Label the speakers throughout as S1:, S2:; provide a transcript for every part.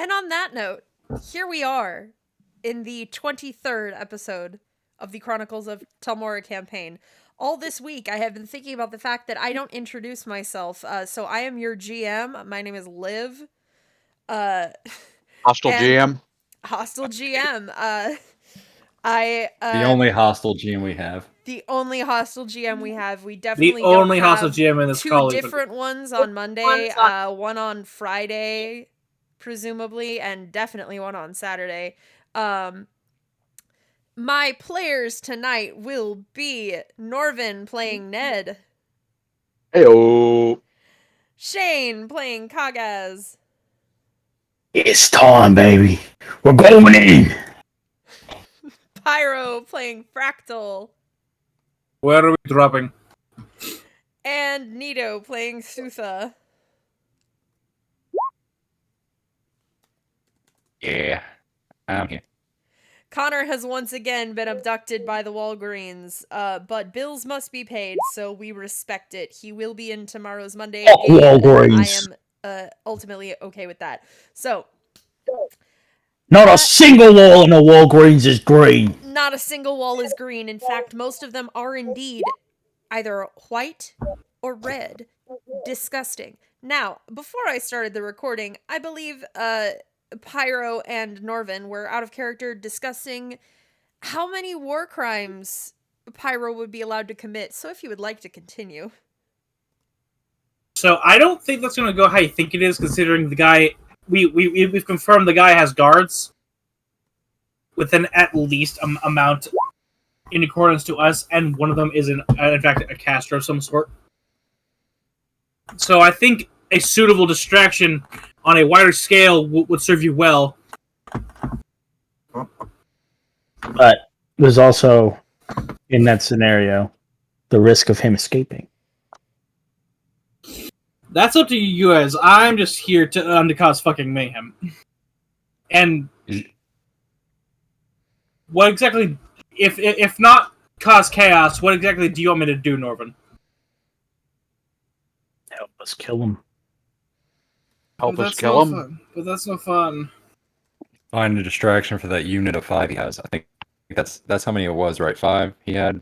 S1: And on that note, here we are in the 23rd episode of the Chronicles of Telmora campaign. All this week, I have been thinking about the fact that I don't introduce myself. So I am your GM. My name is Liv.
S2: Hostile GM.
S1: Hostile GM.
S3: The only hostile GM we have.
S1: The only hostile GM we have. We definitely
S4: the only
S1: don't have
S4: hostile GM in this call.
S1: Two different ones on Monday, one on Friday, presumably, and definitely one on Saturday. My players tonight will be Norvin playing Ned.
S2: Heyo.
S1: Shane playing Kagaz.
S5: It's time, baby. We're going in.
S1: Pyro playing Fractal.
S4: Where are we dropping?
S1: And Nito playing Sutha.
S3: Yeah, I'm here.
S1: Connor has once again been abducted by the Walgreens, but bills must be paid, so we respect it. He will be in tomorrow's Monday game.
S5: Walgreens.
S1: I am ultimately okay with that. So,
S5: not a single wall in a Walgreens is green.
S1: Not a single wall is green. In fact, most of them are indeed either white or red. Disgusting. Now, before I started the recording, I believe Pyro and Norvin were out of character discussing how many war crimes Pyro would be allowed to commit. So if you would like to continue.
S4: So I don't think that's going to go how you think it is, considering the guy... We've confirmed the guy has guards with an at least amount in accordance to us, and one of them is, in fact, a caster of some sort. So I think a suitable distraction on a wider scale would serve you well.
S5: But there's also, in that scenario, the risk of him escaping.
S4: That's up to you guys. I'm just here to cause fucking mayhem. And what exactly, if not cause chaos, what exactly do you want me to do, Norvin?
S5: Help us kill him.
S2: Help us kill him.
S4: But that's no fun.
S3: Find a distraction for that unit of 5 he has. I think that's how many it was, right? 5 he had.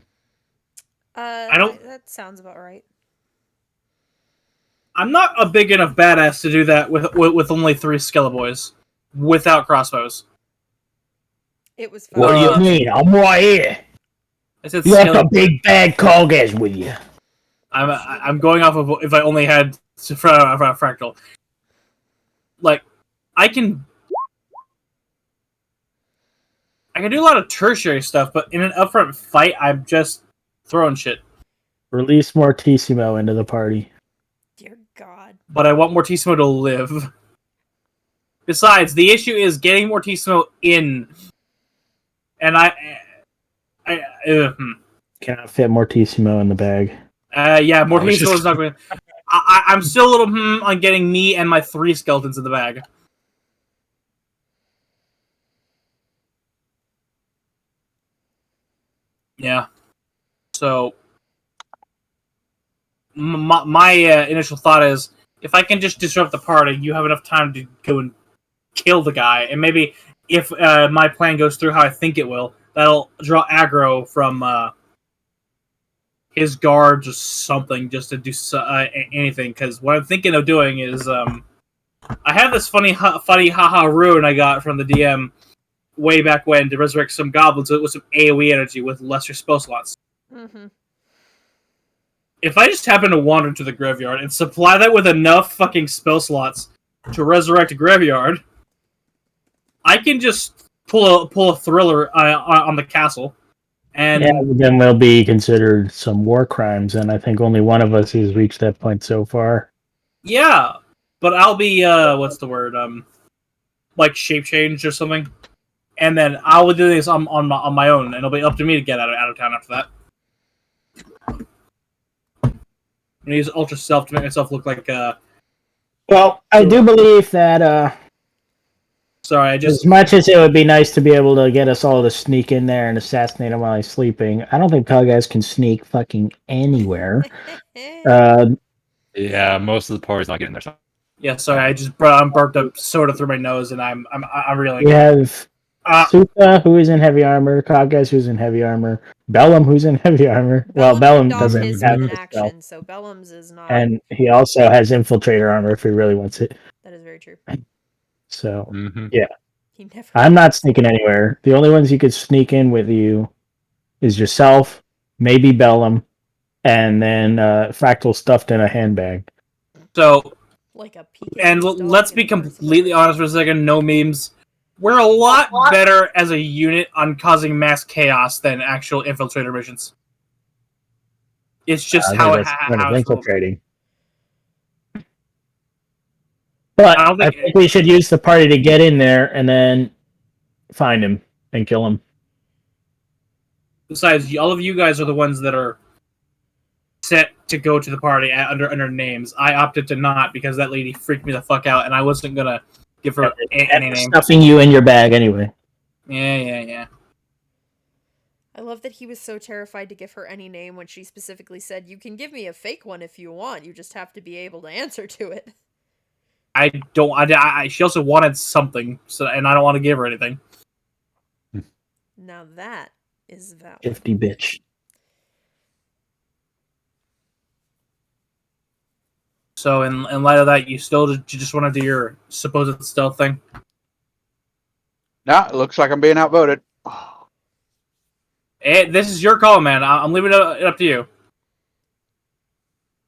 S1: That sounds about right.
S4: I'm not a big enough badass to do that with only 3 Skeleborgs without crossbows.
S1: It was fun.
S5: What do you mean? I'm right here.
S4: I said
S5: You have the big bad Kagaz with you.
S4: I'm going off of if I only had Fractal. Like, I can do a lot of tertiary stuff, but in an upfront fight, I'm just throwing shit.
S5: Release Mortissimo into the party.
S1: Dear God.
S4: But I want Mortissimo to live. Besides, the issue is getting Mortissimo in. And
S5: Cannot fit Mortissimo in the bag.
S4: Yeah, Mortissimo is not going to... I'm still a little on getting me and my 3 skeletons in the bag. Yeah. So, my initial thought is, if I can just disrupt the party, you have enough time to go and kill the guy. And maybe if my plan goes through how I think it will, that'll draw aggro from his guards or something, just to do anything. Because what I'm thinking of doing is, I have this funny haha rune I got from the DM way back when to resurrect some goblins with some AoE energy with lesser spell slots.
S1: Mm-hmm.
S4: If I just happen to wander into the graveyard and supply that with enough fucking spell slots to resurrect a graveyard, I can just pull a thriller on the castle. And
S5: yeah, then will be considered some war crimes, and I think only one of us has reached that point so far.
S4: Yeah, but I'll be what's the word? Like shape change or something, and then I will do this on my own, and it'll be up to me to get out of town after that. I'm gonna use Ultra Self to make myself look like
S5: Well, I do believe that
S4: sorry,
S5: as much as it would be nice to be able to get us all to sneak in there and assassinate him while he's sleeping, I don't think Kagaz can sneak fucking anywhere.
S3: Yeah, most of the party's not getting there.
S4: Yeah, sorry, I just burped up soda through my nose, and I'm reeling.
S5: We have
S4: Uh,
S5: Suka, who is in heavy armor, Kagas, who's in heavy armor, Bellum, who's in heavy armor. Well, Bellum
S1: can doff
S5: doesn't
S1: his
S5: have
S1: with an
S5: it, so.
S1: action, so Bellum's is not.
S5: And he also has infiltrator armor if he really wants it.
S1: That is very true.
S5: So,
S3: Mm-hmm.
S5: yeah.
S1: He never.
S5: I'm not sneaking anywhere. The only ones you could sneak in with you is yourself, maybe Bellum, and then Fractal stuffed in a handbag.
S4: so,
S1: Like a
S4: and let's be completely honest for a second, no memes. We're a lot better as a unit on causing mass chaos than actual infiltrator missions. It's just how
S5: it's
S4: it's
S5: infiltrating. But
S4: I don't
S5: I
S4: think
S5: think we should use the party to get in there and then find him and kill him.
S4: Besides, all of you guys are the ones that are set to go to the party under names. I opted to not because that lady freaked me the fuck out, and I wasn't gonna give her any name.
S5: Stuffing you in your bag anyway.
S4: Yeah.
S1: I love that he was so terrified to give her any name when she specifically said, "You can give me a fake one if you want. You just have to be able to answer to it."
S4: I don't. She also wanted something, so and I don't want to give her anything.
S1: Now that is valid.
S5: 50 bitch.
S4: So in light of that, you just want to do your supposed stealth thing?
S2: Nah, it looks like I'm being outvoted.
S4: This is your call, man. I'm leaving it up to you.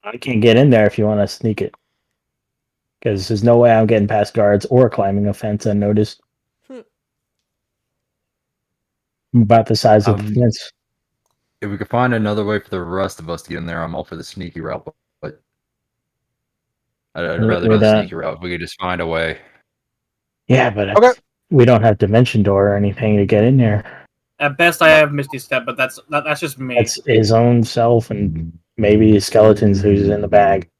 S5: I can't get in there if you want to sneak it. Because there's no way I'm getting past guards or climbing a fence unnoticed. About the size of the fence.
S3: If we could find another way for the rest of us to get in there, I'm all for the sneaky route. But I'd rather do the sneaky route if we could just find a way.
S5: Yeah, but
S2: Okay.
S5: we don't have Dimension Door or anything to get in there.
S4: At best, I have Misty Step, but that's just me.
S5: That's his own self and maybe skeletons who's in the bag.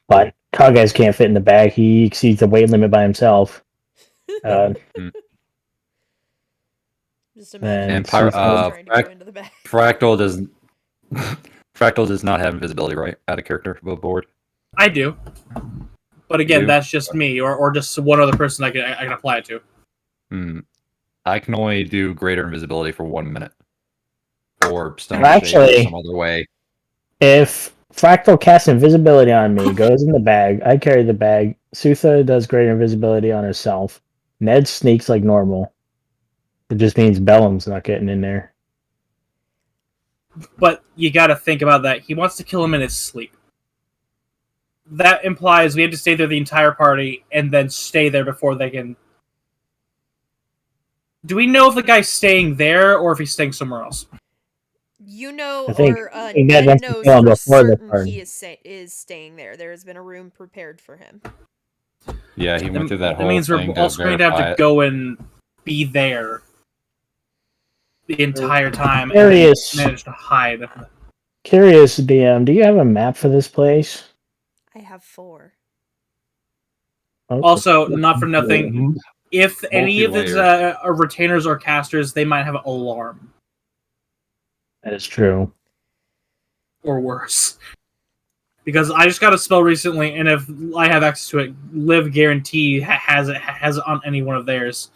S5: But Kagas can't fit in the bag. He exceeds the weight limit by himself.
S1: Just imagine
S5: And
S1: trying to go into the back.
S3: Fractal does not have invisibility, right? Out of character above board.
S4: I do, but again, that's just me, or just one other person I can apply it to.
S3: I can only do greater invisibility for 1 minute, or stone
S5: actually,
S3: some other way.
S5: If Fractal casts invisibility on me, goes in the bag, I carry the bag. Sutha does greater invisibility on herself. Ned sneaks like normal. It just means Bellum's not getting in there.
S4: But you got to think about that. He wants to kill him in his sleep. That implies we have to stay there the entire party and then stay there before they can. Do we know if the guy's staying there or if he's staying somewhere else?
S1: You know,
S5: or
S1: Ned knows for certain he is staying there. There has been a room prepared for him.
S3: Yeah, he went through that whole thing.
S4: That means we're also going to have to go and be there the entire time and manage to hide.
S5: Curious, DM, do you have a map for this place?
S1: I have 4.
S5: Okay.
S4: Also, not for nothing, if any of these are retainers or casters, they might have an alarm.
S5: That is true.
S4: Or worse. Because I just got a spell recently, and if I have access to it, Liv guarantee has it on any one of theirs.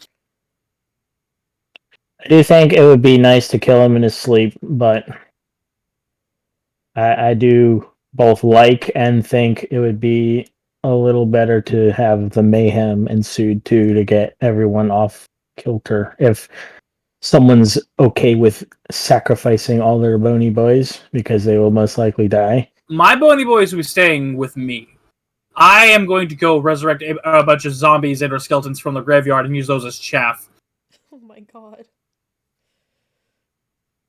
S5: I do think it would be nice to kill him in his sleep, but I do both like and think it would be a little better to have the mayhem ensued too to get everyone off kilter. If someone's okay with sacrificing all their bony boys because they will most likely die.
S4: My bony boys will be staying with me. I am going to go resurrect a bunch of zombies and or skeletons from the graveyard and use those as chaff.
S1: Oh my god.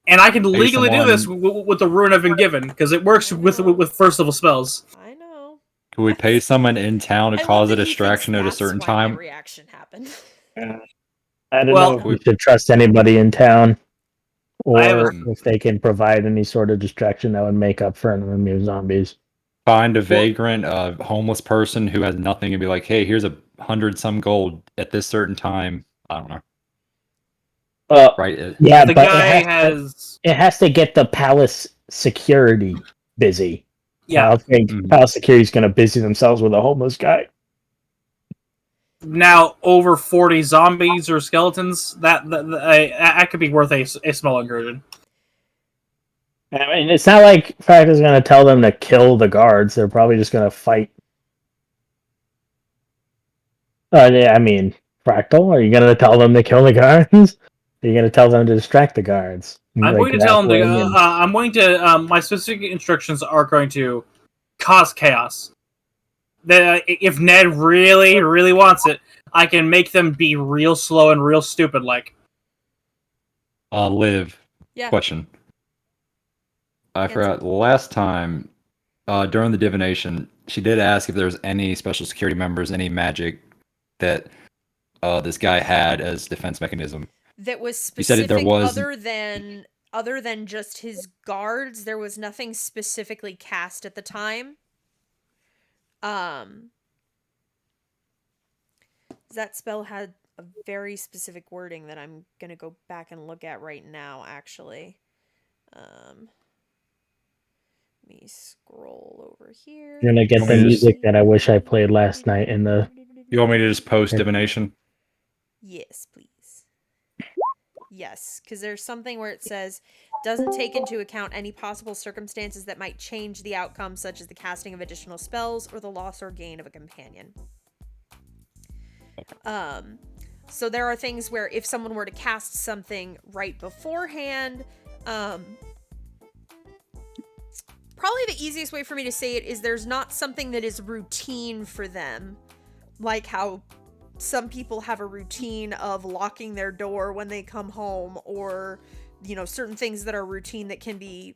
S4: And I can legally do this with the rune I've been given, because it works with first level spells.
S1: I know.
S3: Can we pay someone in town to cause a distraction at a certain time?
S1: That reaction happened.
S5: I don't know if we should trust anybody in town, or if they can provide any sort of distraction that would make up for an army of zombies.
S3: Find a vagrant, a homeless person who has nothing, and be like, "Hey, here's 100 gold at this certain time." I don't know. Right?
S5: Yeah,
S4: the
S5: but
S4: guy
S5: it has to get the palace security busy.
S4: Yeah,
S5: I don't think palace security is going to busy themselves with a homeless guy.
S4: now over 40 zombies or skeletons, that could be worth a small incursion.
S5: I mean, it's not like Fract is going to tell them to kill the guards. They're probably just going to fight. I mean, Fractal, are you going to tell them to kill the guards? Are you going to tell them to distract the guards?
S4: I'm going to tell them to. My specific instructions are going to cause chaos. If Ned really, really wants it, I can make them be real slow and real stupid. Like,
S3: Liv.
S1: Yeah.
S3: Question. I forgot last time during the divination, she did ask if there was any special security members, any magic that this guy had as defense mechanism.
S1: That was
S3: You said
S1: specific
S3: there was
S1: other than just his guards. There was nothing specifically cast at the time. That spell had a very specific wording that I'm gonna go back and look at right now, actually. Let me scroll over here.
S5: You're going to get the music that I wish I played last night in the...
S3: You want me to just post divination?
S1: Yes, please. Yes, because there's something where it says, doesn't take into account any possible circumstances that might change the outcome, such as the casting of additional spells or the loss or gain of a companion. So there are things where if someone were to cast something right beforehand, probably the easiest way for me to say it is there's not something that is routine for them, like how some people have a routine of locking their door when they come home, or, you know, certain things that are routine that can be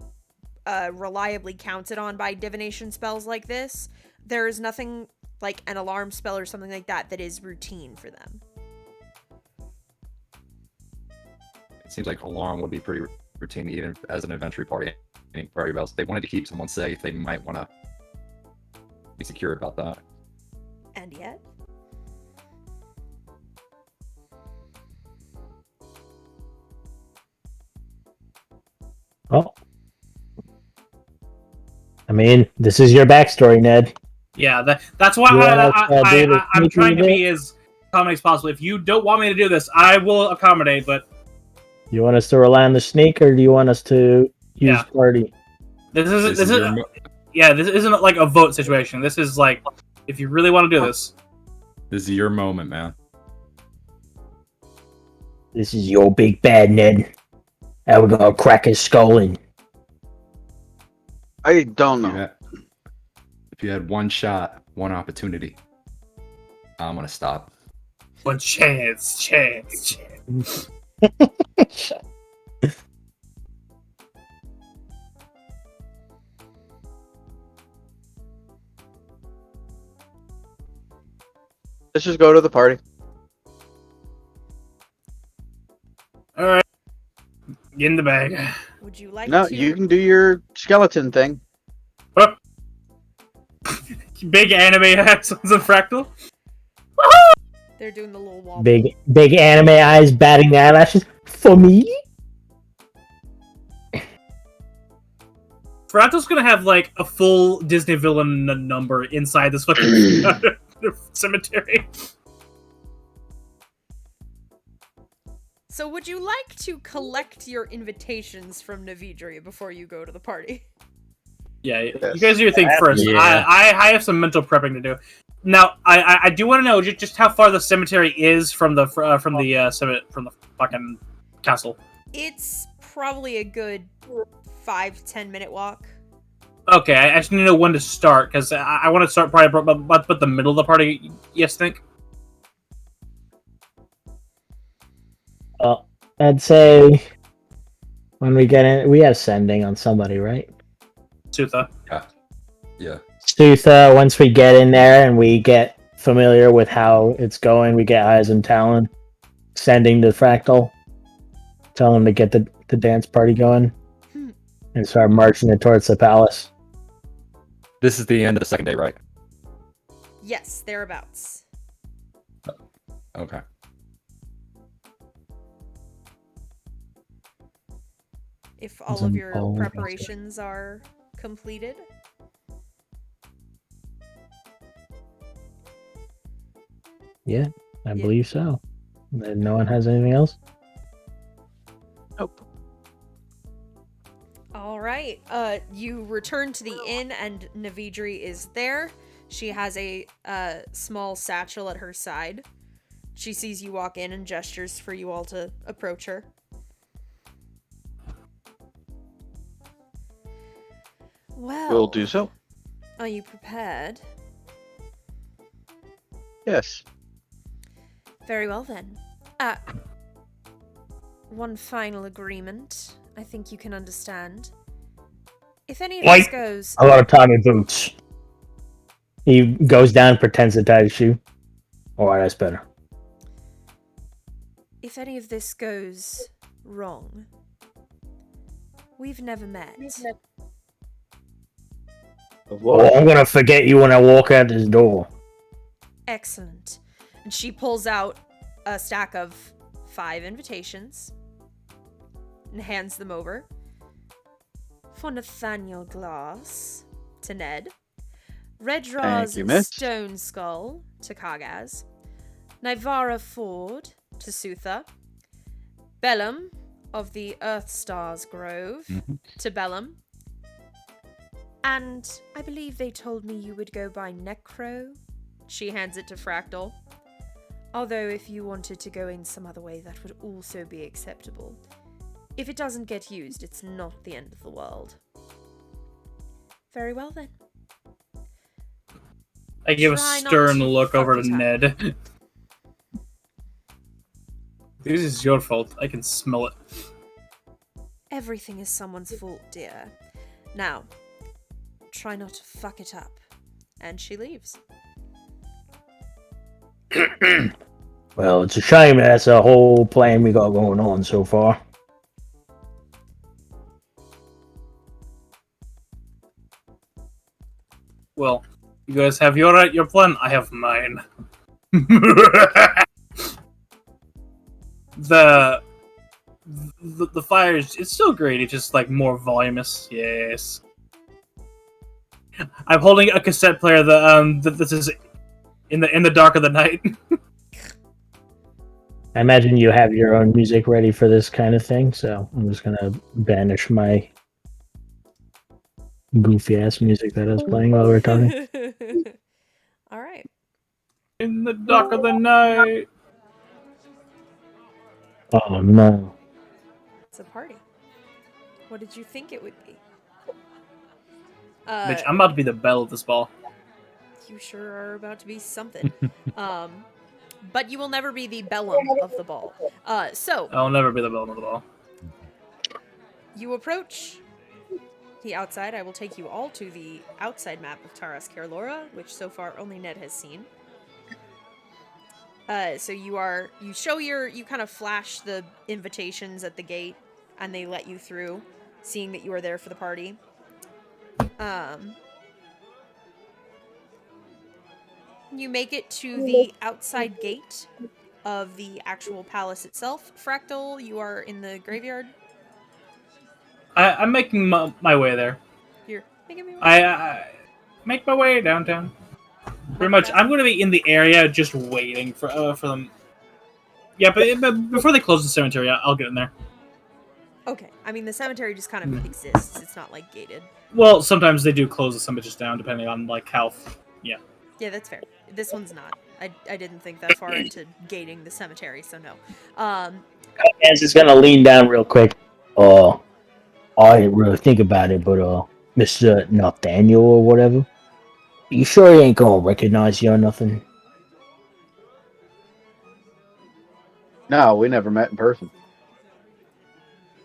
S1: reliably counted on by divination spells like this. There is nothing like an alarm spell or something like that that is routine for them.
S3: It seems like alarm would be pretty routine, even as an adventure party. Any party bells. They wanted to keep someone safe. They might want to be secure about that.
S1: And yet,
S5: Oh. I mean, this is your backstory, Ned.
S4: yeah, that's why I'm trying to be as accommodating as possible. If you don't want me to do this, I will accommodate. But
S5: You want us to rely on the sneak, or do you want us to use party?
S4: This isn't like a vote situation. This is like, if you really want to do this.
S3: This is your moment, man.
S5: This is your big bad, Ned. And we're gonna crack his skull in.
S2: I don't know.
S3: If you had one shot, one opportunity, I'm gonna stop.
S4: One chance.
S2: Let's just go to the party.
S4: Alright. Get in the bag.
S1: would you like
S2: No,
S1: to...
S2: you can do your skeleton thing.
S4: Big anime accents of Fractal.
S1: They're doing the little wall.
S5: Big anime eyes, batting the eyelashes. For me?
S4: Fractal's gonna have like a full Disney villain number inside this fucking cemetery.
S1: So would you like to collect your invitations from Navidria before you go to the party?
S4: Yeah, you guys do your thing first.
S3: Yeah.
S4: I have some mental prepping to do. Now, I do want to know just how far the cemetery is from the fucking castle.
S1: It's probably a good 5-10 minute walk.
S4: Okay, I just need to know when to start, because I want to start probably about the middle of the party. Yes, think.
S5: I'd say when we get in, we have sending on somebody, right?
S4: Sutha.
S3: Yeah.
S5: Stutha, once we get in there and we get familiar with how it's going, we get eyes and Talon, sending to Fractal, tell him to get the dance party going, and start marching it towards the palace.
S3: This is the end of the second day, right?
S1: Yes, thereabouts.
S3: Okay.
S1: If all of your preparations are completed.
S5: Yeah, I
S1: Yeah.
S5: believe so. And no one has anything else?
S2: Nope.
S1: All right. You return to the inn, and Navidri is there. She has a small satchel at her side. She sees you walk in and gestures for you all to approach her. Well,
S2: We'll do so.
S1: Are you prepared?
S2: Yes.
S1: Very well then. One final agreement. I think you can understand. If any of
S5: Wait.
S1: this goes,
S5: A lot of Tommy boots. He goes down, pretends to tie his shoe. Alright, that's better.
S1: if any of this goes wrong, we've never met.
S2: Of
S5: Oh,
S2: what?
S5: I'm gonna forget you when I walk out this door.
S1: Excellent. And she pulls out a stack of 5 invitations and hands them over. For Nathaniel Glass to Ned. Redraw's
S2: you, miss.
S1: Stone Skull to Kagaz. Nivara Ford to Sutha. Bellum of the Earth Stars Grove to Bellum. And I believe they told me you would go by Necro. She hands it to Fractal. Although if you wanted to go in some other way, that would also be acceptable. If it doesn't get used, it's not the end of the world. Very well then.
S4: I give a
S1: Try not
S4: stern
S1: to
S4: look
S1: fuck
S4: over to
S1: it up.
S4: Ned. This is your fault. I can smell it.
S1: Everything is someone's fault, dear. Now, try not to fuck it up. And she leaves.
S5: Well, it's a shame that's a whole plan we got going on so far.
S4: Well, you guys have your plan. I have mine. the fire it's still great. It's just like more voluminous. Yes. I'm holding a cassette player that this is in the dark of the night.
S5: I imagine you have your own music ready for this kind of thing, so I'm just gonna banish my goofy ass music that I was playing while we were talking.
S1: All right.
S4: In the dark of the night.
S5: Oh no.
S1: It's a party. What did you think it would be?
S4: Bitch, I'm about to be the belle of this ball.
S1: You sure are about to be something. But you will never be the bellum of the ball. So
S4: I'll never be the belle of the ball.
S1: you approach the outside. I will take you all to the outside map of Sheva Caerlora, which so far only Ned has seen. So you kind of flash the invitations at the gate, and they let you through, seeing that you are there for the party. You make it to the outside gate of the actual palace itself. Fractal, you are in the graveyard.
S4: I'm making my way there.
S1: You're making me.
S4: I make my way downtown. Pretty much, I'm going to be in the area just waiting for them. Yeah, but before they close the cemetery, I'll get in there.
S1: Okay, I mean the cemetery just kind of exists. It's not like gated.
S4: Well, sometimes they do close the cemeteries down depending on like how. Yeah.
S1: Yeah, that's fair. This one's not. I didn't think that far into gating the cemetery, so no.
S5: As is gonna lean down real quick. I didn't really think about it, but Mr. Nathaniel or whatever. You sure he ain't gonna recognize you or nothing?
S2: No, we never met in person.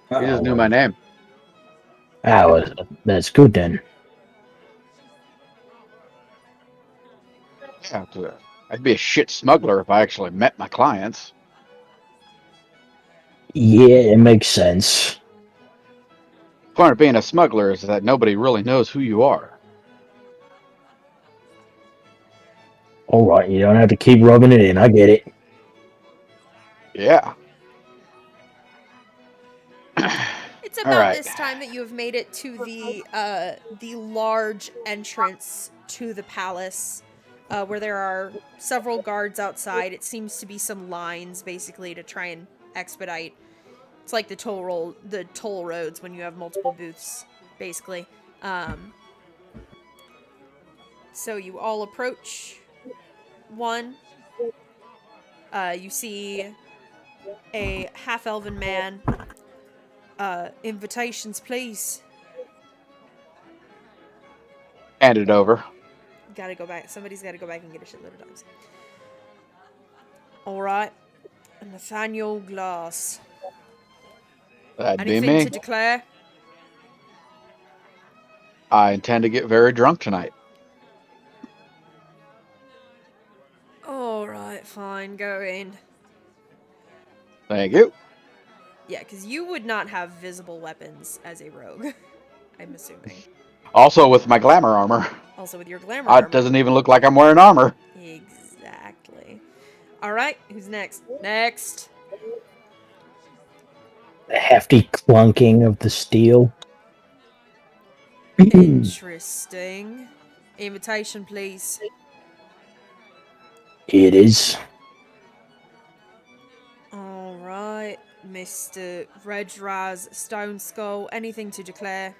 S2: He just knew my name.
S5: That's good then.
S2: Yeah, I'd be a shit smuggler if I actually met my clients.
S5: Yeah, it makes sense.
S2: The point of being a smuggler is that nobody really knows who you are.
S5: Alright, you don't have to keep rubbing it in, I get it.
S2: Yeah.
S1: It's about
S2: Alright.
S1: this time that you have made it to the large entrance to the palace. where there are several guards outside. It seems to be some lines, basically, to try and expedite. It's like the toll roads when you have multiple booths, basically. So you all approach one. You see a half-elven man. Invitations, please.
S2: Hand it over.
S1: Gotta go back. Somebody's gotta go back and get a shitload of times. Alright. Nathaniel Glass.
S2: That'd be
S1: Anything
S2: me.
S1: to declare?
S2: I intend to get very drunk tonight.
S1: Alright, fine. Go in.
S2: Thank you.
S1: Yeah, because you would not have visible weapons as a rogue. I'm assuming.
S2: Also with my glamour armor.
S1: Also with your glamour
S2: It
S1: armor.
S2: doesn't even look like I'm wearing armor.
S1: Exactly. Alright, who's next? Next!
S5: The hefty clunking of the steel.
S1: Interesting. Invitation, please.
S5: It is.
S1: Alright, Mr. Redraz Stone Skull. Anything to declare?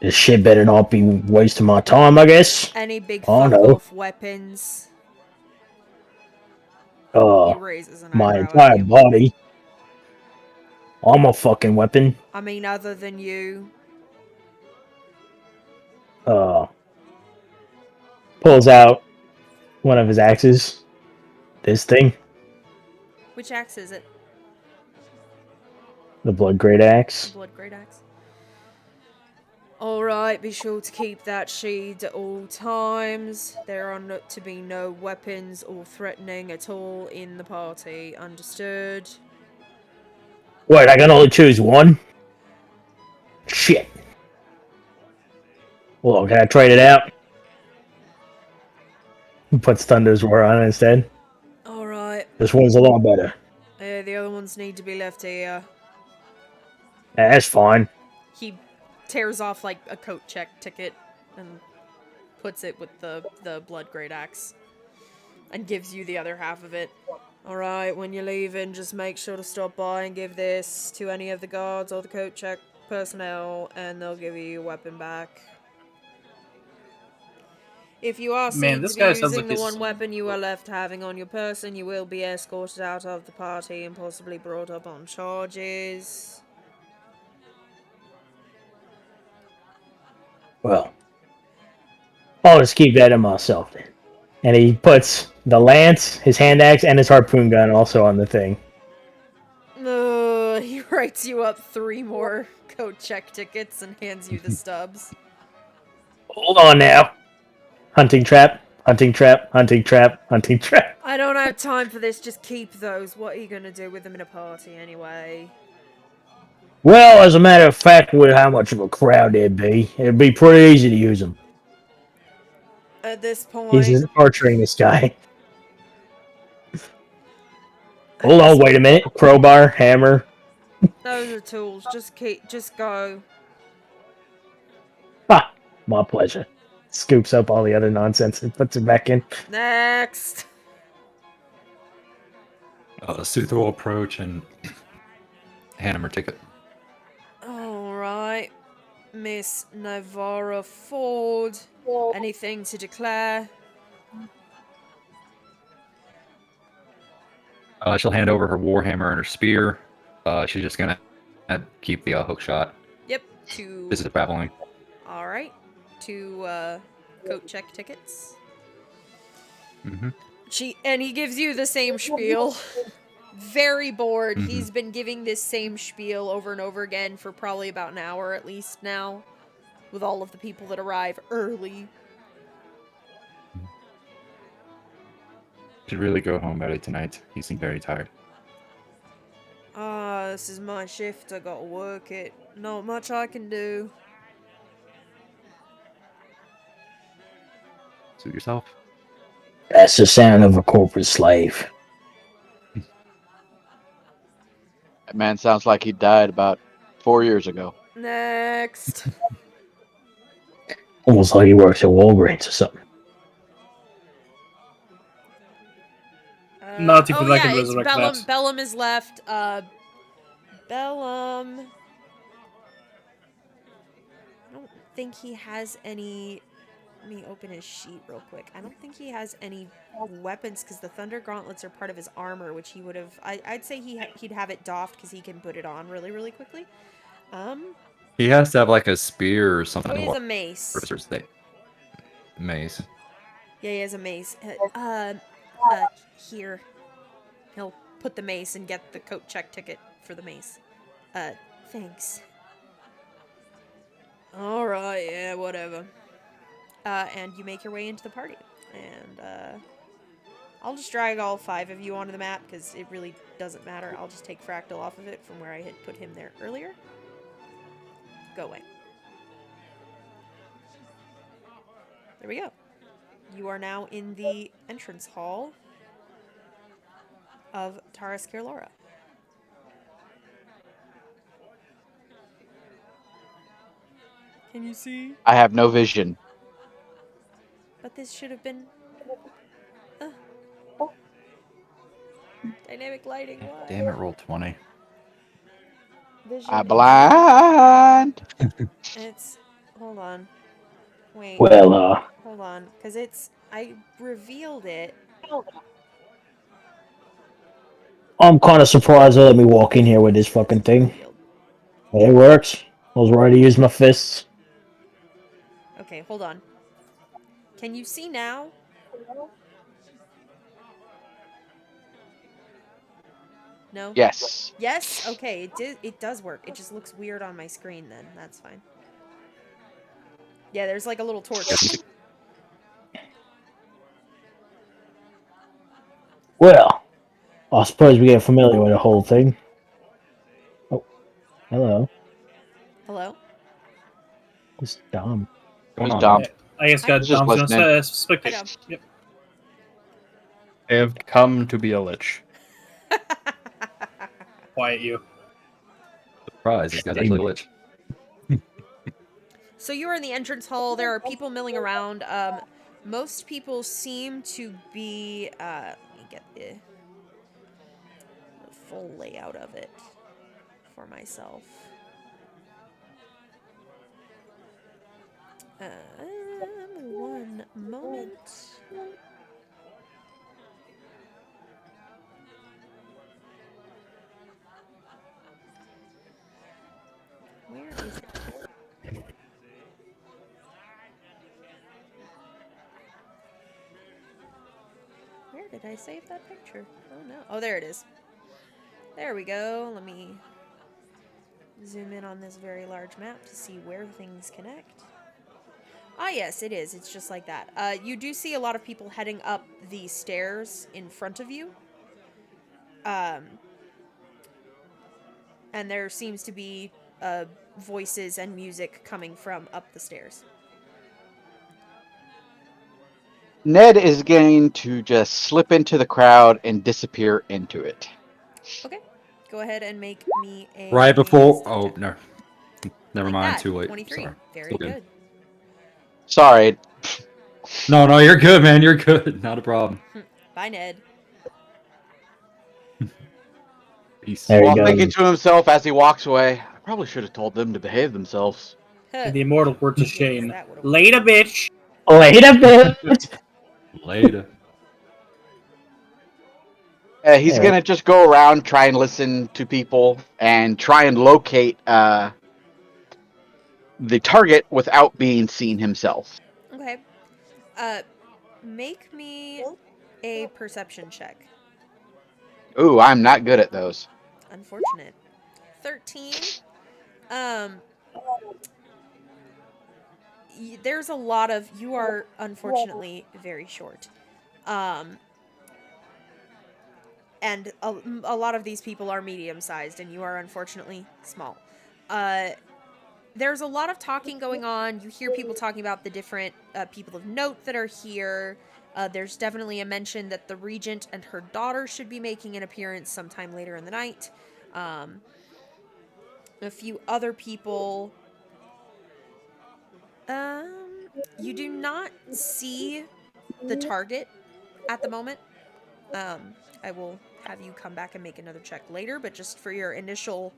S5: This shit better not be wasting my time, I guess.
S1: Any big
S5: Oh,
S1: fuck
S5: no.
S1: off weapons? He raises an
S5: My
S1: eyebrow
S5: entire
S1: at you.
S5: body. I'm a fucking weapon.
S1: I mean, other than you.
S5: Pulls out one of his axes. This thing.
S1: Which axe is it?
S5: The blood great axe.
S1: Blood great axe. Alright, be sure to keep that sheathed at all times. There are not to be no weapons or threatening at all in the party. Understood?
S5: Wait, I can only choose one? Shit. Well, can I trade it out? Puts Thunder's Roar on instead.
S1: Alright.
S5: This one's a lot better.
S1: The other ones need to be left here.
S5: That's fine.
S1: He tears off like a coat check ticket and puts it with the blood great axe and gives you the other half of it. Alright, when you're leaving, just make sure to stop by and give this to any of the guards or the coat check personnel, and they'll give you your weapon back. If you are seen
S4: this
S1: to be
S4: guy sounds
S1: using
S4: like
S1: the
S4: he's-
S1: one weapon you are left having on your person, you will be escorted out of the party and possibly brought up on charges.
S5: Well, I'll just keep that to myself then. And he puts the lance, his hand axe, and his harpoon gun also on the thing.
S1: He writes you up 3 more coat check tickets and hands you the stubs.
S5: Hold on now. Hunting trap, hunting trap, hunting trap, hunting trap.
S1: I don't have time for this, just keep those. What are you gonna do with them in a party anyway?
S5: Well, as a matter of fact, with how much of a crowd there'd be pretty easy to use them.
S1: At this point...
S5: He's just torturing this guy. Hold on, wait a minute. Crowbar, hammer.
S1: Those are tools. Just go.
S5: Ha! My pleasure. Scoops up all the other nonsense and puts it back in.
S1: Next!
S3: Suther will approach and hand him her ticket.
S1: Alright. Miss Navarra Ford. Anything to declare?
S3: She'll hand over her warhammer and her spear. She's just gonna keep the hook shot.
S1: Yep. 2...
S3: This is traveling.
S1: Alright. 2 coat check tickets.
S3: Mm-hmm.
S1: He gives you the same spiel. Very bored. Mm-hmm. He's been giving this same spiel over and over again for probably about an hour at least now, with all of the people that arrive early.
S3: Should really go home early tonight. He seemed very tired.
S1: This is my shift. I gotta work it. Not much I can do.
S3: Suit yourself.
S5: That's the sound of a corporate slave.
S2: That man sounds like he died about 4 years ago.
S1: Next.
S5: Almost like he works at Walgreens or something.
S4: Not too
S1: oh
S4: I
S1: yeah,
S4: can
S1: it's
S4: resurrect
S1: Bellum.
S4: that.
S1: Bellum is left. Bellum. I don't think he has any. Let me open his sheet real quick. I don't think he has any weapons because the Thunder Gauntlets are part of his armor, which he would have. I'd say he'd have it doffed because he can put it on really, really quickly.
S3: He has to have like a spear or something.
S1: Oh, he has a
S3: to
S1: mace.
S3: Mace.
S1: Yeah, he has a mace. Here. He'll put the mace and get the coat check ticket for the mace. Thanks. Alright, yeah, whatever. And you make your way into the party. And, I'll just drag all 5 of you onto the map, because it really doesn't matter. I'll just take Fractal off of it from where I had put him there earlier. Go away. There we go. You are now in the entrance hall of Dice Caerlora. Can you see?
S2: I have no vision.
S1: But this should have been... Dynamic lighting, why?
S3: Damn it, roll 20.
S1: Vision
S2: I'm
S1: is-
S2: blind.
S1: It's... Hold on. Wait.
S5: Well,
S1: Hold on. Because it's... I revealed it.
S5: I'm kind of surprised they let me walk in here with this fucking thing.
S1: Revealed.
S5: It works. I was ready to use my fists.
S1: Okay, hold on. Can you see now? No?
S2: Yes.
S1: Yes? Okay, it does work. It just looks weird on my screen then. That's fine. Yeah, there's like a little torch.
S5: Well, I suppose we get familiar with the whole thing. Oh, hello.
S1: Hello?
S5: It's Dom.
S2: Who's
S3: on,
S2: Dom?
S4: I guess got
S2: Just
S4: Dom's gonna
S2: listening.
S1: Hi,
S4: spectate.
S1: Dom.
S4: Yep.
S6: I have come to be a lich.
S4: Quiet you.
S3: Surprise, this guy's actually a lich.
S1: So you are in the entrance hall. There are people milling around. Most people seem to be... let me get the full layout of it for myself. One moment. Where is it? Where did I save that picture? Oh no. Oh, there it is. There we go. Let me zoom in on this very large map to see where things connect. Ah, yes, it is. It's just like that. You do see a lot of people heading up the stairs in front of you. And there seems to be voices and music coming from up the stairs.
S2: Ned is going to just slip into the crowd and disappear into it.
S1: Okay. Go ahead and make me a...
S3: Right before.
S1: step
S3: Oh,
S1: check.
S3: no. Never
S1: Like
S3: mind.
S1: that.
S3: Too late.
S1: 23.
S3: Sorry.
S1: Very
S3: Still
S1: good.
S2: Sorry.
S3: No, you're good, man. You're good. Not a problem.
S1: Bye, Ned.
S3: Peace.
S5: There
S2: While
S5: you go.
S2: thinking to himself as he walks away, I probably should have told them to behave themselves.
S4: In the immortal words of Shane.
S1: That would've-
S4: Later, bitch.
S5: Wait a bit.
S3: Later.
S2: He's
S5: Yeah.
S2: going to just go around, try and listen to people, and try and locate the target without being seen himself.
S1: Okay. Make me a perception check.
S2: Ooh, I'm not good at those.
S1: Unfortunate. 13. There's a lot of... You are, unfortunately, very short. And a lot of these people are medium-sized, and you are, unfortunately, small. There's a lot of talking going on. You hear people talking about the different people of note that are here. There's definitely a mention that the regent and her daughter should be making an appearance sometime later in the night. A few other people. You do not see the target at the moment. I will have you come back and make another check later, but just for your initial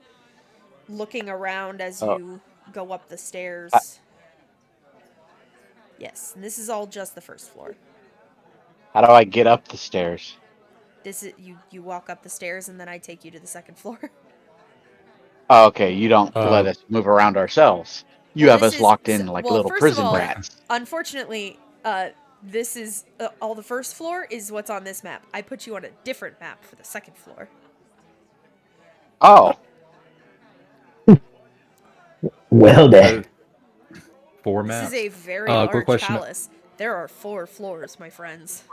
S1: looking around as
S2: Oh.
S1: you go up the stairs. Yes, and this is all just the first floor.
S2: How do I get up the stairs?
S1: This is you walk up the stairs and then I take you to the second floor.
S2: Oh, okay, you don't let us move around ourselves. You
S1: Well,
S2: have
S1: this
S2: us
S1: is
S2: locked in like
S1: well,
S2: little
S1: first of
S2: prison
S1: all,
S2: rats.
S1: unfortunately, this is all the first floor is what's on this map. I put you on a different map for the second floor.
S2: Oh,
S5: Well then.
S3: 4
S1: This
S3: maps.
S1: is a very
S3: quick
S1: large
S3: question.
S1: palace. There are 4 floors, my friends.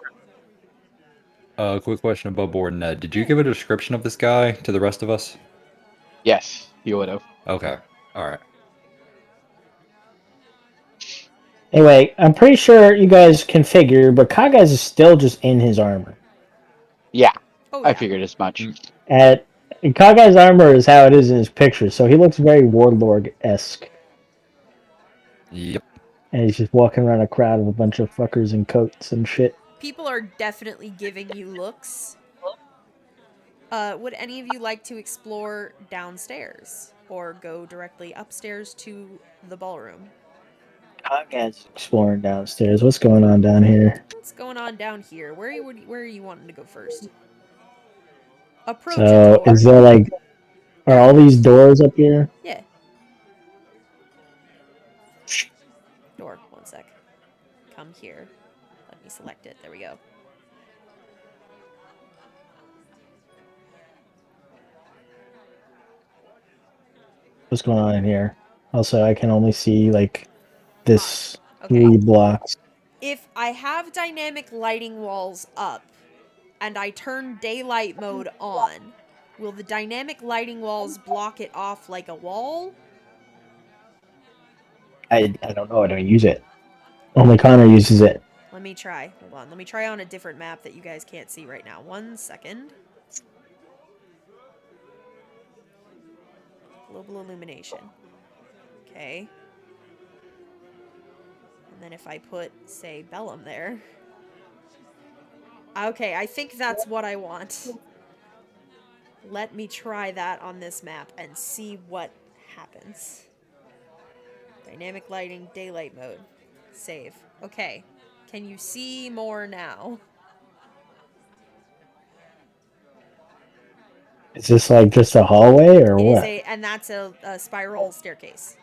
S3: Quick question above board, Ned. Did you give a description of this guy to the rest of us?
S2: yes, you would have.
S3: Okay. All right.
S5: Anyway, I'm pretty sure you guys can figure, but Kagaz is still just in his armor.
S2: Yeah,
S1: Oh
S2: I
S1: yeah.
S2: figured as much.
S5: And Kagaz's armor is how it is in his picture, so he looks very warlord-esque.
S3: Yep.
S5: And he's just walking around a crowd of a bunch of fuckers in coats and shit.
S1: People are definitely giving you looks. Would any of you like to explore downstairs or go directly upstairs to the ballroom?
S5: Kagaz's exploring downstairs. What's going on down here?
S1: What's going on down here? Where are you wanting to go first? Approach a
S5: So,
S1: door.
S5: is there like... Are all these doors up here?
S1: Yeah. Door. One sec. Come here. Let me select it. There we go.
S5: What's going on in here? Also, I can only see, like, this
S1: Okay.
S5: 3 blocks.
S1: If I have dynamic lighting walls up and I turn daylight mode on, will the dynamic lighting walls block it off like a wall?
S5: I don't know. I don't use it. Only Connor uses it.
S1: Let me try. Hold on. Let me try on a different map that you guys can't see right now. 1 second. Global illumination. Okay. And then if I put, say, Bellum there. Okay, I think that's what I want. Let me try that on this map and see what happens. Dynamic lighting, daylight mode. Save. Okay. Can you see more now?
S5: Is this like just a hallway or
S1: It is
S5: what?
S1: and that's a spiral staircase.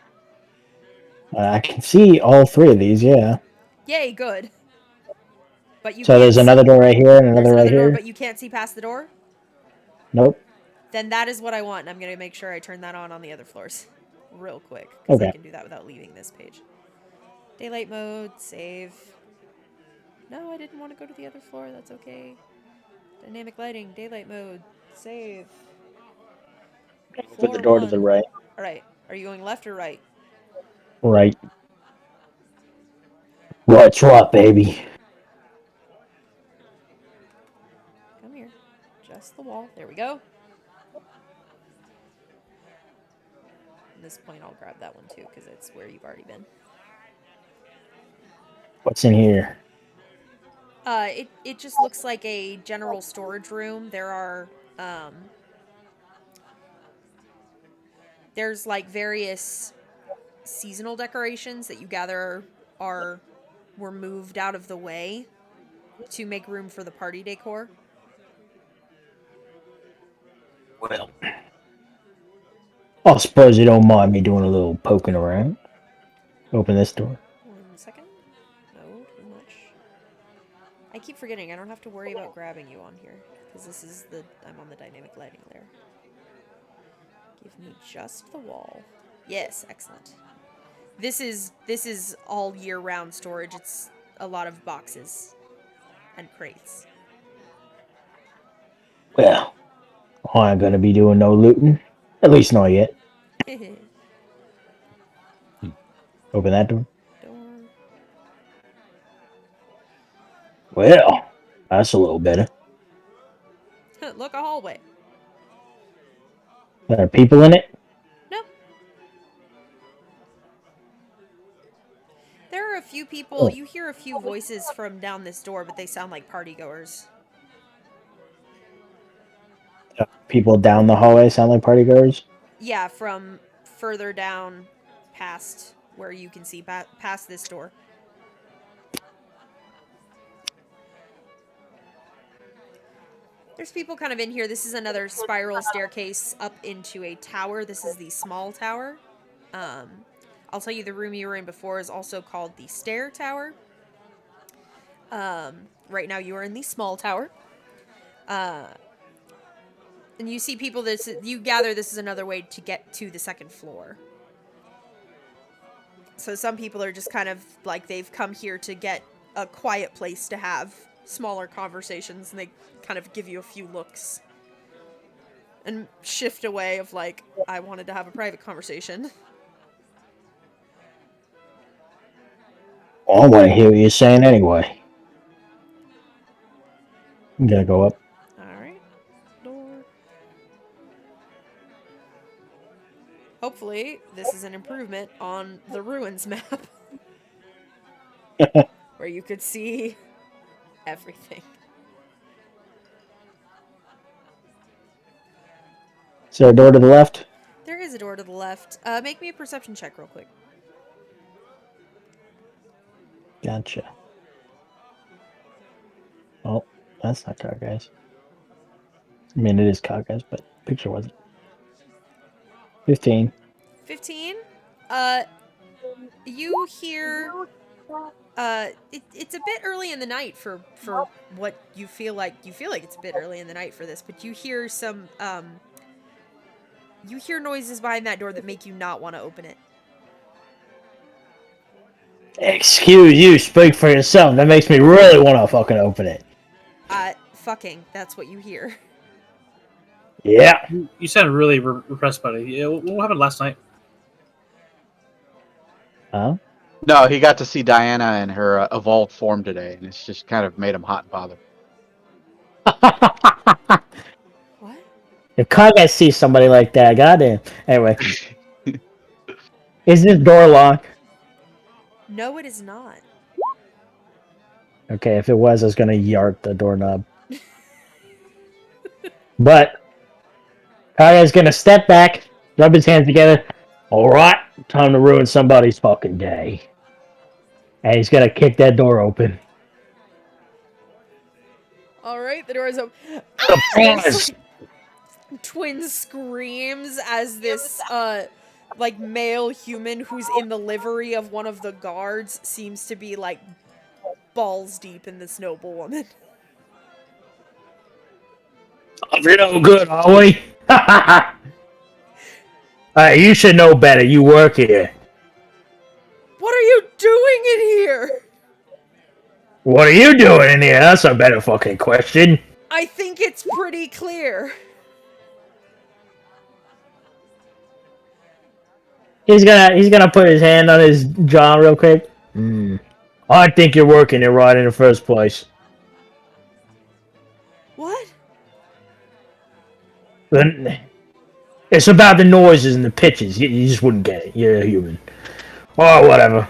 S5: I can see all 3 of these, yeah.
S1: Yay, good. But you
S5: So
S1: can't
S5: there's another door right here and
S1: There's
S5: another right
S1: another door,
S5: here?
S1: but you can't see past the door?
S5: Nope.
S1: Then that is what I want, and I'm going to make sure I turn that on the other floors. Real quick, because I
S5: Okay.
S1: can do that without leaving this page. Daylight mode, save. No, I didn't want to go to the other floor, that's okay. Dynamic lighting, daylight mode, save.
S5: Open the door to the right.
S1: Alright, are you going left or right?
S5: Right. What's what, baby?
S1: Come here. Just the wall. There we go. At this point, I'll grab that one too, because it's where you've already been.
S5: What's in here?
S1: It just looks like a general storage room. There are, there's like various seasonal decorations that you gather were moved out of the way to make room for the party decor.
S5: Well. I suppose you don't mind me doing a little poking around. Open this door.
S1: 1 second. No, too much. I keep forgetting I don't have to worry about grabbing you on here, because this is I'm on the dynamic lighting there. Give me just the wall. Yes, excellent. This is all year round storage. It's a lot of boxes and crates.
S5: Well, I ain't gonna be doing no looting. At least not yet. Open that door.
S1: Door.
S5: Well, that's a little better.
S1: Look, a hallway.
S5: There are people in it?
S1: Nope. There are a few people,
S5: Oh.
S1: you hear a few voices from down this door, but they sound like partygoers.
S5: People down the hallway sound like partygoers.
S1: Yeah, from further down past where you can see past this door. There's people kind of in here. This is another spiral staircase up into a tower. This is the small tower. I'll tell you the room you were in before is also called the stair tower. Right now you are in the small tower. And you see people you gather this is another way to get to the second floor. So some people are just kind of like they've come here to get a quiet place to have smaller conversations, and they kind of give you a few looks and shift away of like, I wanted to have a private conversation.
S5: I want to hear what you're saying anyway. I'm gonna go up.
S1: Alright. Door. Hopefully, this is an improvement on the ruins map. Where you could see everything.
S5: Is there a door to the left?
S1: There is a door to the left. Make me a perception check real quick.
S5: Gotcha. Oh, that's not Car Guys. I mean, it is Car Guys, but picture wasn't. 15.
S1: 15. You hear. It's a bit early in the night for what you feel like. You feel like it's a bit early in the night for this, but you hear some. You hear noises behind that door that make you not want to open it.
S5: Excuse you, speak for yourself. That makes me really want to fucking open it.
S1: Fucking. That's what you hear.
S5: Yeah.
S4: You sound really repressed, buddy. Yeah, what happened last night?
S5: Huh?
S2: No, he got to see Diana in her evolved form today, and it's just kind of made him hot and bothered.
S1: What?
S5: If Car Guys sees somebody like that, goddamn. Anyway. Is this door locked?
S1: No, it is not.
S5: Okay, if it was, I was gonna yart the doorknob. But Kaya's gonna step back, rub his hands together. Alright, time to ruin somebody's fucking day. And he's gonna kick that door open.
S1: Alright, the door is open.
S5: Surprise!
S1: Twin screams as this, like, male human who's in the livery of one of the guards seems to be, like, balls deep in this noble woman.
S5: We're no good, are we? You should know better. You work here.
S1: What are you doing in here?
S5: What are you doing in here? That's a better fucking question.
S1: I think it's pretty clear.
S5: He's gonna put his hand on his jaw real quick. I think you're working it right in the first place.
S1: What?
S5: It's about the noises and the pitches. You just wouldn't get it. You're a human. Oh, whatever.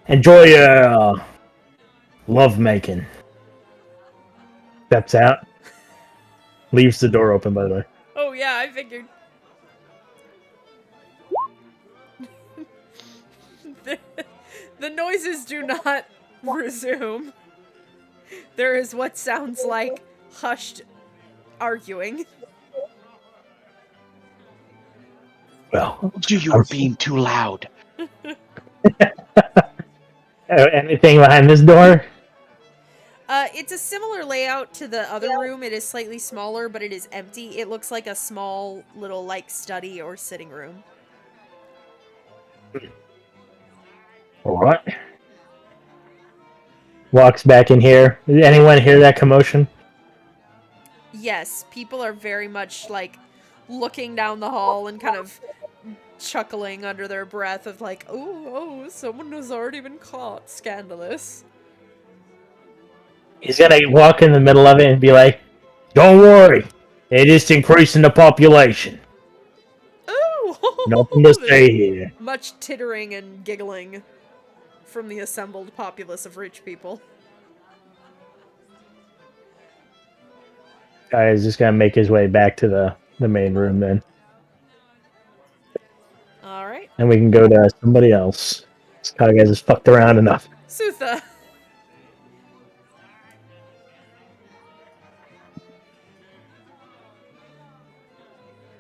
S5: Enjoy your love making. Steps out. Leaves the door open, by the way.
S1: Oh yeah, I figured. The noises do not resume. There is what sounds like hushed arguing.
S5: Well,
S2: You were being too loud.
S5: anything behind this door?
S1: It's a similar layout to the other room. It is slightly smaller, but it is empty. It looks like a small little, like, study or sitting room.
S5: Alright. Walks back in here. Did anyone hear that commotion?
S1: Yes, people are very much, like, looking down the hall and kind of chuckling under their breath of like, oh, someone has already been caught. Scandalous.
S5: He's gonna walk in the middle of it and be like, don't worry, it is increasing the population.
S1: Oh!
S5: Nothing to say here.
S1: Much tittering and giggling from the assembled populace of rich people.
S5: Guy is just gonna make his way back to the main room then,
S1: All right,
S5: and we can go to somebody else. This guy has just fucked around enough.
S1: Sutha.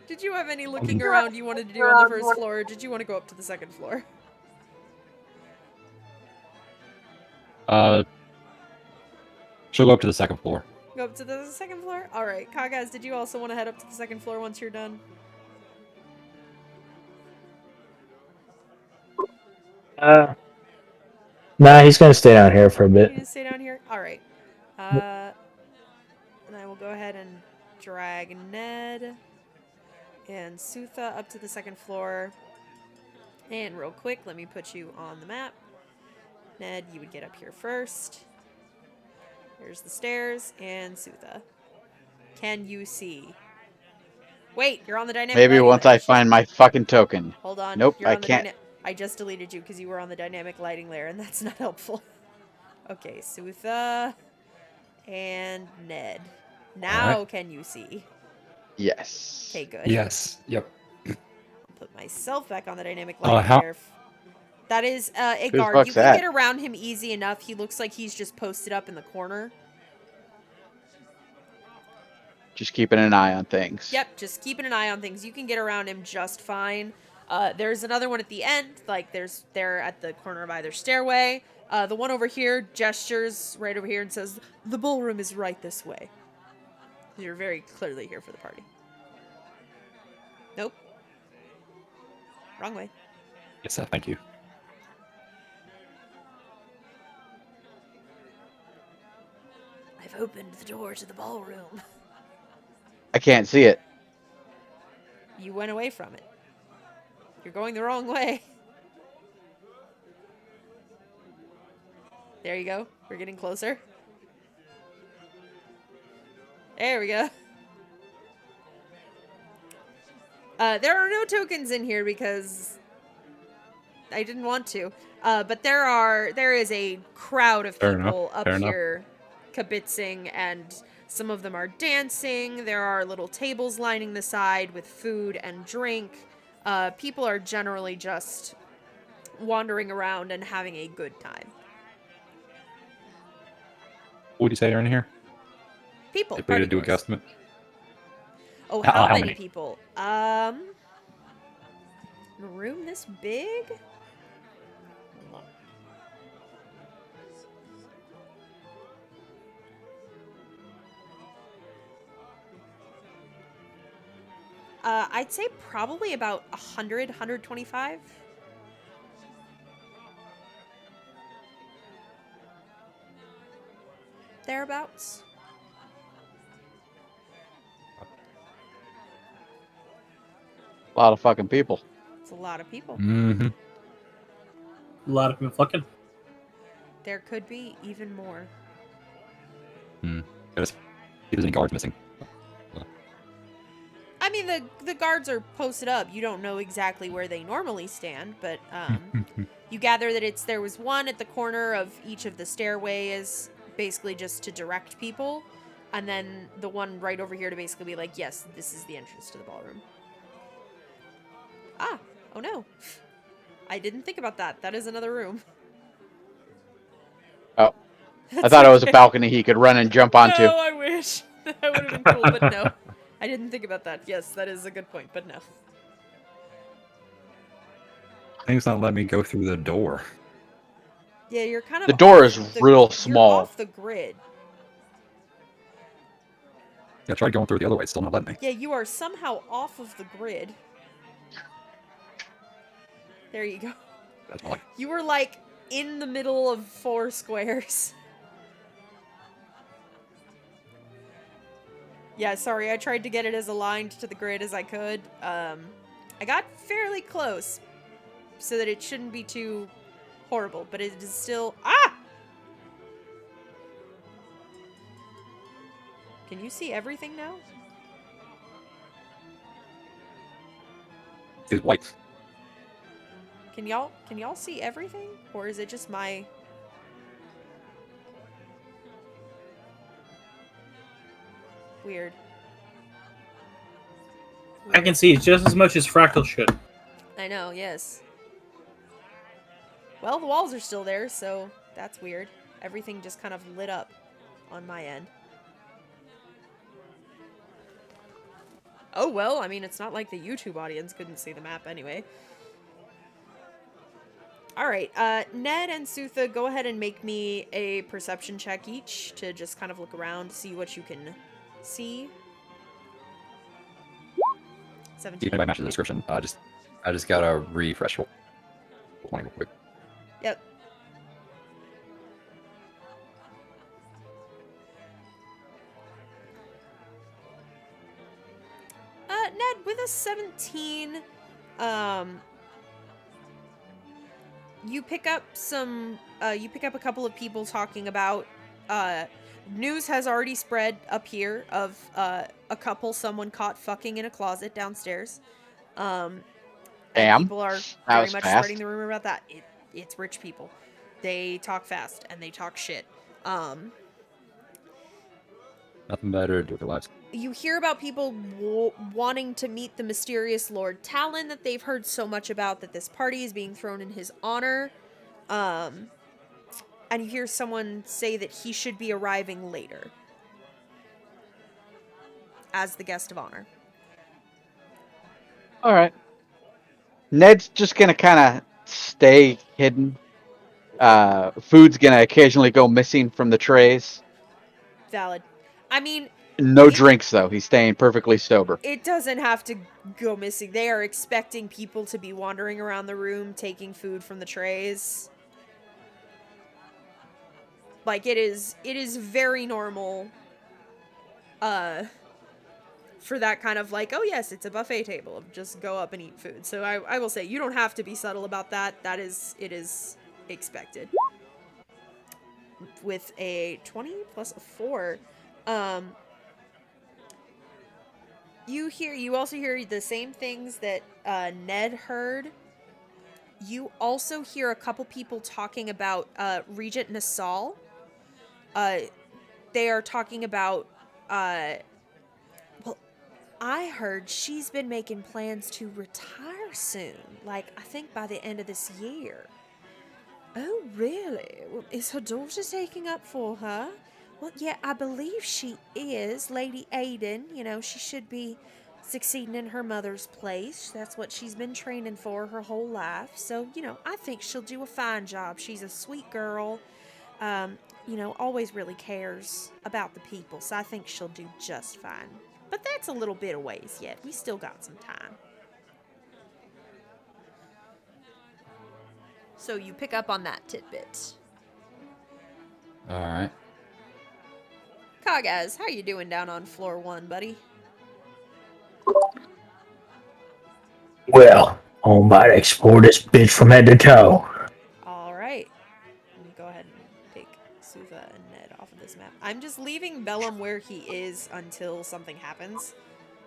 S1: Did you have any looking around you wanted to do on the first floor, or did you want to go up to the second floor?
S3: She'll go up to the second floor.
S1: Go up to the second floor? Alright, Kagas, did you also want to head up to the second floor once you're done?
S5: Nah, he's gonna stay down here for a
S1: You
S5: bit.
S1: gonna stay down here? Alright. And I will go ahead and drag Ned and Sutha up to the second floor. And real quick, let me put you on the map. Ned, you would get up here first. There's the stairs, and Sutha. Can you see? Wait, you're on the dynamic
S2: Maybe
S1: lighting
S2: once
S1: layer.
S2: I find my fucking token.
S1: Hold on.
S2: Nope,
S1: you're
S2: I
S1: on the
S2: can't.
S1: I just deleted you because you were on the dynamic lighting layer, and that's not helpful. Okay, Sutha and Ned. Now
S3: Alright.
S1: can you see?
S2: Yes.
S1: Okay, good.
S3: Yes. Yep.
S1: I'll put myself back on the dynamic
S3: Oh,
S1: lighting
S3: how-
S1: layer. That is a
S2: Who the
S1: guard.
S2: fuck's
S1: You can
S2: that?
S1: get around him easy enough. He looks like he's just posted up in the corner.
S2: Just keeping an eye on things.
S1: Yep, just keeping an eye on things. You can get around him just fine. There's another one at the end, like they're at the corner of either stairway. The one over here gestures right over here and says, "The ballroom is right this way." You're very clearly here for the party. Nope. Wrong way.
S3: Yes, thank you.
S1: I've opened the door to the ballroom.
S2: I can't see it.
S1: You went away from it. You're going the wrong way. There you go. We're getting closer. There we go. There are no tokens in here because I didn't want to. But there is a crowd of
S3: Fair
S1: people
S3: enough,
S1: up
S3: fair enough.
S1: here kibitzing, and some of them are dancing. There are little tables lining the side with food and drink. People are generally just wandering around and having a good time.
S3: What would you say are in here?
S1: People.
S3: If we
S1: Party
S3: had to do a
S1: goers.
S3: guesstimate.
S1: Oh,
S3: How
S1: how many
S3: many?
S1: people? A room this big? Hold on. I'd say probably about 100, 125. Thereabouts.
S2: A lot of fucking people.
S1: It's a lot of people.
S3: Mm-hmm.
S4: A lot of people fucking.
S1: There could be even more.
S3: There's any guards missing.
S1: I mean, the guards are posted up. You don't know exactly where they normally stand, but you gather that there was one at the corner of each of the stairways, basically just to direct people, and then the one right over here to basically be like, yes, this is the entrance to the ballroom. Ah, oh no. I didn't think about that. That is another room.
S2: Oh, I thought it was a balcony he could run and jump onto.
S1: No, I wish. That would have been cool, but no. I didn't think about that. Yes, that is a good point, but no.
S3: Thing's not letting me go through the door.
S1: Yeah, you're kind of
S2: The door
S1: off
S2: is real
S1: You're
S2: small.
S1: off the grid.
S3: Yeah, I tried going through the other way. It's still not letting me.
S1: Yeah, you are somehow off of the grid. There you go.
S3: That's more like
S1: You were like in the middle of 4 squares. Yeah, sorry, I tried to get it as aligned to the grid as I could. I got fairly close so that it shouldn't be too horrible, but it is still... Ah! Can you see everything now?
S3: it's white.
S1: Can y'all see everything? Or is it just my... Weird.
S4: I can see just as much as Fractal should.
S1: I know, yes. Well, the walls are still there, so that's weird. Everything just kind of lit up on my end. Oh, well, I mean, it's not like the YouTube audience couldn't see the map anyway. Alright, Ned and Sutha, go ahead and make me a perception check each to just kind of look around, see what you can see. 17.
S3: Even if I match the description, I just gotta refresh one real quick.
S1: Yep. Ned, with a 17, you pick up a couple of people talking about, news has already spread up here of, someone caught fucking in a closet downstairs. And
S2: Damn.
S1: people are
S2: That
S1: very
S2: was
S1: much
S2: fast.
S1: spreading the rumor about that. It's rich people. They talk fast and they talk shit.
S3: Nothing better to do with their lives.
S1: You hear about people wanting to meet the mysterious Lord Talon that they've heard so much about, that this party is being thrown in his honor. And you hear someone say that he should be arriving later as the guest of honor.
S2: All right. Ned's just gonna kind of stay hidden. Food's gonna occasionally go missing from the trays.
S1: Valid. I mean,
S2: No drinks though. He's staying perfectly sober.
S1: it doesn't have to go missing. They are expecting people to be wandering around the room taking food from the trays. Like, it is very normal for that kind of like, oh yes, it's a buffet table, just go up and eat food. So I will say, you don't have to be subtle about that. It is expected. With a 20 plus a 4, you also hear the same things that Ned heard. You also hear a couple people talking about Regent Nassau. They are talking about, well, I heard she's been making plans to retire soon. Like, I think by the end of this year. Oh, really? Well, is her daughter taking up for her? Well, yeah, I believe she is. Lady Aiden, she should be succeeding in her mother's place. That's what she's been training for her whole life. So, I think she'll do a fine job. She's a sweet girl. Always really cares about the people. So I think she'll do just fine. But that's a little bit of ways yet. We still got some time. So you pick up on that tidbit.
S3: All right.
S1: Kagaz, how you doing down on floor 1, buddy?
S5: Well, I'm about to explore this bitch from head to toe.
S1: All right. Let me go ahead and take Suva and Ned off of this map. I'm just leaving Bellum where he is until something happens.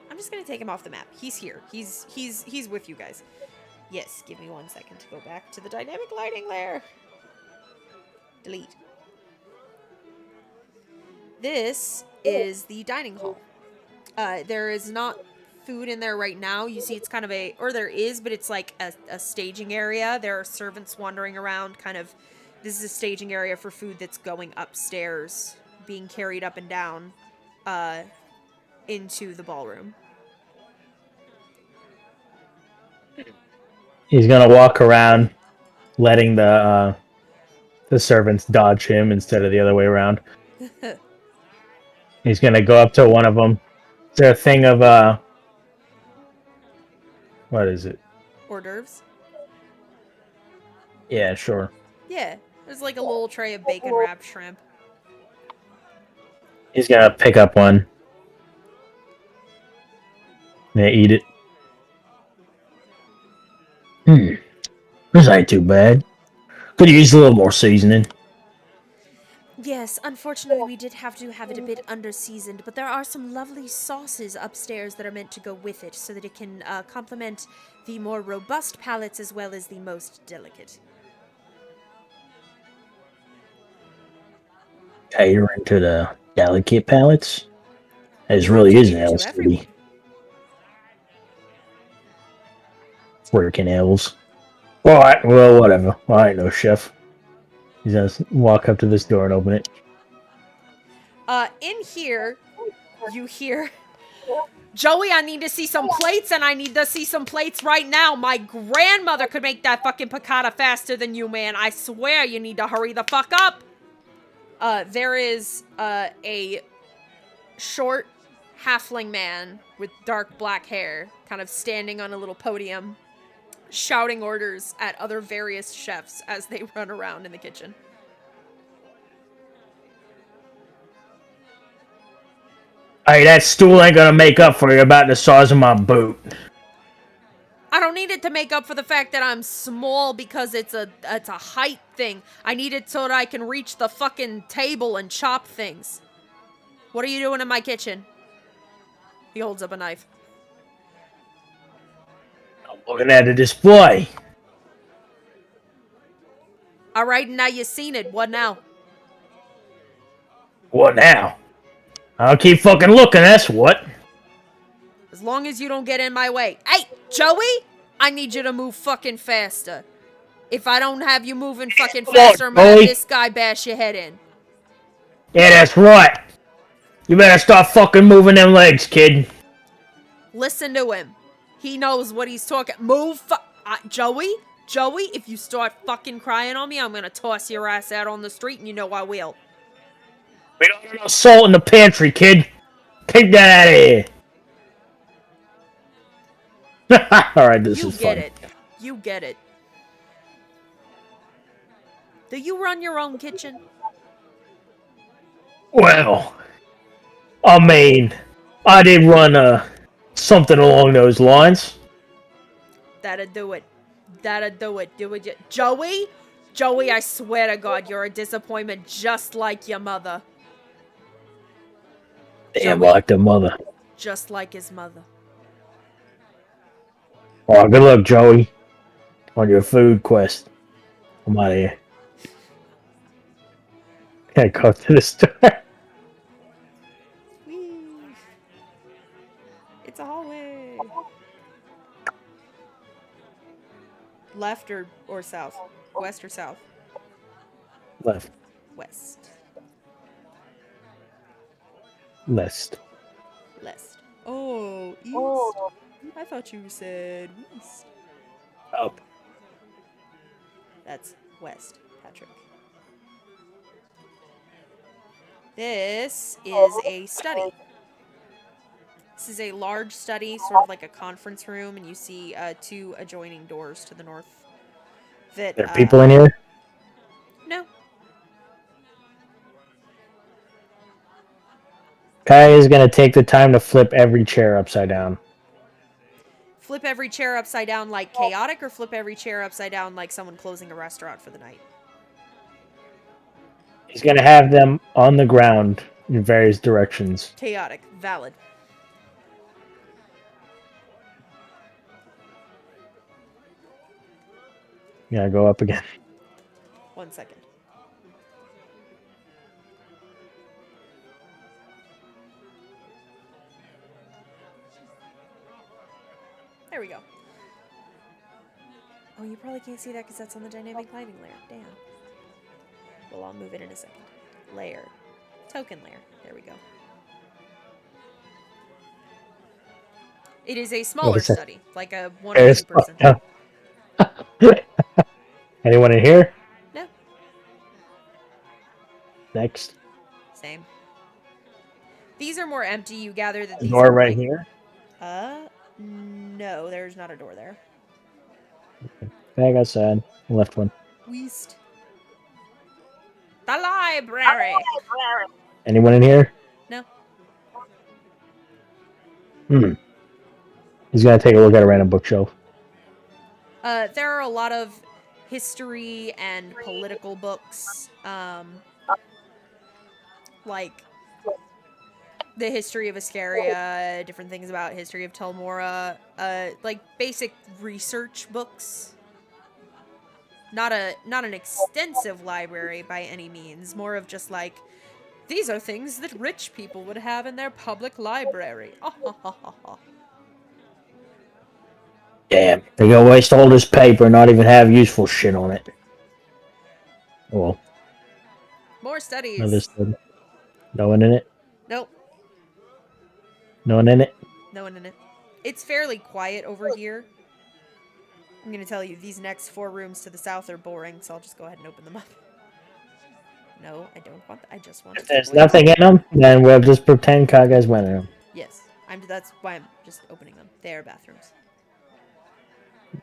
S1: I'm just gonna take him off the map. He's here. He's with you guys. Yes, give me 1 second to go back to the dynamic lighting layer. Delete. This is the dining hall. There is not food in there right now. You see it's kind of there is, but it's like a staging area. There are servants wandering around, this is a staging area for food that's going upstairs, being carried up and down, into the ballroom.
S5: He's gonna walk around, letting the servants dodge him instead of the other way around. He's gonna go up to one of them. Is there a thing of what is it?
S1: Hors d'oeuvres?
S5: Yeah, sure.
S1: Yeah, there's like a little tray of bacon wrapped shrimp.
S5: He's gonna pick up one. Yeah, eat it. This ain't too bad. Could use a little more seasoning.
S1: Yes, unfortunately we did have to have it a bit under-seasoned, but there are some lovely sauces upstairs that are meant to go with it so that it can complement the more robust palates as well as the most delicate.
S5: Cater into the delicate palates? This
S1: We have
S5: really
S1: to
S5: is an
S1: cater
S5: L
S1: to
S5: city.
S1: everyone.
S5: Freaking L's. Alright, well, whatever. I ain't no chef. He's gonna walk up to this door and open it.
S1: In here, you hear, Joey, I need to see some plates, and I need to see some plates right now. My grandmother could make that fucking piccata faster than you, man. I swear you need to hurry the fuck up. There is, a short halfling man with dark black hair kind of standing on a little podium, shouting orders at other various chefs as they run around in the kitchen.
S5: Hey, that stool ain't gonna make up for you about the size of my boot.
S1: I don't need it to make up for the fact that I'm small because it's a height thing. I need it so that I can reach the fucking table and chop things. What are you doing in my kitchen? He holds up a knife.
S5: I'm looking at the display.
S1: Alright, now you've seen it. What now?
S5: What now? I'll keep fucking looking, that's what.
S1: As long as you don't get in my way. Hey, Joey! I need you to move fucking faster. If I don't have you moving fucking faster, I'm gonna have this guy bash your head in.
S5: Yeah, that's right. You better start fucking moving them legs, kid.
S1: Listen to him. He knows what he's talking. Move Joey? Joey, if you start fucking crying on me, I'm gonna toss your ass out on the street, and you know I will.
S5: We don't have no salt in the pantry, kid. Take that out of here. Alright, this is fun.
S1: You get it. You get it. Do you run your own kitchen?
S5: Well, I mean, I did run something along those lines.
S1: That'll do it. That'll do it. Do it. Joey? Joey, I swear to God, you're a disappointment just like your mother.
S5: Damn,
S1: Joey,
S5: like the mother.
S1: just like his mother.
S5: Alright, good luck, Joey. On your food quest. I'm out of here. Can't go to the store.
S1: Whee. It's a hallway. Left or south? West or south?
S5: Left.
S1: West.
S5: Left.
S1: Left. Oh, east. I thought you said west.
S5: Up.
S1: That's west, Patrick. This is a study. This is a large study, sort of like a conference room, and you see two adjoining doors to the north. That
S5: There are people in here?
S1: No.
S5: Kai is gonna take the time to flip every chair upside down.
S1: Flip every chair upside down like chaotic, or flip every chair upside down like someone closing a restaurant for the night?
S5: He's gonna have them on the ground in various directions.
S1: Chaotic. Valid.
S5: Yeah, go up again.
S1: 1 second. There we go. Oh, you probably can't see that because that's on the dynamic lighting layer. Damn. Well, I'll move it in a second. Layer. Token layer. There we go. It is a smaller study, like a 1 or 2 person.
S5: Anyone in here?
S1: No.
S5: Next.
S1: Same. These are more empty. You gather that these
S5: Door
S1: are
S5: right
S1: like,
S5: here.
S1: No, there's not a door there.
S5: Back outside. Left one.
S1: West. The library.
S5: Anyone in here?
S1: No.
S5: He's gonna take a look at a random bookshelf.
S1: There are a lot of history and political books. like the history of Ascaria, different things about history of Telmora, like basic research books. Not an extensive library by any means, more of just like, these are things that rich people would have in their public library.
S5: Damn, they're gonna waste all this paper and not even have useful shit on it. Well,
S1: More studies.
S5: another study. No one in it?
S1: Nope,
S5: No one in it?
S1: no one in it. It's fairly quiet over here. I'm gonna tell you, these next 4 rooms to the south are boring, so I'll just go ahead and open them up. No, I don't want that. I just want
S5: If
S1: to
S5: there's
S1: take away-
S5: nothing in them, then we'll just pretend Kaga's went in them.
S1: Yes, that's why I'm just opening them. They are bathrooms.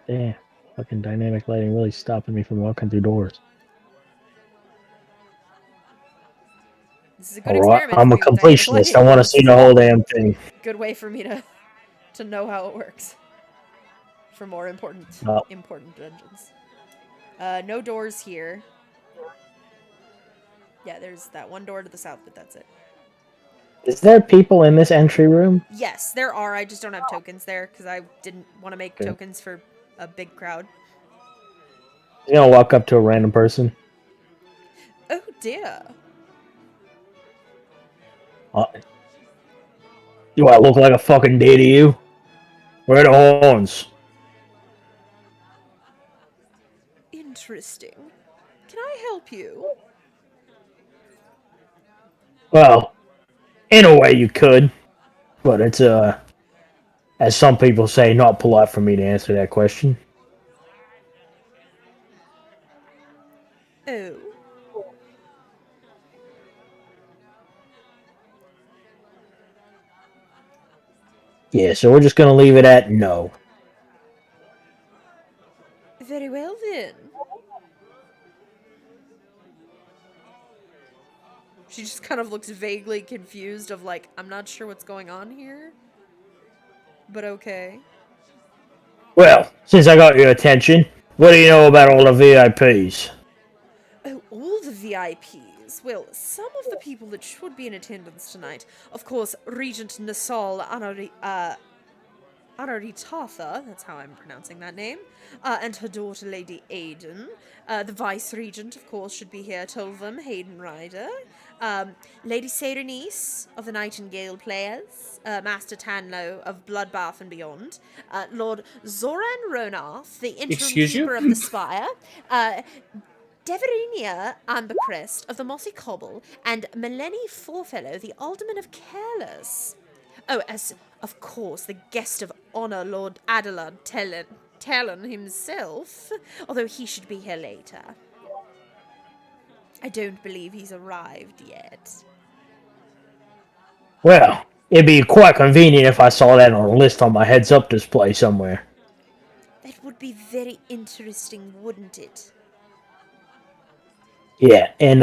S5: Damn, fucking dynamic lighting really stopping me from walking through doors.
S1: This is a good
S5: Alright,
S1: experiment.
S5: I'm
S1: for
S5: a
S1: me with dynamic
S5: completionist. I
S1: lighting.
S5: want to see the whole damn thing.
S1: Good way for me to know how it works. For more important
S5: Oh.
S1: dungeons. No doors here. Yeah, there's that one door to the south, but that's it.
S5: Is there people in this entry room?
S1: Yes, there are. I just don't have tokens there because I didn't want to make
S5: Okay.
S1: tokens for a big crowd.
S5: You gonna walk up to a random person?
S1: Oh dear.
S5: Do I look like a fucking D to you? Where are the horns?
S1: Interesting. Can I help you?
S5: Well, in a way you could, but it's as some people say, not polite for me to answer that question.
S1: Oh.
S5: Yeah, so we're just gonna leave it at no.
S1: Very well then. She just kind of looks vaguely confused of like, I'm not sure what's going on here. But okay.
S5: Well, since I got your attention, what do you know about all the VIPs?
S1: Oh, all the VIPs. Well, some of the people that should be in attendance tonight. Of course, Regent Nasal Anaritatha, that's how I'm pronouncing that name, and her daughter, Lady Aiden. The Vice Regent, of course, should be here, Tolvam, Hayden Ryder. Lady Serenice of the Nightingale Players, Master Tanlo of Bloodbath and Beyond, Lord Zoran Ronath, the interim
S4: Excuse you?
S1: keeper of the Spire, Deverinia Ambercrest of the Mossy Cobble, and Melanie Forefellow, the Alderman of Careless. Oh, as of course the guest of honor, Lord Adelard Talon himself, although he should be here later. I don't believe he's arrived yet.
S5: Well, it'd be quite convenient if I saw that on a list on my heads-up display somewhere.
S1: That would be very interesting, wouldn't it?
S5: Yeah, and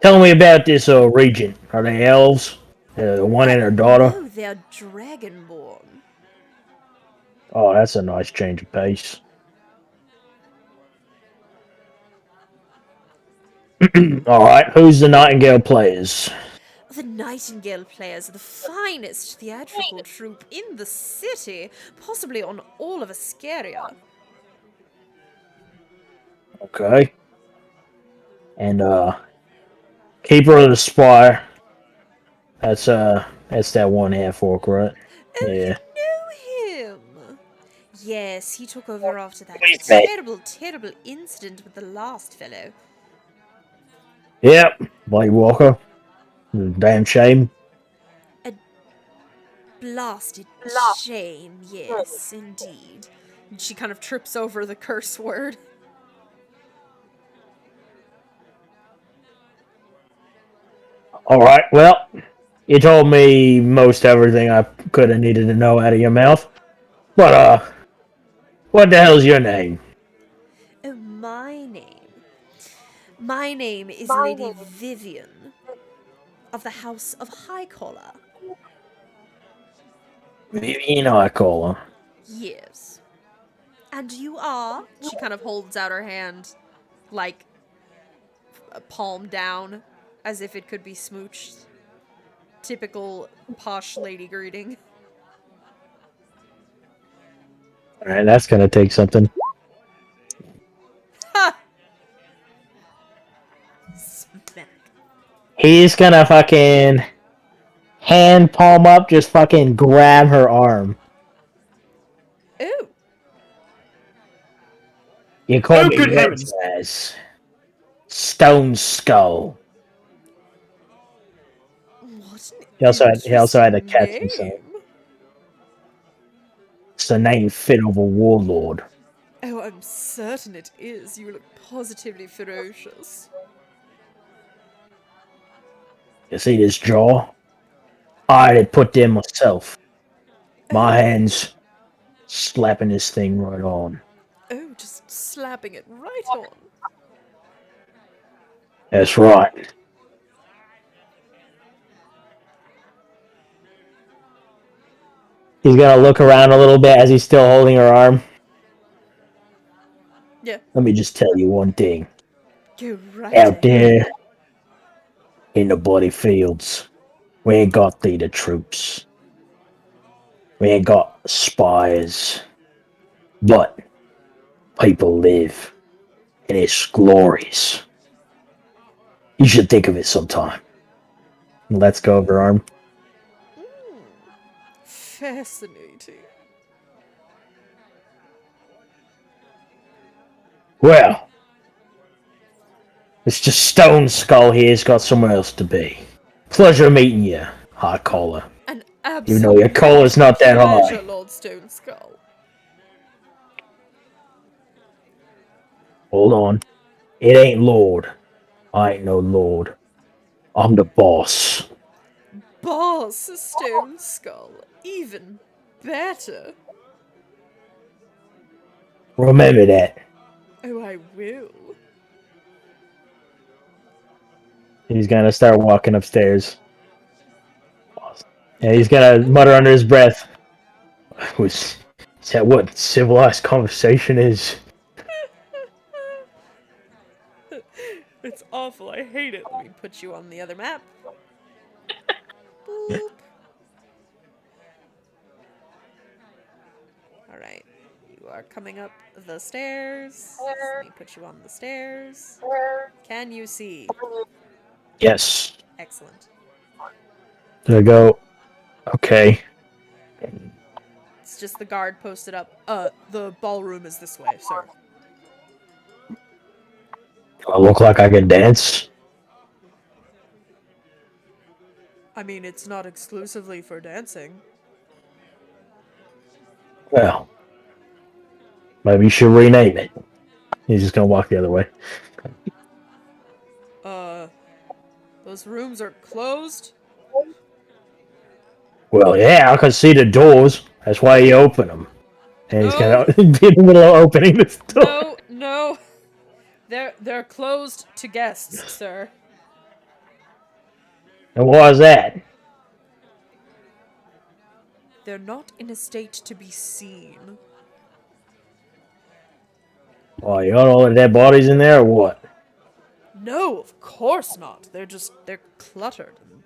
S5: tell me about this regent. Are they elves? The one and her daughter?
S1: No, they're dragonborn.
S5: Oh, that's a nice change of pace. Alright, who's the Nightingale Players?
S1: The Nightingale Players are the finest theatrical troupe in the city, possibly on all of Ascaria.
S5: Okay. And Keeper of the Spire. That's that one half orc, right?
S1: Oh,
S5: Yeah.
S1: you know him! Yes, he took over after that
S5: Wait a minute.
S1: terrible incident with the last fellow.
S5: Yep. Blade Walker. Damn shame.
S1: Blasted shame, yes, indeed. And she kind of trips over the curse word.
S5: Alright, well, you told me most everything I could have needed to know out of your mouth. But, what the hell's your name?
S1: Oh, my name. My name is Lady Vivian of the House of High Collar.
S5: Vivian Icola.
S1: Yes. And you are? She kind of holds out her hand, like, palm down. as if it could be smooched. Typical posh lady greeting.
S5: Alright, that's gonna take something.
S1: Ha! Smack.
S5: He's gonna fucking hand palm up, just fucking grab her arm.
S1: Ooh.
S5: You call
S4: Oh,
S5: me
S4: good
S5: Red
S4: heavens.
S5: as Stone Skull.
S1: What an
S5: He also had to
S1: interesting
S5: catch himself.
S1: name.
S5: It's the name fit of a warlord.
S1: Oh, I'm certain it is. You look positively ferocious.
S5: You see this jaw? I had put there myself. My hands slapping this thing right on.
S1: Oh, just slapping it right on.
S5: That's right. He's gonna look around a little bit as he's still holding her arm.
S1: Yeah.
S5: Let me just tell you one thing.
S1: Go right
S5: Out
S1: ahead.
S5: there in the bloody fields, we ain't got the troops. We ain't got spies. But people live, and it's glorious. You should think of it sometime. Let's go of her arm.
S1: Fascinating.
S5: Well, it's just Stone Skull here's got somewhere else to be. Pleasure meeting you, High Collar.
S1: An
S5: Even though your
S1: absolute
S5: collar's not that
S1: pleasure,
S5: high.
S1: Lord Stone Skull.
S5: Hold on. It ain't Lord. I ain't no Lord. I'm the boss.
S1: Boss Stone Skull. Even better.
S5: Remember that.
S1: Oh, I will.
S5: He's gonna start walking upstairs. And he's gonna mutter under his breath. Is that what civilized conversation is?
S1: It's awful. I hate it. Let me put you on the other map. Boop. Alright. You are coming up the stairs. Let me put you on the stairs. Can you see?
S5: Yes.
S1: Excellent.
S5: There I go. Okay.
S1: It's just the guard posted up. The ballroom is this way, sir.
S5: Do I look like I can dance?
S1: I mean, it's not exclusively for dancing.
S5: Well, maybe you should rename it. He's just gonna walk the other way.
S1: Those rooms are closed?
S5: Well, yeah, I can see the doors. That's why you open them. And he's
S1: No.
S5: gonna be in the middle of opening this door.
S1: No, no. They're closed to guests, sir.
S5: And why is that?
S1: They're not in a state to be seen.
S5: Oh, you got all the dead bodies in there or what?
S1: No, of course not. They're cluttered and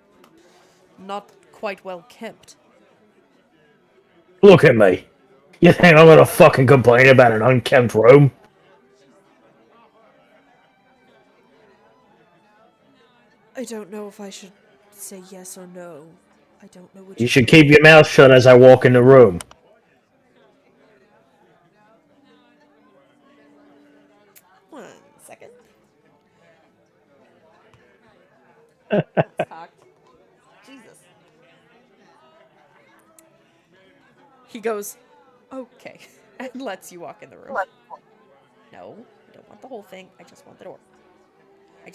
S1: not quite well kept.
S5: Look at me. You think I'm gonna fucking complain about an unkempt room?
S1: I don't know if I should say yes or no. I don't know what
S5: You should keep your mouth shut as I walk in the room.
S1: One second. That's cocked. Jesus. He goes, okay, and lets you walk in the room. No, I don't want the whole thing. I just want the door. I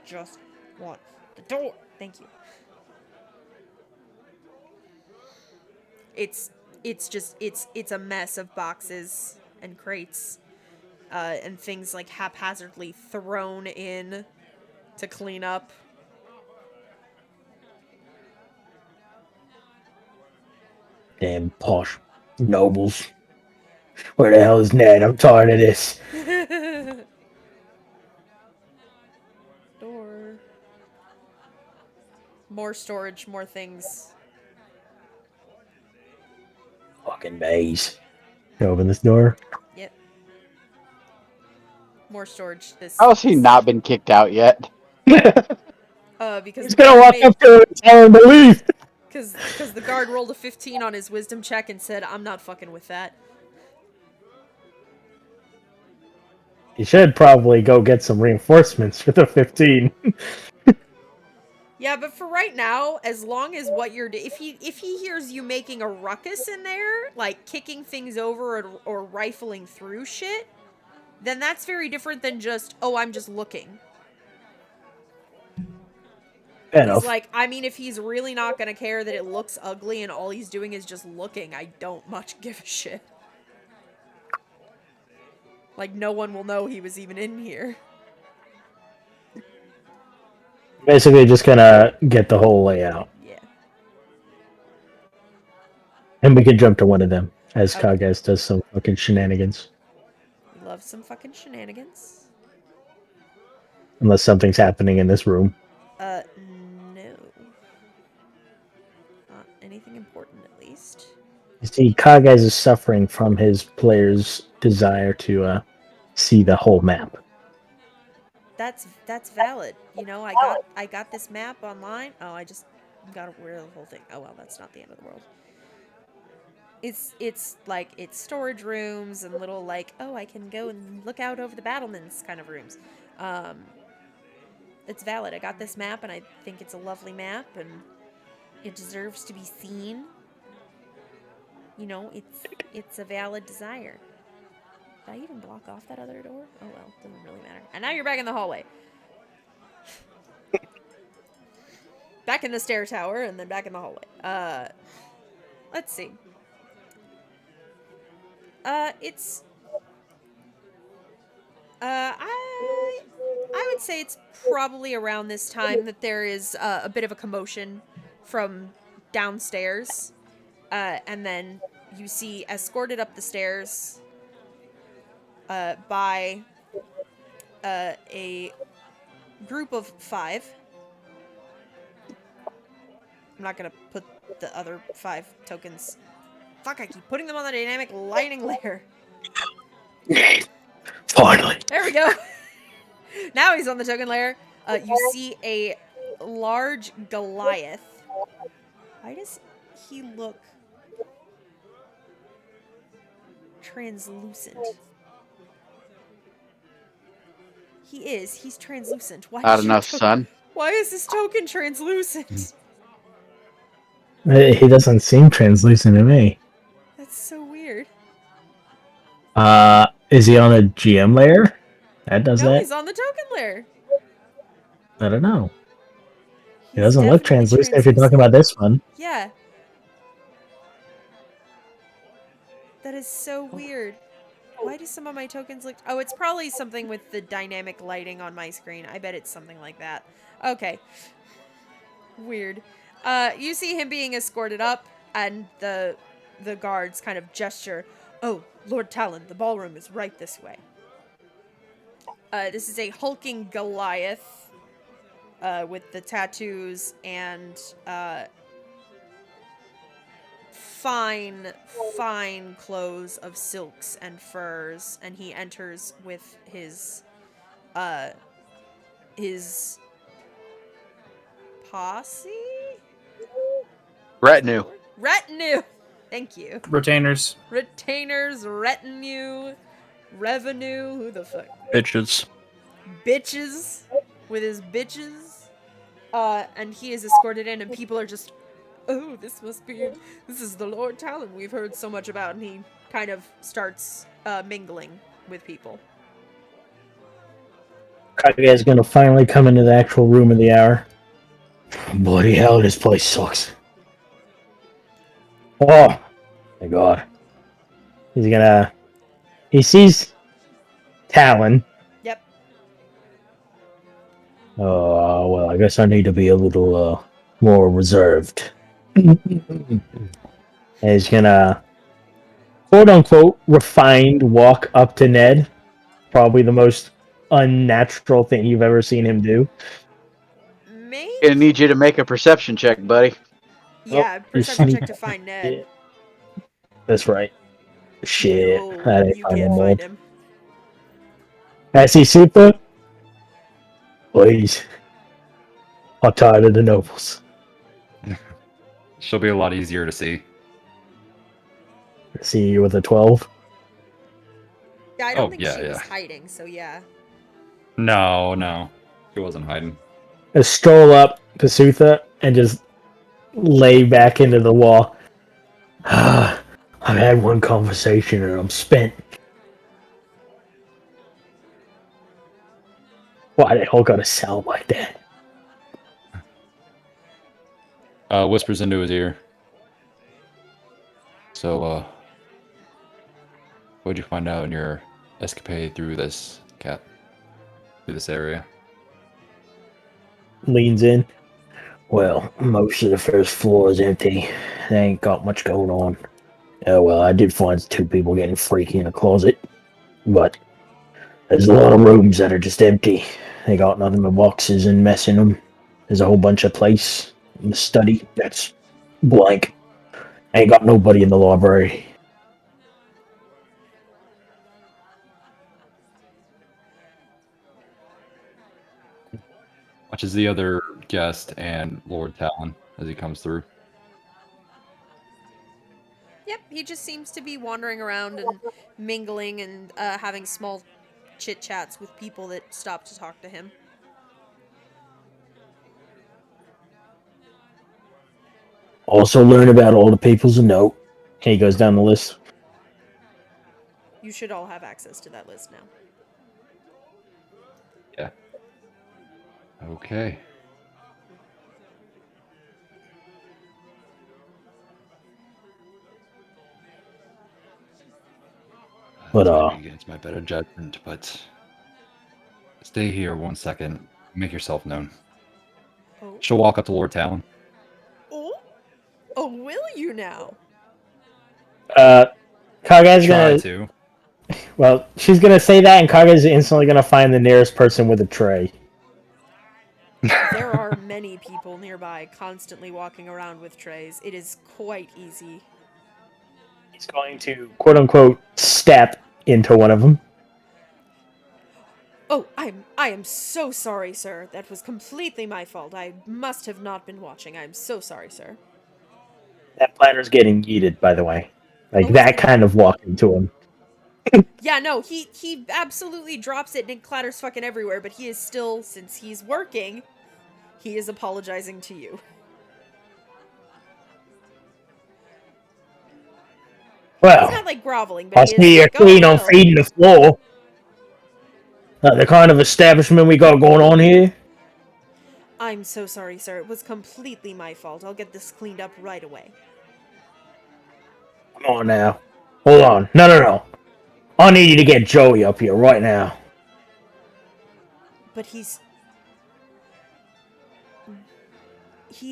S1: just want the door. Thank you. It's a mess of boxes and crates, and things like haphazardly thrown in to clean up.
S5: Damn posh nobles. Where the hell is Ned? I'm tired of this.
S1: Door. more storage, more things.
S5: Fucking maze. Open this door.
S1: Yep. More storage.
S2: How has he not been kicked out yet?
S1: Because
S5: He's gonna walk up to her and tell him to leave.
S1: Because the guard rolled a 15 on his wisdom check and said, I'm not fucking with that.
S5: You should probably go get some reinforcements for the 15.
S1: Yeah, but for right now, as long as what you're if he hears you making a ruckus in there, like kicking things over or rifling through shit, then that's very different than just, oh, I'm just looking.
S5: Fair
S1: He's
S5: enough.
S1: like, I mean, if he's really not gonna care that it looks ugly and all he's doing is just looking, I don't much give a shit. Like, no one will know he was even in here.
S5: Basically, just gonna get the whole layout.
S1: Yeah.
S5: And we can jump to one of them as
S1: Okay.
S5: Kagaz does some fucking shenanigans.
S1: We love some fucking shenanigans.
S5: Unless something's happening in this room.
S1: No. Not anything important, at least.
S5: You see, Kagaz is suffering from his player's desire to see the whole map.
S1: That's valid. You know, I got this map online. Oh, I just got rid of the whole thing. Oh well, that's not the end of the world. It's like it's storage rooms and little like, oh, I can go and look out over the battlements kind of rooms. It's valid. I got this map and I think it's a lovely map and it deserves to be seen. You know, it's a valid desire. Did I even block off that other door? Oh well, doesn't really matter. And now you're back in the hallway. Back in the stair tower and then back in the hallway. Let's see. It's I would say it's probably around this time that there is a bit of a commotion from downstairs. And then you see escorted up the stairs by a group of 5. I'm not gonna put the other 5 tokens. Fuck, I keep putting them on the dynamic lighting layer.
S5: Finally.
S1: There we go. Now he's on the token layer. You see a large Goliath. Why does he look translucent? He's translucent. Why
S2: Not
S1: is your
S2: enough sun.
S1: Why is this token translucent?
S5: He doesn't seem translucent to me.
S1: That's so weird.
S5: Is he on a GM layer? That does
S1: No,
S5: that?
S1: he's on the token layer.
S5: I don't know. He
S1: He's
S5: doesn't look
S1: definitely
S5: translucent if you're talking about this one.
S1: Yeah. That is so weird. Why do some of my tokens look... Oh, it's probably something with the dynamic lighting on my screen. I bet it's something like that. Okay. Weird. You see him being escorted up, and the guards kind of gesture. Oh, Lord Talon, the ballroom is right this way. This is a hulking Goliath with the tattoos and fine clothes of silks and furs, and he enters with his posse?
S2: Retinue.
S1: Retinue! Thank you.
S4: Retainers.
S1: Retainers, retinue, revenue, who the fuck?
S6: Bitches.
S1: Bitches, with his bitches. And he is escorted in, and people are just, oh, this is the Lord Talon we've heard so much about, and he kind of starts mingling with people.
S5: Kagaz is gonna finally come into the actual room of the hour. Bloody hell, this place sucks. Oh my god. He sees Talon.
S1: Yep.
S5: Oh, well, I guess I need to be a little more reserved. And he's gonna, quote unquote, refined walk up to Ned. Probably the most unnatural thing you've ever seen him do.
S1: Maybe.
S2: Gonna need you to make a perception check, buddy.
S1: Yeah,
S5: you
S1: perception
S5: sneak-
S1: check to find Ned.
S5: That's right. Shit.
S1: No,
S5: I didn't
S1: you
S5: find
S1: can't
S5: him
S1: find
S5: yet.
S1: him.
S5: I see Super. Please. I'm tired of the nobles.
S3: She'll be a lot easier to see.
S5: I see you with a 12.
S1: Yeah, I don't
S3: Oh,
S1: think
S3: yeah,
S1: she was
S3: yeah.
S1: hiding, so yeah.
S3: No. She wasn't hiding.
S5: I stroll up to Sutha and just lay back into the wall. I've had one conversation and I'm spent. Why they all gotta sound like that?
S3: Whispers into his ear. So, what'd you find out in your escapade through this area?
S5: Leans in. Well, most of the first floor is empty. They ain't got much going on. Oh well, I did find 2 people getting freaky in a closet. But there's a lot of rooms that are just empty. They got nothing but boxes and mess in them. There's a whole bunch of place in the study that's blank. Ain't got nobody in the library.
S3: Watches the other guest and Lord Talon as he comes through.
S1: Yep, he just seems to be wandering around and mingling and having small chit chats with people that stop to talk to him.
S5: Also learn about all the people's a note. He goes down the list.
S1: You should all have access to that list now.
S3: Yeah. Okay.
S5: But,
S3: That's maybe against my better judgment, but stay here 1 second. Make yourself known.
S1: Oh?
S3: She'll walk up to Lord Talon.
S1: Oh? Oh, will you now?
S5: Kaga's
S3: Try
S5: gonna...
S3: to.
S5: Well, she's gonna say that and Kaga's instantly gonna find the nearest person with a tray.
S1: There are many people nearby constantly walking around with trays. It is quite easy.
S5: He's going to, quote-unquote, step into one of them.
S1: Oh, I am so sorry, sir. That was completely my fault. I must have not been watching. I'm so sorry, sir.
S5: That planter's getting yeeted, by the way. Like,
S1: Oh, is
S5: that
S1: it?
S5: kind of walking to him.
S1: Yeah, no, he absolutely drops it and it clatters fucking everywhere, but he is still, since he's working, he is apologizing to you.
S5: Well,
S1: He's not like groveling,
S5: I
S1: but he is
S5: see you're
S1: like, oh
S5: keen on
S1: no.
S5: feeding the floor. The kind of establishment we got going on here.
S1: I'm so sorry, sir. It was completely my fault. I'll get this cleaned up right away.
S5: Come on now. Hold on. No. I need you to get Joey up here right now.
S1: But he's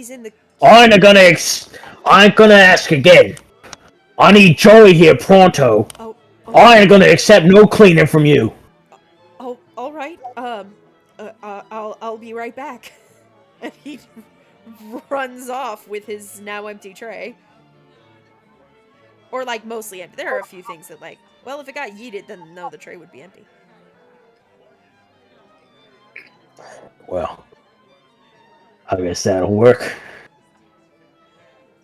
S1: in the...
S5: I ain't gonna ask again. I need Joey here pronto.
S1: Oh,
S5: I ain't gonna accept no cleaning from you.
S1: oh, all right. I'll be right back. And he runs off with his now empty tray. Or, like, mostly empty. There are a few things that, like, well, if it got yeeted, then no, the tray would be empty.
S5: Well, I guess that'll work.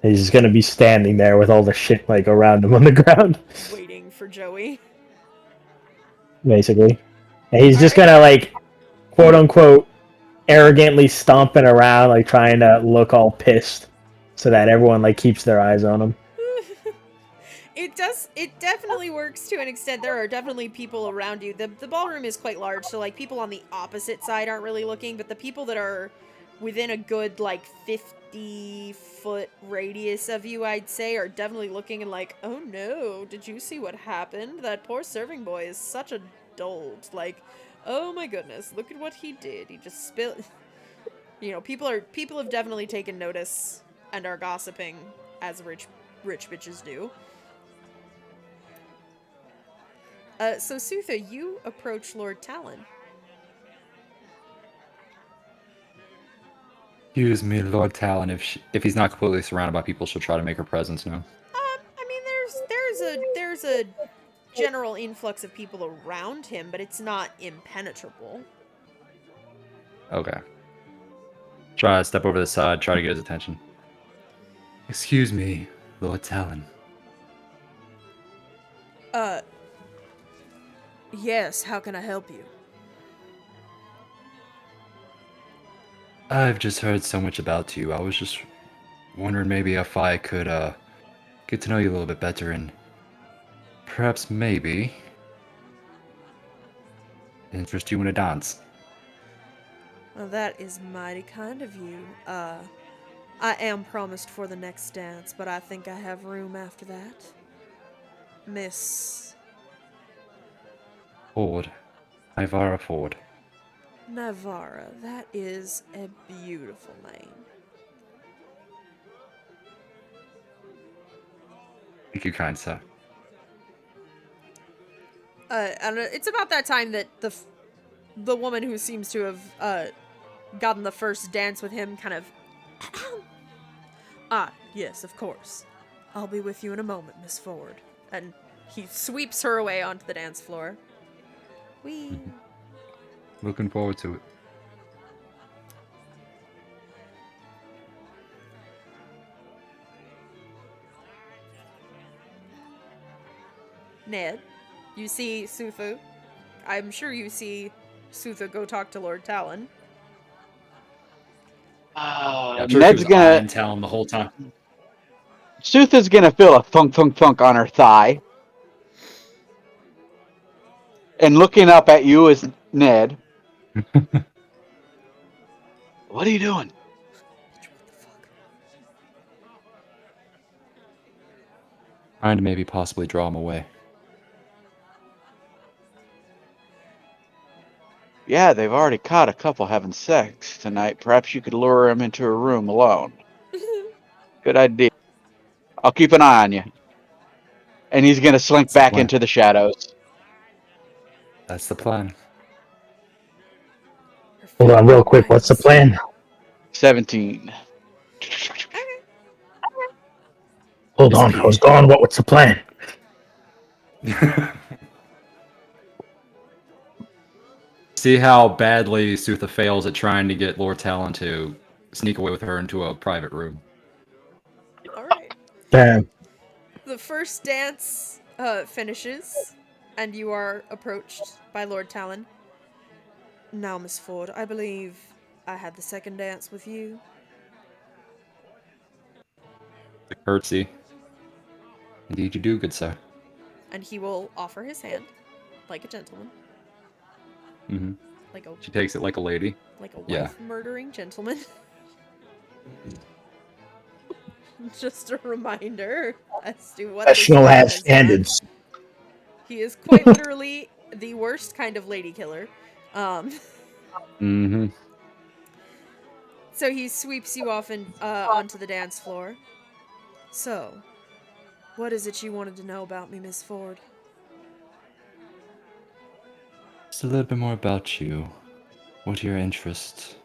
S5: He's just gonna be standing there with all the shit, like, around him on the ground.
S1: Waiting for Joey.
S5: Basically. And he's just gonna, like, quote-unquote, arrogantly stomping around, like, trying to look all pissed. So that everyone, like, keeps their eyes on him.
S1: It definitely works to an extent. There are definitely people around you. The ballroom is quite large, so, like, people on the opposite side aren't really looking, but the people that are within a good, like, 50-foot radius of you, I'd say, are definitely looking and like, oh no, did you see what happened? That poor serving boy is such a dolt. Like, oh my goodness, look at what he did. He just spilled... You know, people have definitely taken notice and are gossiping, as rich bitches do. So Sutha, you approach Lord Talon.
S3: Excuse me, Lord Talon. If he's not completely surrounded by people, she'll try to make her presence known.
S1: I mean, there's a general influx of people around him, but it's not impenetrable.
S3: Okay. Try to step over to the side, try to get his attention. Excuse me, Lord Talon.
S1: Yes, how can I help you?
S3: I've just heard so much about you. I was just wondering maybe if I could get to know you a little bit better and perhaps maybe interest you in a dance.
S1: Well, that is mighty kind of you. I am promised for the next dance, but I think I have room after that. Miss
S3: Ford. Ivara Ford.
S1: Navarra, that is a beautiful name.
S3: Thank you, kind sir.
S1: And it's about that time that the woman who seems to have gotten the first dance with him kind of yes, of course. I'll be with you in a moment, Miss Ford. And he sweeps her away onto the dance floor. Whee.
S3: Looking forward to it.
S1: Ned, you see Suthu. I'm sure you see Suthu go talk to Lord Talon.
S3: I'm sure
S2: Ned's
S3: she was
S2: gonna.
S3: eyeing Talon the whole time.
S2: Sutha's gonna feel a thunk, thunk, thunk on her thigh, and looking up at you is Ned. What are you doing?
S1: What the fuck?
S3: Trying to maybe possibly draw him away.
S2: Yeah, they've already caught a couple having sex tonight. Perhaps you could lure him into a room alone. Good idea. I'll keep an eye on you. And he's gonna slink
S3: That's the
S2: back
S3: plan.
S2: into the shadows.
S3: That's the plan.
S5: Hold on, real quick. What's the plan?
S2: 17.
S5: Hold on, I was gone. What's the plan?
S3: See how badly Sutha fails at trying to get Lord Talon to sneak away with her into a private room.
S1: Alright.
S5: Damn.
S1: The first dance finishes, and you are approached by Lord Talon. Now, Miss Ford, I believe I had the second dance with you.
S3: The curtsy. Indeed you do, good sir.
S1: And he will offer his hand, like a gentleman.
S3: Mm-hmm.
S1: Like a
S3: She takes it like a lady. Yeah.
S1: wife-murdering gentleman. Just a reminder as to what this
S5: Professional
S1: man
S5: have
S1: has
S5: standards.
S1: done. He is quite literally the worst kind of lady killer.
S3: Mm-hmm.
S1: So he sweeps you off onto the dance floor. So, what is it you wanted to know about me, Miss Ford?
S3: Just a little bit more about you. What are your interests?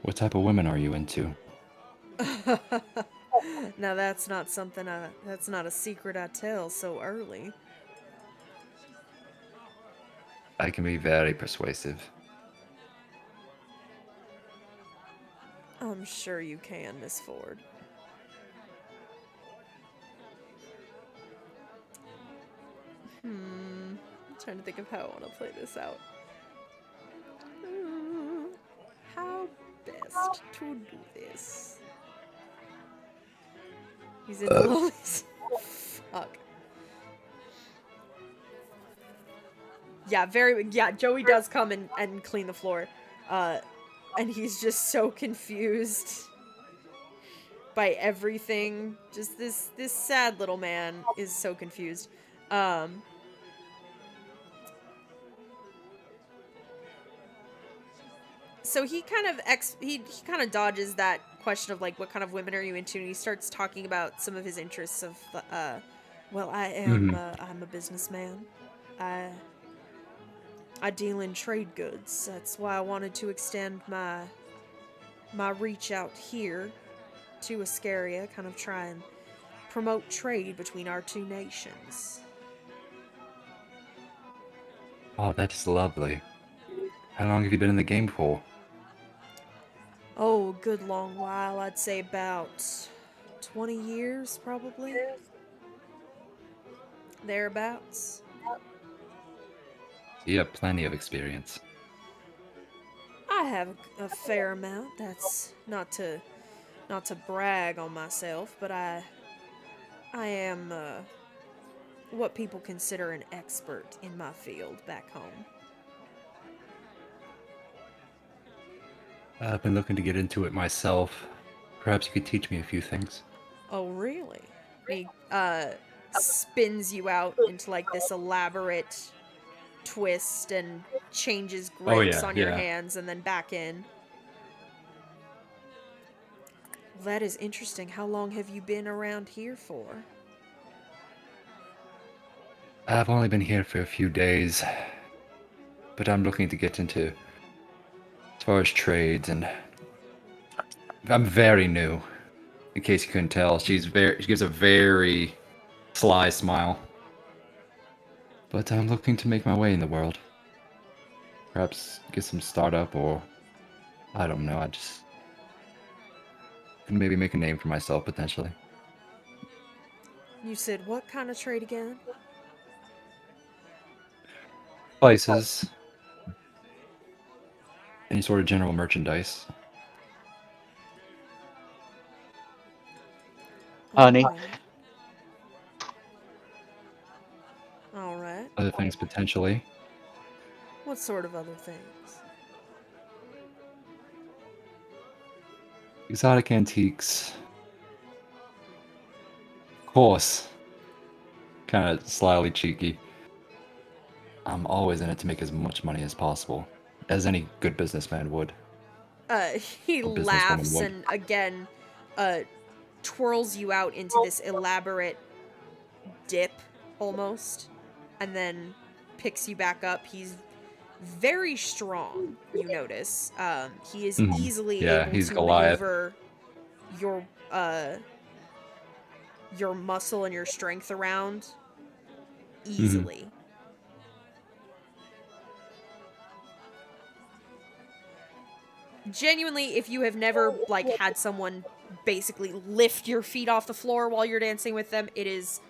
S3: What type of women are you into?
S1: Now that's not something that's not a secret I tell so early.
S3: I can be very persuasive.
S1: I'm sure you can, Miss Ford. I'm trying to think of how I want to play this out. How best to do this? He's in the lowest. Fuck. Yeah, Joey does come and clean the floor. And he's just so confused by everything. Just this sad little man is so confused. So he kind of he kind of dodges that question of like what kind of women are you into, and he starts talking about some of his interests of well, I'm a businessman. I deal in trade goods. That's why I wanted to extend my my reach out here to Ascaria, kind of try and promote trade between our two nations.
S3: Oh, that is lovely. How long have you been in the game for?
S1: Oh, a good long while. I'd say about 20 years, probably. Thereabouts.
S3: You have plenty of experience.
S1: I have a fair amount. That's not to brag on myself, but I am what people consider an expert in my field back home.
S3: I've been looking to get into it myself. Perhaps you could teach me a few things.
S1: Oh, really? And he spins you out into like this elaborate twist and changes
S3: Oh,
S1: grips
S3: yeah,
S1: on your
S3: yeah.
S1: hands and then back in. That is interesting. How long have you been around here for?
S3: I've only been here for a few days, but I'm looking to get into, as far as trades, and I'm very new. In case you couldn't tell, she gives a very sly smile. But I'm looking to make my way in the world. Perhaps get some startup, or I don't know. I just can maybe make a name for myself potentially.
S1: You said what kind of trade again?
S3: Spices, any sort of general merchandise.
S2: Honey.
S1: All right.
S3: Other things potentially.
S1: What sort of other things?
S3: Exotic antiques. Of course. Kind of slyly cheeky. I'm always in it to make as much money as possible, as any good businessman would.
S1: He
S3: Or businesswoman
S1: laughs
S3: would.
S1: and again twirls you out into this elaborate dip almost, and then picks you back up. He's very strong, you notice. He is
S3: Mhm.
S1: easily
S3: Yeah,
S1: able
S3: he's
S1: to
S3: Goliath.
S1: maneuver your muscle and your strength around easily. Genuinely, if you have never like had someone basically lift your feet off the floor while you're dancing with them, it's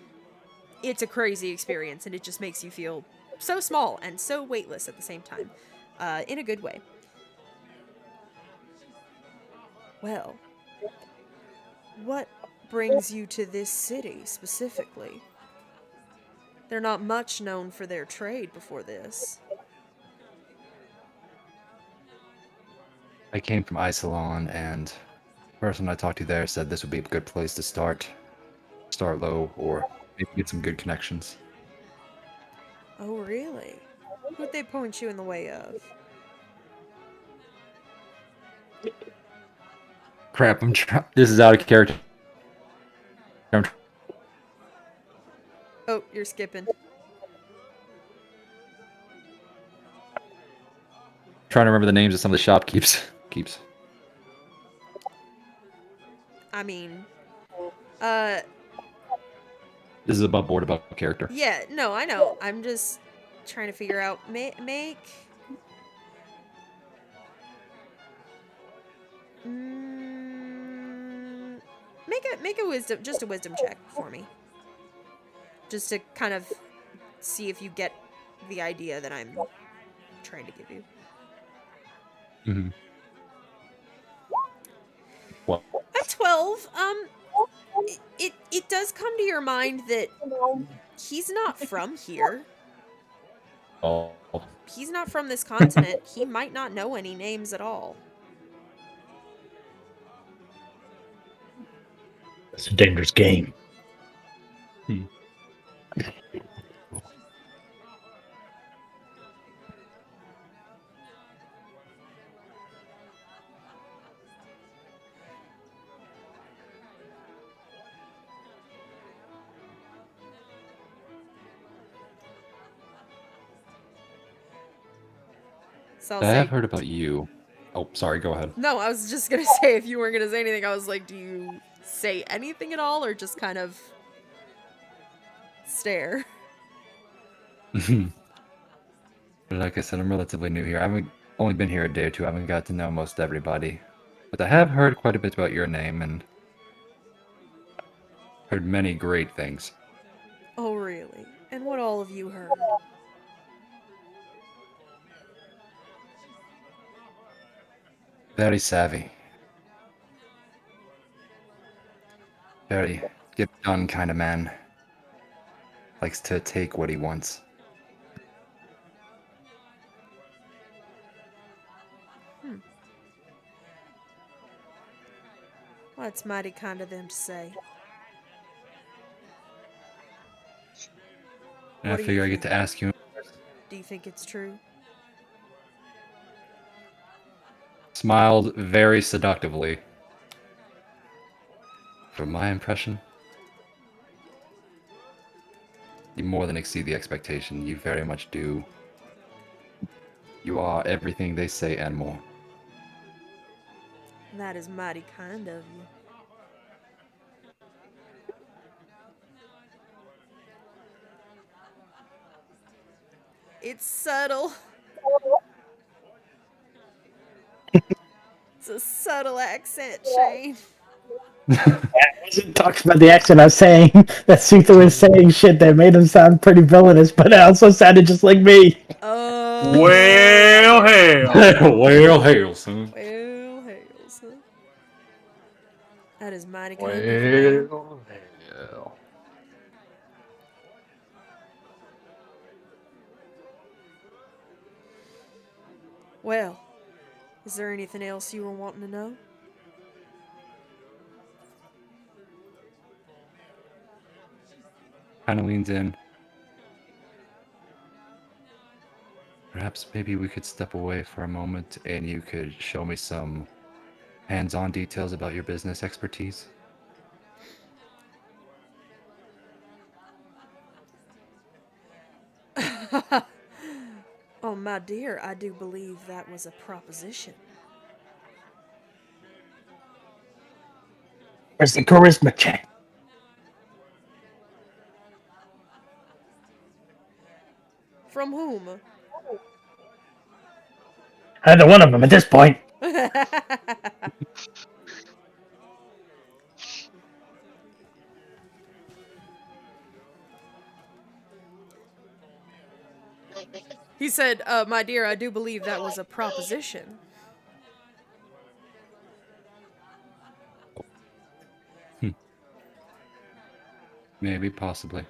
S1: a crazy experience, and it just makes you feel so small and so weightless at the same time, in a good way. Well, what brings you to this city specifically? They're not much known for their trade before this.
S3: I came from Isolon, and the person I talked to there said this would be a good place to start. Start low, or maybe get some good connections.
S1: Oh, really? Who'd they point you in the way of?
S3: Crap, this is out of character. I'm
S1: Oh, you're skipping.
S3: trying to remember the names of some of the shopkeepers.
S1: I mean,
S3: This is above board about character.
S1: yeah, no, I know. I'm just trying to figure out make mm, make a wisdom check for me. Just to kind of see if you get the idea that I'm trying to give you.
S3: Mm-hmm. What?
S1: At 12, it does come to your mind that he's not from here.
S3: Oh,
S1: He's not from this continent. He might not know any names at all.
S5: It's a dangerous game.
S1: So
S3: I
S1: I'll say,
S3: have heard about you. Oh, sorry. Go ahead.
S1: No, I was just gonna say, if you weren't gonna say anything, I was like, do you say anything at all, or just kind of stare?
S3: Like I said, I'm relatively new here. I haven't only been here a day or two. I haven't got to know most everybody. But I have heard quite a bit about your name and heard many great things.
S1: Oh, really? And what all have you heard?
S3: Very savvy. Very get done kind of man. Likes to take what he wants.
S1: Well, that's mighty kind of them to say.
S3: And
S1: What
S3: I
S1: do
S3: figure
S1: you
S3: I get
S1: think?
S3: to ask you.
S1: Do you think it's true?
S3: Smiled very seductively. From my impression, you more than exceed the expectation. You very much do. You are everything they say and more.
S1: That is mighty kind of you. It's subtle. It's a subtle accent change.
S5: It talks about the accent. I was saying that Suther was saying shit that made him sound pretty villainous, but it also sounded just like me.
S1: Oh.
S4: Well, hell.
S3: Well, hail, son.
S1: Well, hail, son. That is mighty kind of you.
S6: Well, hell.
S1: Well, is there anything else you were wanting to know?
S3: Kind of leans in. Perhaps maybe we could step away for a moment and you could show me some hands-on details about your business expertise.
S1: Oh, my dear, I do believe that was a proposition.
S5: Where's the charisma check?
S1: From whom?
S5: Either one of them at this point.
S1: He said, my dear, I do believe that was a proposition.
S3: Maybe, possibly.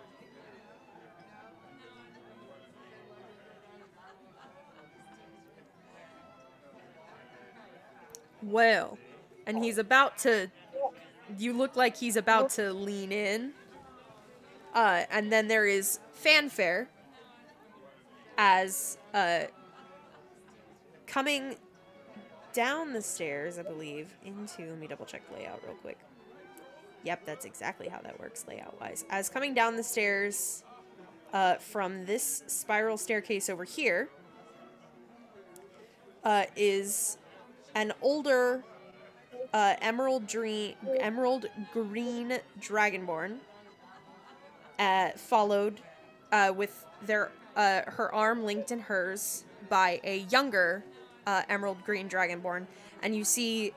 S1: Well, and he's about to... You look like he's about to lean in. And then there is fanfare as, coming down the stairs, I believe, into... Let me double check layout real quick. Yep, that's exactly how that works layout-wise. As coming down the stairs from this spiral staircase over here is an older emerald green dragonborn, followed with her arm linked in hers by a younger emerald green dragonborn, and you see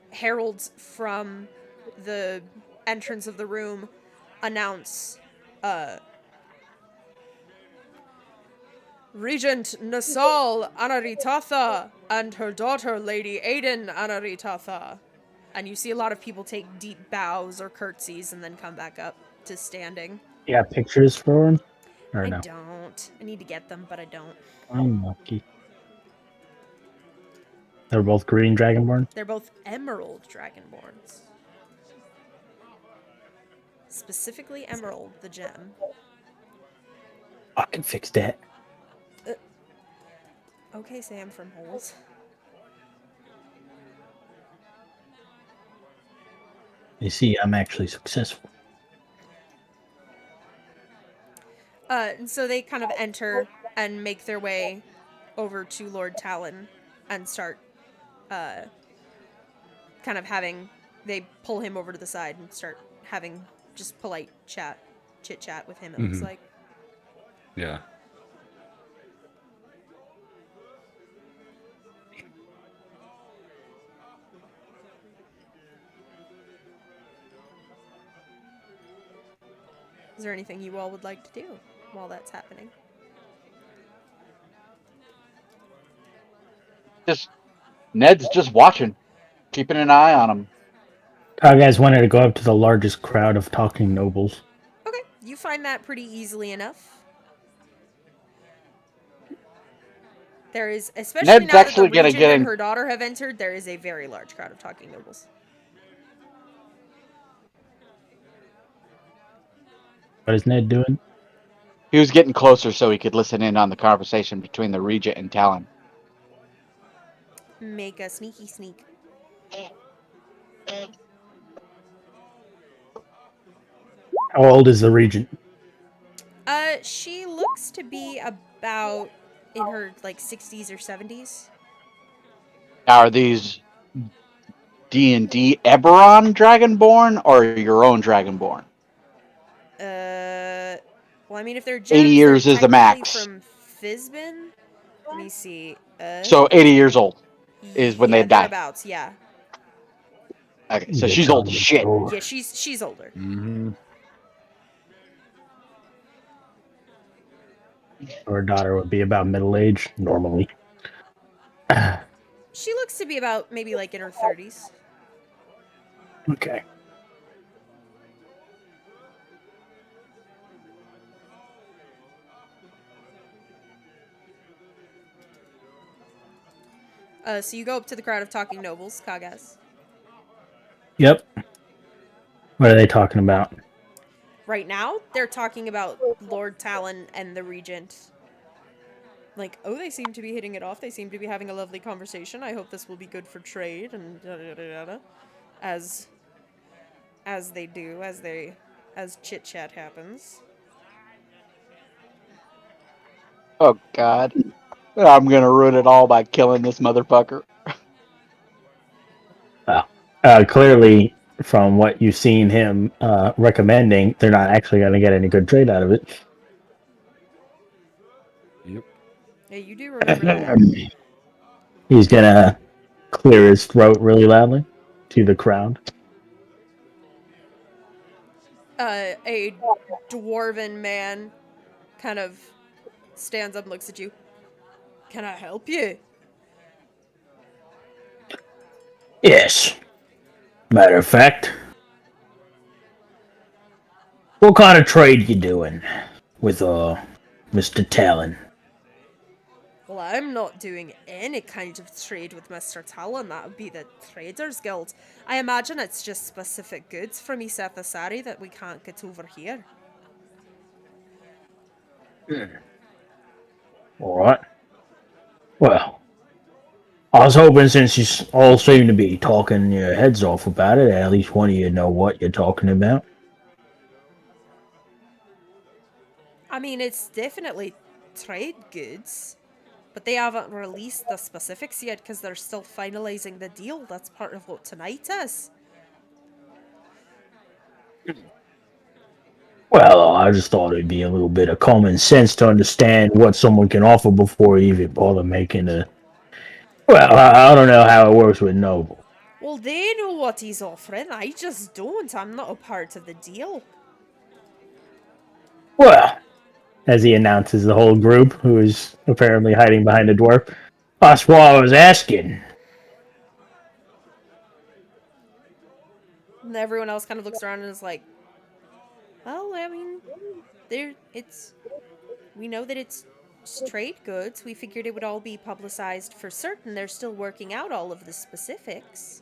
S1: heralds from the entrance of the room announce Regent Nasal Anaritatha and her daughter, Lady Aiden Anaritatha. And you see a lot of people take deep bows or curtsies and then come back up to standing.
S5: You got pictures for him? Or
S1: I
S5: no?
S1: don't. I need to get them, but I don't.
S5: I'm lucky. They're both green dragonborn.
S1: They're both emerald dragonborns. Specifically emerald, the gem.
S5: I can fix that.
S1: Okay, Sam from Holes.
S5: You see, I'm actually successful.
S1: And so they kind of enter and make their way over to Lord Talon. and start kind of they pull him over to the side and start having just polite chit chat with him, it looks like.
S3: Yeah.
S1: Is there anything you all would like to do while that's happening?
S2: Ned's just watching, keeping an eye on him.
S5: Our guys wanted to go up to the largest crowd of talking nobles.
S1: Okay, you find that pretty easily enough. There is, especially
S2: Ned's
S1: now that the
S2: actually gonna
S1: regent
S2: get
S1: and
S2: in.
S1: her daughter have entered, there is a very large crowd of talking nobles.
S5: What is Ned doing?
S2: He was getting closer so he could listen in on the conversation between the regent and Talon.
S1: Make a sneaky sneak.
S5: How old is the regent?
S1: She looks to be about in her like 60s or 70s.
S2: Are these D&D Eberron Dragonborn or your own Dragonborn?
S1: Well, I mean, if they're
S2: 80
S1: gems,
S2: years
S1: they're
S2: is the
S1: technically
S2: max.
S1: from Fizbin. Let me see.
S2: So 80 years old is when they
S1: yeah,
S2: die.
S1: thereabouts. Yeah,
S2: Okay, so
S5: You're
S2: she's old
S5: telling
S2: as
S5: me
S2: shit.
S5: so.
S1: yeah, she's older.
S3: Mm-hmm.
S5: Her daughter would be about middle age normally.
S1: She looks to be about maybe like in her 30s.
S5: Okay.
S1: So you go up to the crowd of talking nobles, Kagas.
S5: Yep. What are they talking about?
S1: Right now, they're talking about Lord Talon and the Regent. Like, oh, they seem to be hitting it off. They seem to be having a lovely conversation. I hope this will be good for trade and yada yada yada. As they do, as chit chat happens.
S2: Oh, God. I'm going to ruin it all by killing this motherfucker.
S5: Clearly, from what you've seen him recommending, they're not actually going to get any good trade out of it.
S3: Yep.
S1: Hey, you do remember that.
S5: He's going to clear his throat really loudly to the crowd.
S1: A dwarven man kind of stands up and looks at you. Can I help you?
S5: Yes. Matter of fact, what kind of trade you doing with Mr. Talon?
S1: Well, I'm not doing any kind of trade with Mr. Talon. That would be the Traders Guild. I imagine it's just specific goods from Iseth Asari that we can't get over here.
S5: All right. Well, I was hoping since you all seem to be talking your heads off about it, at least one of you know what you're talking about.
S1: I mean, it's definitely trade goods, but they haven't released the specifics yet because they're still finalizing the deal. That's part of what tonight is.
S5: Well, I just thought it'd be a little bit of common sense to understand what someone can offer before you even bother making a. Well, I don't know how it works with Noble.
S1: Well, they know what he's offering. I just don't. I'm not a part of the deal.
S5: Well, as he announces the whole group, who is apparently hiding behind a dwarf, that's why I was asking.
S1: And everyone else kind of looks around and is like, well, I mean, we know that it's trade goods. We figured it would all be publicized for certain. They're still working out all of the specifics.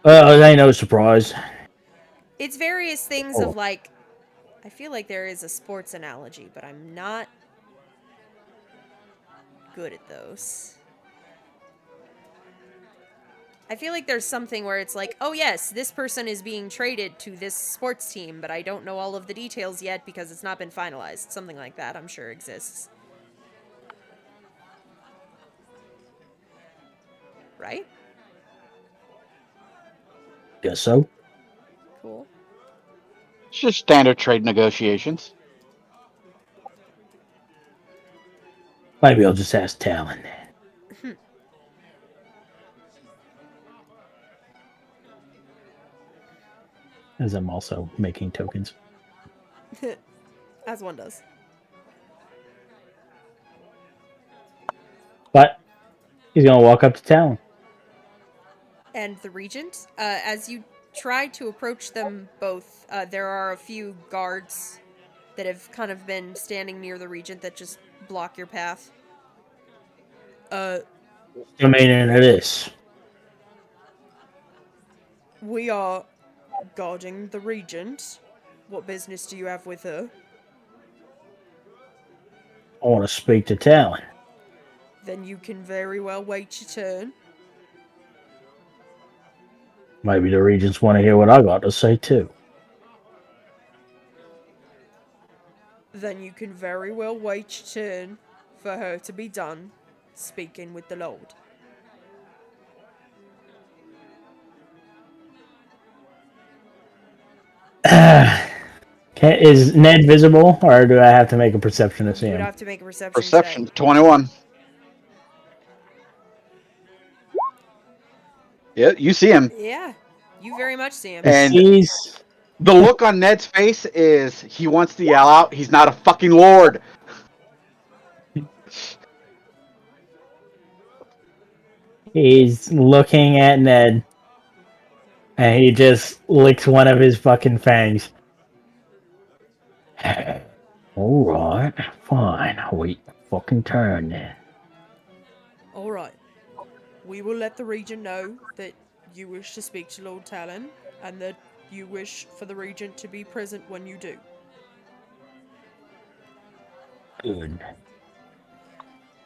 S5: Well, it ain't no surprise.
S1: It's various things of like, I feel like there is a sports analogy, but I'm not good at those. I feel like there's something where it's like, oh yes, this person is being traded to this sports team, but I don't know all of the details yet because it's not been finalized. Something like that, I'm sure exists. right?
S5: Guess so.
S1: Cool.
S2: It's just standard trade negotiations.
S5: Maybe I'll just ask Talon. As I'm also making tokens.
S1: As one does.
S5: But he's gonna walk up to Talon.
S1: And the regent, as you try to approach them both, there are a few guards that have kind of been standing near the regent that just block your path.
S5: The meaning of this.
S1: We are guarding the regent. What business do you have with her?
S5: I want to speak to Talon.
S1: Then you can very well wait your turn.
S5: Maybe the regents want to hear what I got to say too.
S1: Then you can very well wait your turn for her to be done speaking with the Lord.
S5: Is Ned visible, or do I have to make a perception to see
S1: You would
S5: him?
S1: have to make a perception
S2: Perception
S1: check.
S2: 21. Yeah, you see him.
S1: Yeah, you very much see him.
S2: And
S5: He's
S2: the look on Ned's face is he wants to yell out, he's not a fucking lord.
S5: He's looking at Ned, and he just licks one of his fucking fangs. Alright, fine. I'll wait my fucking turn then.
S1: Alright. We will let the regent know that you wish to speak to Lord Talon, and that you wish for the regent to be present when you do.
S5: Good.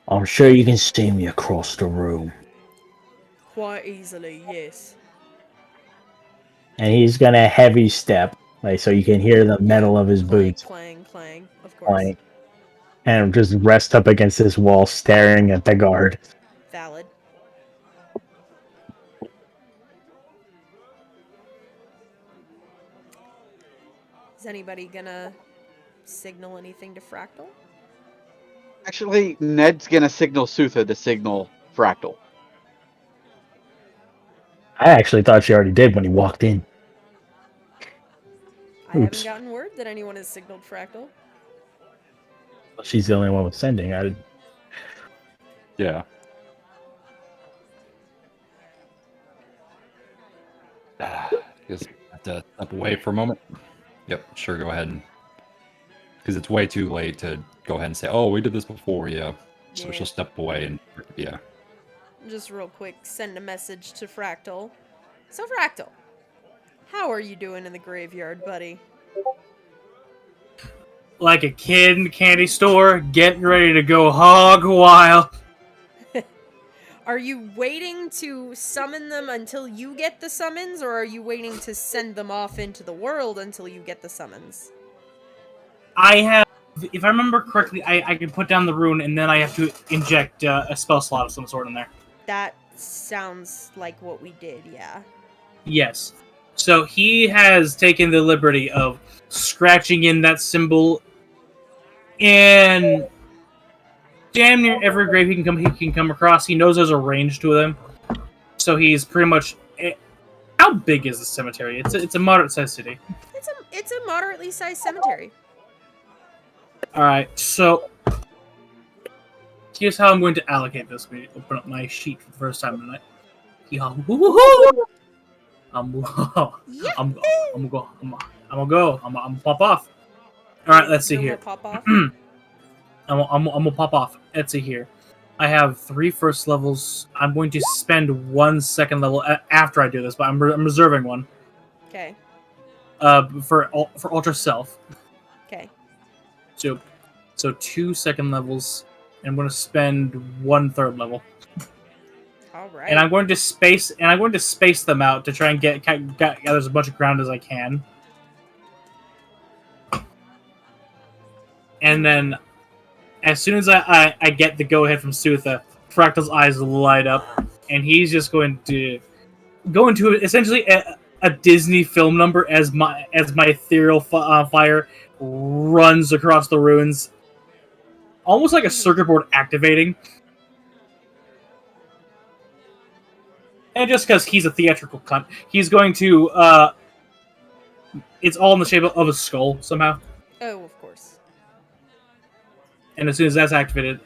S5: I'm sure you can see me across the room.
S1: Quite easily, yes.
S5: And he's gonna heavy step, like so you can hear the metal of his
S1: Clang,
S5: boots.
S1: clang, clang, of course.
S5: Like, and just rest up against this wall, staring at the guard.
S1: Valid. Is anybody gonna signal anything to Fractal?
S2: Actually, Ned's gonna signal Sutha to signal Fractal.
S5: I actually thought she already did when he walked in.
S1: I haven't
S5: Oops.
S1: gotten word that anyone has signaled Fractal.
S5: She's the only one with sending.
S3: Yeah. Guess I have to step away for a moment. Yep, sure, go ahead. Because it's way too late to go ahead and say, oh, we did this before, yeah. So
S1: Yeah.
S3: she'll step away and, yeah.
S1: Just real quick, send a message to Fractal. So Fractal, how are you doing in the graveyard, buddy?
S4: Like a kid in the candy store, getting ready to go hog wild.
S1: Are you waiting to summon them until you get the summons, or are you waiting to send them off into the world until you get the summons?
S4: I have, if I remember correctly, I can put down the rune and then I have to inject a spell slot of some sort in there.
S1: That sounds like what we did, yeah.
S4: Yes. So he has taken the liberty of scratching in that symbol in damn near every grave he can come across. He knows there's a range to them, so he's pretty much. How big is the cemetery? It's a moderate sized city.
S1: It's a moderately sized cemetery.
S4: All right, so here's how I'm going to allocate this. We open up my sheet for the first time tonight. I'm gonna pop off. All right, let's see
S1: You're
S4: here.
S1: gonna pop off?
S4: I'm gonna pop off. Let's see here. I have 3 first levels. I'm going to spend 1 second level after I do this, but I'm reserving one.
S1: Okay.
S4: For Ultra Self.
S1: Okay.
S4: So 2 second levels, and I'm going to spend 1 third level.
S1: All right.
S4: And I'm going to space them out to try and gather as much ground as I can. And then, as soon as I get the go ahead from Sutha, Fractal's eyes light up, and he's just going to go into essentially a Disney film number as my ethereal fire runs across the ruins, almost like a circuit board activating. And just because he's a theatrical cunt, he's going to it's all in the shape of a skull somehow.
S1: Oh, of course.
S4: And as soon as that's activated,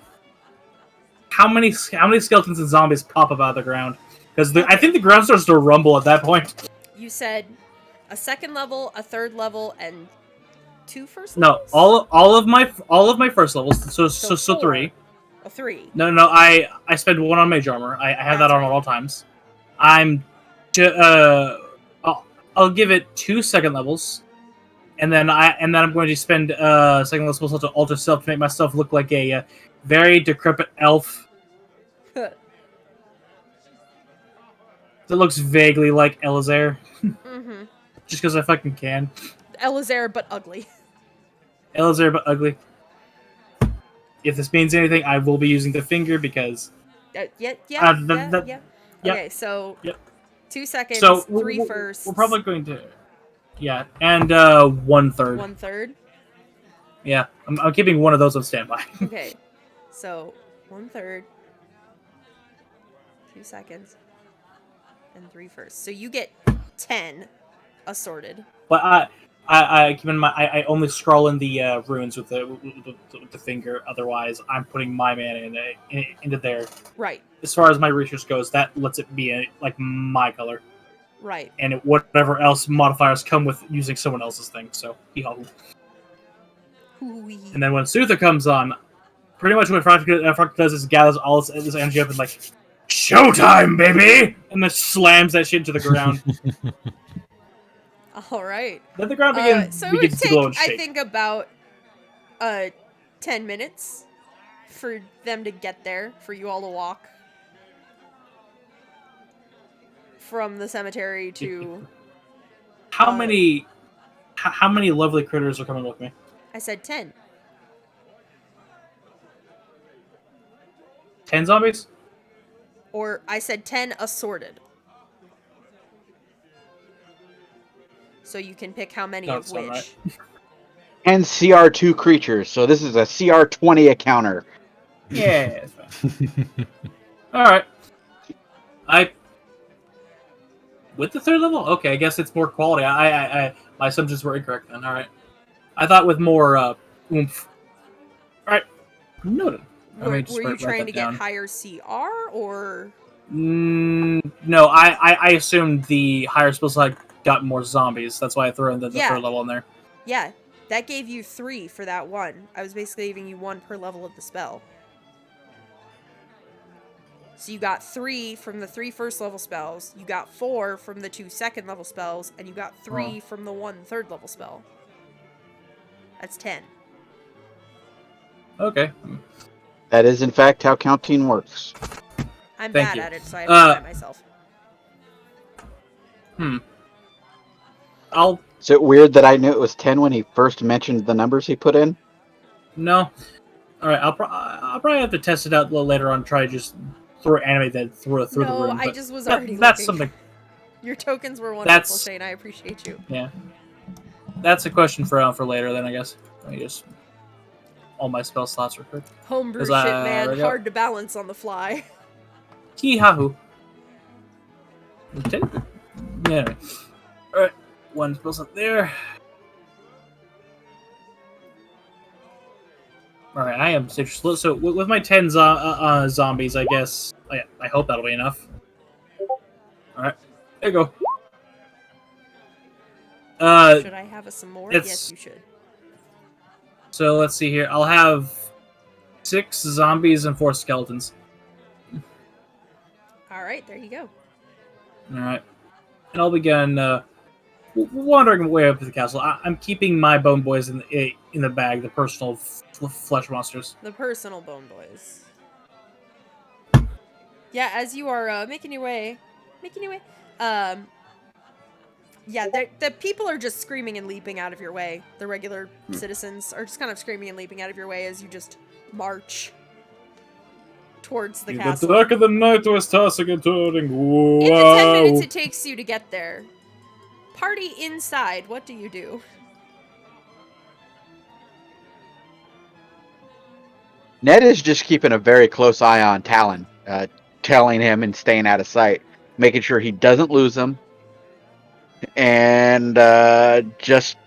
S4: how many skeletons and zombies pop up out of the ground? Because I think the ground starts to rumble at that point.
S1: You said a second level, a third level, and 2 first
S4: No,
S1: levels?
S4: all of my first levels. So
S1: 4.
S4: 3.
S1: A 3.
S4: No, I spend 1 on mage armor. I have that
S1: That's
S4: on
S1: right.
S4: at all times. I'll give it 2 second levels, and then I'm going to spend second level spells to alter self to make myself look like a very decrepit elf that looks vaguely like Elazar,
S1: Mm-hmm.
S4: just because I fucking can.
S1: Elazar, but ugly.
S4: Elazar but ugly. If this means anything, I will be using the finger because
S1: Yeah.
S4: Yep.
S1: Okay, so
S4: Yep.
S1: 2 seconds,
S4: So
S1: 3 firsts.
S4: We're probably going to, and 1/3.
S1: 1/3.
S4: Yeah, I'm keeping one of those on standby.
S1: Okay, so 1/3, 2 seconds, and 3 firsts. So you get 10 assorted.
S4: But I keep in mind I only scroll in the runes with the finger. Otherwise, I'm putting my mana into there.
S1: Right,
S4: As far as my research goes, that lets it be like my color,
S1: right.
S4: and whatever else modifiers come with using someone else's thing. So
S1: Hoo-wee.
S4: and then when Sutha comes on, pretty much what Fractal does is gathers all this energy up and like, showtime, baby, and then slams that shit into the ground.
S1: All right.
S4: Then the ground
S1: So it would
S4: begins to glow
S1: take,
S4: and shake.
S1: I think, about 10 minutes for them to get there, for you all to walk from the cemetery to...
S4: How many lovely critters are coming with me?
S1: I said 10.
S4: 10 zombies?
S1: Or I said 10 assorted. So you can pick how many of
S4: Sounds
S1: which.
S4: right.
S2: And CR2 creatures, so this is a CR20 encounter.
S4: Yeah. Alright. With the 3rd level? Okay, I guess it's more quality. My assumptions were incorrect then. Alright. I thought with more oomph. Alright. Noted.
S1: Were you trying to get higher CR, or...?
S4: No, I assumed the higher spell slot got more zombies. That's why I threw in the 3rd level in there.
S1: Yeah, that gave you 3 for that one. I was basically giving you 1 per level of the spell. So you got 3 from the 3 first level spells, you got 4 from the 2 second level spells, and you got 3 from the 1 third level spell. That's 10.
S4: Okay.
S2: That is, in fact, how counting works.
S1: I'm
S4: Thank
S1: bad
S4: you.
S1: at it, so I have to try myself.
S2: Is it weird that I knew it was 10 when he first mentioned the numbers he put in?
S4: No. Alright, I'll probably have to test it out a little later on, try to just animate that through the room.
S1: No, I just was already
S4: that's
S1: looking.
S4: something.
S1: Your tokens were wonderful,
S4: That's-
S1: Shane. I appreciate you.
S4: Yeah. That's a question for later then, I guess. Let me just... All my spell slots are quick.
S1: Homebrew
S4: Is
S1: shit,
S4: that-
S1: man.
S4: there we go.
S1: Hard to balance on the fly.
S4: Hee-ha-hoo. Yeah. Alright. 1 spell slot there. Alright, I am slow. So with my 10 zombies, I guess... I hope that'll be enough. Alright. There you go.
S1: Should I have some more?
S4: it's-
S1: Yes, you should.
S4: So let's see here. I'll have 6 zombies and 4 skeletons.
S1: Alright, there you go.
S4: Alright. And I'll begin wandering my way up to the castle. I'm keeping my bone boys in the bag, the personal flesh monsters.
S1: The personal bone boys. Yeah, as you are making your way, yeah, the people are just screaming and leaping out of your way. The regular citizens are just kind of screaming and leaping out of your way as you just march towards the
S4: In
S1: castle.
S4: the dark of the night was tossing and turning. Whoa.
S1: In the 10 minutes it takes you to get there. Party inside, what do you do?
S2: Ned is just keeping a very close eye on Talon, telling him and staying out of sight, making sure he doesn't lose him, and just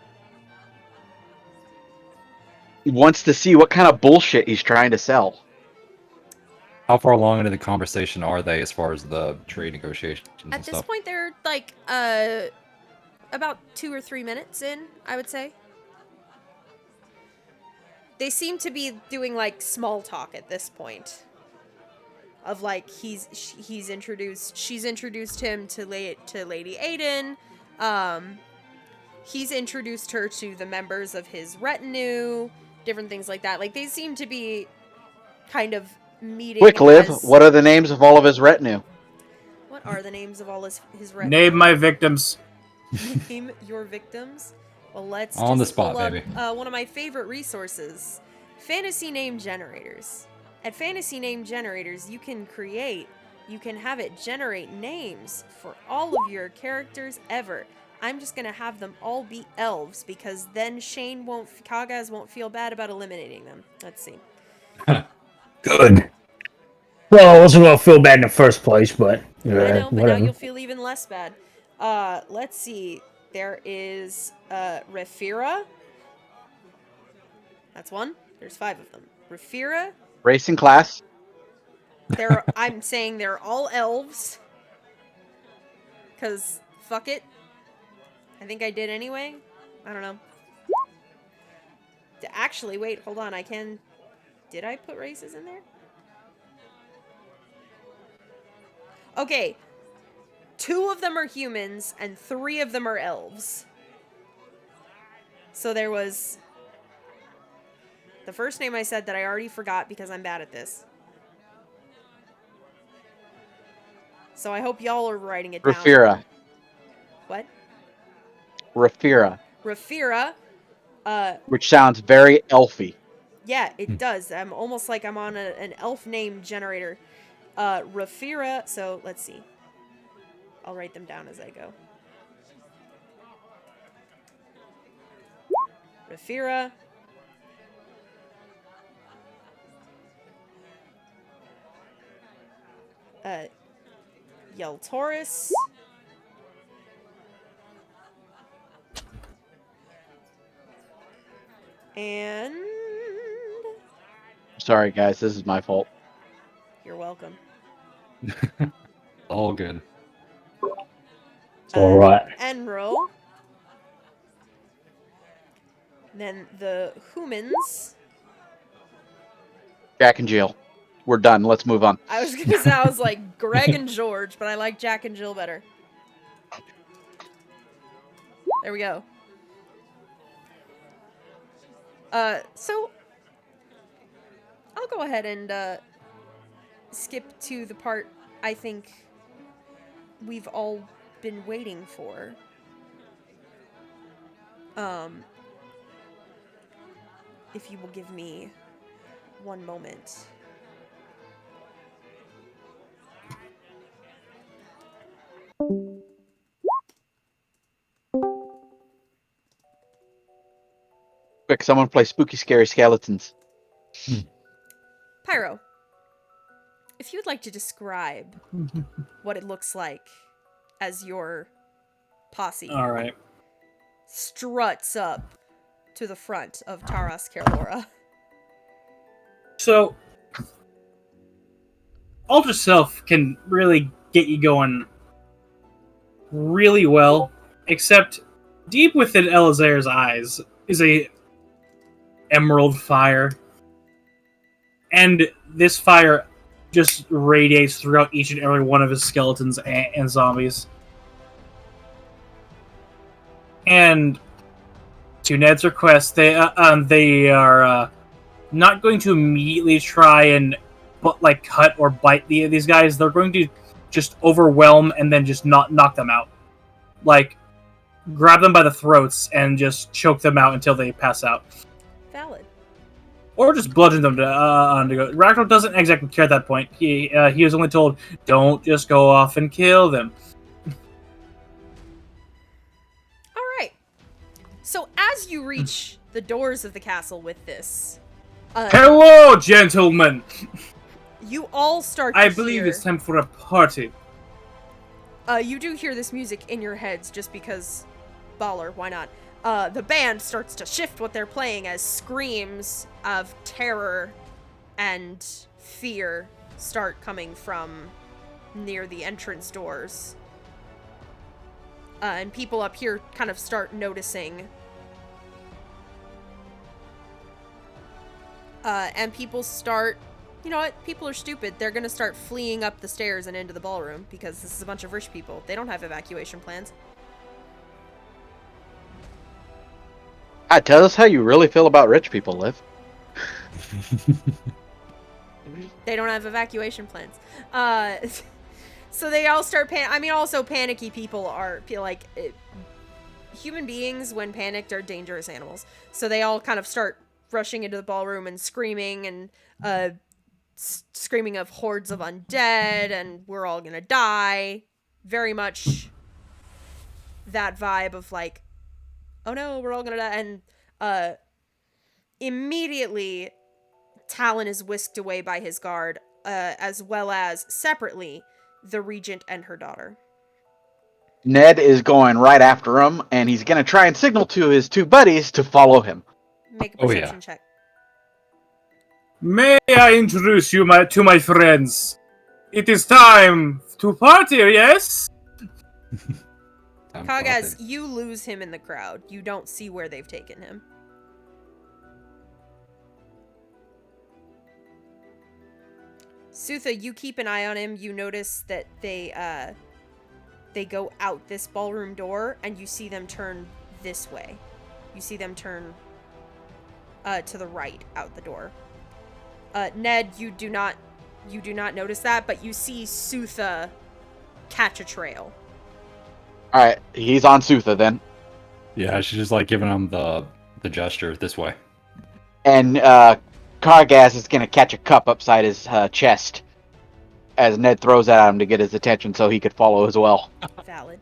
S2: wants to see what kind of bullshit he's trying to sell.
S3: How far along into the conversation are they as far as the trade negotiations and
S1: At this
S3: stuff?
S1: point, they're like about 2 or 3 minutes in, I would say. They seem to be doing like small talk at this point. Of like she's introduced him to Lady Aiden. He's introduced her to the members of his retinue, different things like that. Like they seem to be kind of meeting.
S2: Quick, Liv, what are the names of all of his retinue?
S1: What are the names of all his retinue?
S4: Name my victims.
S1: Name your victims? Well, let's
S3: On the
S1: just
S3: spot,
S1: pull up,
S3: baby.
S1: one of my favorite resources, Fantasy Name Generators. At Fantasy Name Generators, you can have it generate names for all of your characters ever. I'm just gonna have them all be elves because then Kagaz won't feel bad about eliminating them. Let's see.
S5: Good. Well, I wasn't gonna feel bad in the first place, but
S1: I know, but now
S5: whatever.
S1: you'll feel even less bad. Let's see. There is Refira. That's one. There's 5 of them. Refira.
S2: Racing class.
S1: I'm saying they're all elves. Cause fuck it. I think I did anyway. I don't know. Actually, wait, hold on. Did I put races in there? Okay. 2 of them are humans and 3 of them are elves. So there was the first name I said that I already forgot because I'm bad at this. So I hope y'all are writing it down.
S2: Rafira.
S1: What?
S2: Rafira.
S1: Rafira.
S2: Which sounds very elfy.
S1: Yeah, it does. I'm almost like I'm on an elf name generator. Rafira. So let's see. I'll write them down as I go. Rafira. Yeltaurus. And
S2: Sorry, guys, this is my fault.
S1: you're welcome.
S3: All good.
S5: All right.
S1: Enro. Then the humans.
S2: Jack and Jill. We're done. Let's move on.
S1: I was gonna say I was like Greg and George, but I like Jack and Jill better. There we go. So I'll go ahead and skip to the part I think we've all been waiting for. If you will give me one moment.
S2: Quick, someone play Spooky Scary Skeletons.
S1: Pyro, if you'd like to describe what it looks like as your posse
S4: All right.
S1: struts up to the front of Taras Caerlora.
S4: So, Ultra Self can really get you going really well, except deep within Elazar's eyes is a emerald fire. And this fire just radiates throughout each and every one of his skeletons and zombies. And to Ned's request, they are not going to immediately try and cut or bite these guys. They're going to just overwhelm and then just not knock them out. Like, grab them by the throats and just choke them out until they pass out.
S1: Valid.
S4: Or just bludgeon them to go. Ragnar doesn't exactly care at that point. He was only told, don't just go off and kill them.
S1: All right. So as you reach the doors of the castle with this,
S4: Hello, gentlemen!
S1: you all start to
S4: I believe
S1: hear,
S4: it's time for a party.
S1: you do hear this music in your heads just because baller, why not? The band starts to shift what they're playing as screams of terror and fear start coming from near the entrance doors. And people up here kind of start noticing. And people start, you know what, people are stupid. They're gonna start fleeing up the stairs and into the ballroom because this is a bunch of rich people. They don't have evacuation plans.
S2: Tell us how you really feel about rich people, Liv.
S1: They don't have evacuation plans. So they all start also panicky people are like human beings when panicked are dangerous animals. So they all kind of start rushing into the ballroom and screaming and screaming of hordes of undead and we're all gonna die. Very much that vibe of like, oh no, we're all gonna die. And immediately Talon is whisked away by his guard, as well as separately the regent and her daughter.
S2: Ned is going right after him, and he's going to try and signal to his two buddies to follow him.
S1: Make a perception check.
S4: May I introduce you to my friends? It is time to party, yes?
S1: Kagaz, you lose him in the crowd. You don't see where they've taken him. Sutha, you keep an eye on him. You notice that they go out this ballroom door, and you see them turn this way. You see them turn to the right out the door. Ned, you do not notice that, but you see Sutha catch a trail.
S2: All right, he's on Sutha then.
S3: Yeah, she's just like giving him the gesture this way.
S2: And Kargas is going to catch a cup upside his chest as Ned throws it at him to get his attention so he could follow as well.
S1: Valid.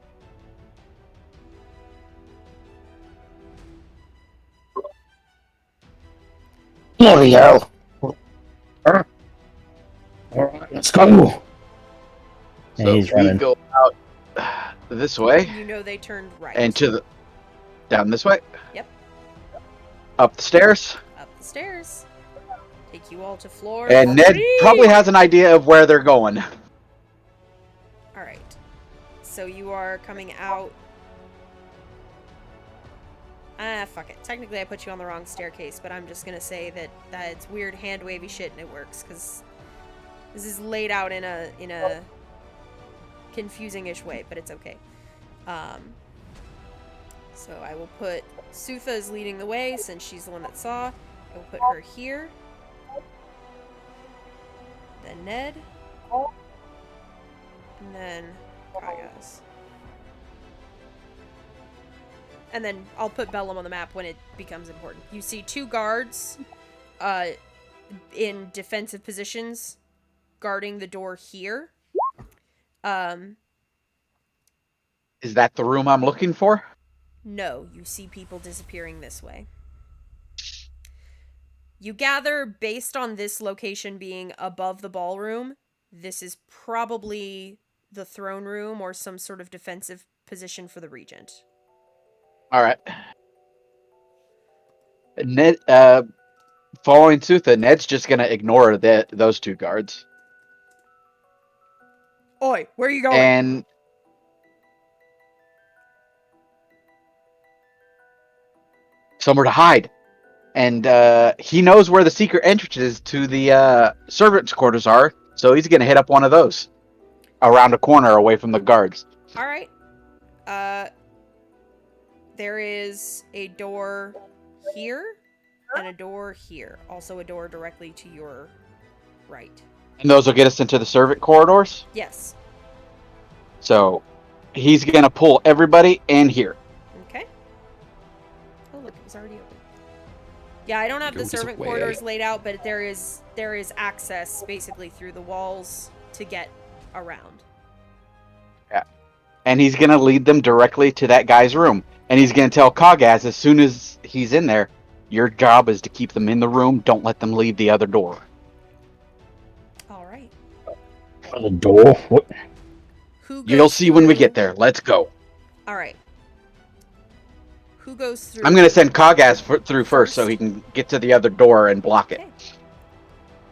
S5: Bloody hell. Alright, let's go.
S2: So
S5: he's
S2: we
S5: running.
S2: go out this way
S1: You know they turned right.
S2: and down this way.
S1: Yep.
S2: Up the stairs.
S1: Up the stairs. Take you all to floor
S2: And Ned
S1: 3.
S2: probably has an idea of where they're going.
S1: Alright. So you are coming out. Fuck it. Technically I put you on the wrong staircase, but I'm just gonna say that it's weird hand wavy shit and it works, because this is laid out in a confusing-ish way, but it's okay. So I will put Sutha as leading the way since she's the one that saw. I will put her here. Then Ned. And then Kagaz. And then I'll put Bellum on the map when it becomes important. You see 2 guards in defensive positions guarding the door here.
S2: Is that the room I'm looking for?
S1: No, you see people disappearing this way. You gather, based on this location being above the ballroom, this is probably the throne room or some sort of defensive position for the regent.
S2: All right. Ned, following Sutha, Ned's just gonna ignore those 2 guards.
S1: Oi, where are you going?
S2: And somewhere to hide. And he knows where the secret entrances to the servants' quarters are, so he's gonna hit up one of those around a corner away from the guards.
S1: All right. There is a door here and a door here. Also a door directly to your right.
S2: And those will get us into the servant corridors.
S1: Yes.
S2: So he's gonna pull everybody in here.
S1: Okay. Oh, look, it was already open. Yeah, I don't have the
S3: Goes
S1: servant
S3: away.
S1: corridors laid out, but there is access basically through the walls to get around.
S2: And he's going to lead them directly to that guy's room. And he's going to tell Kagaz as soon as he's in there, your job is to keep them in the room. Don't let them leave the other door.
S1: All right.
S5: The door? What?
S1: Who goes
S2: You'll see when we
S1: through-
S2: get there. Let's go.
S1: All right. Who goes through?
S2: I'm going to send Kagaz through first so he can get to the other door and block it.
S1: Okay.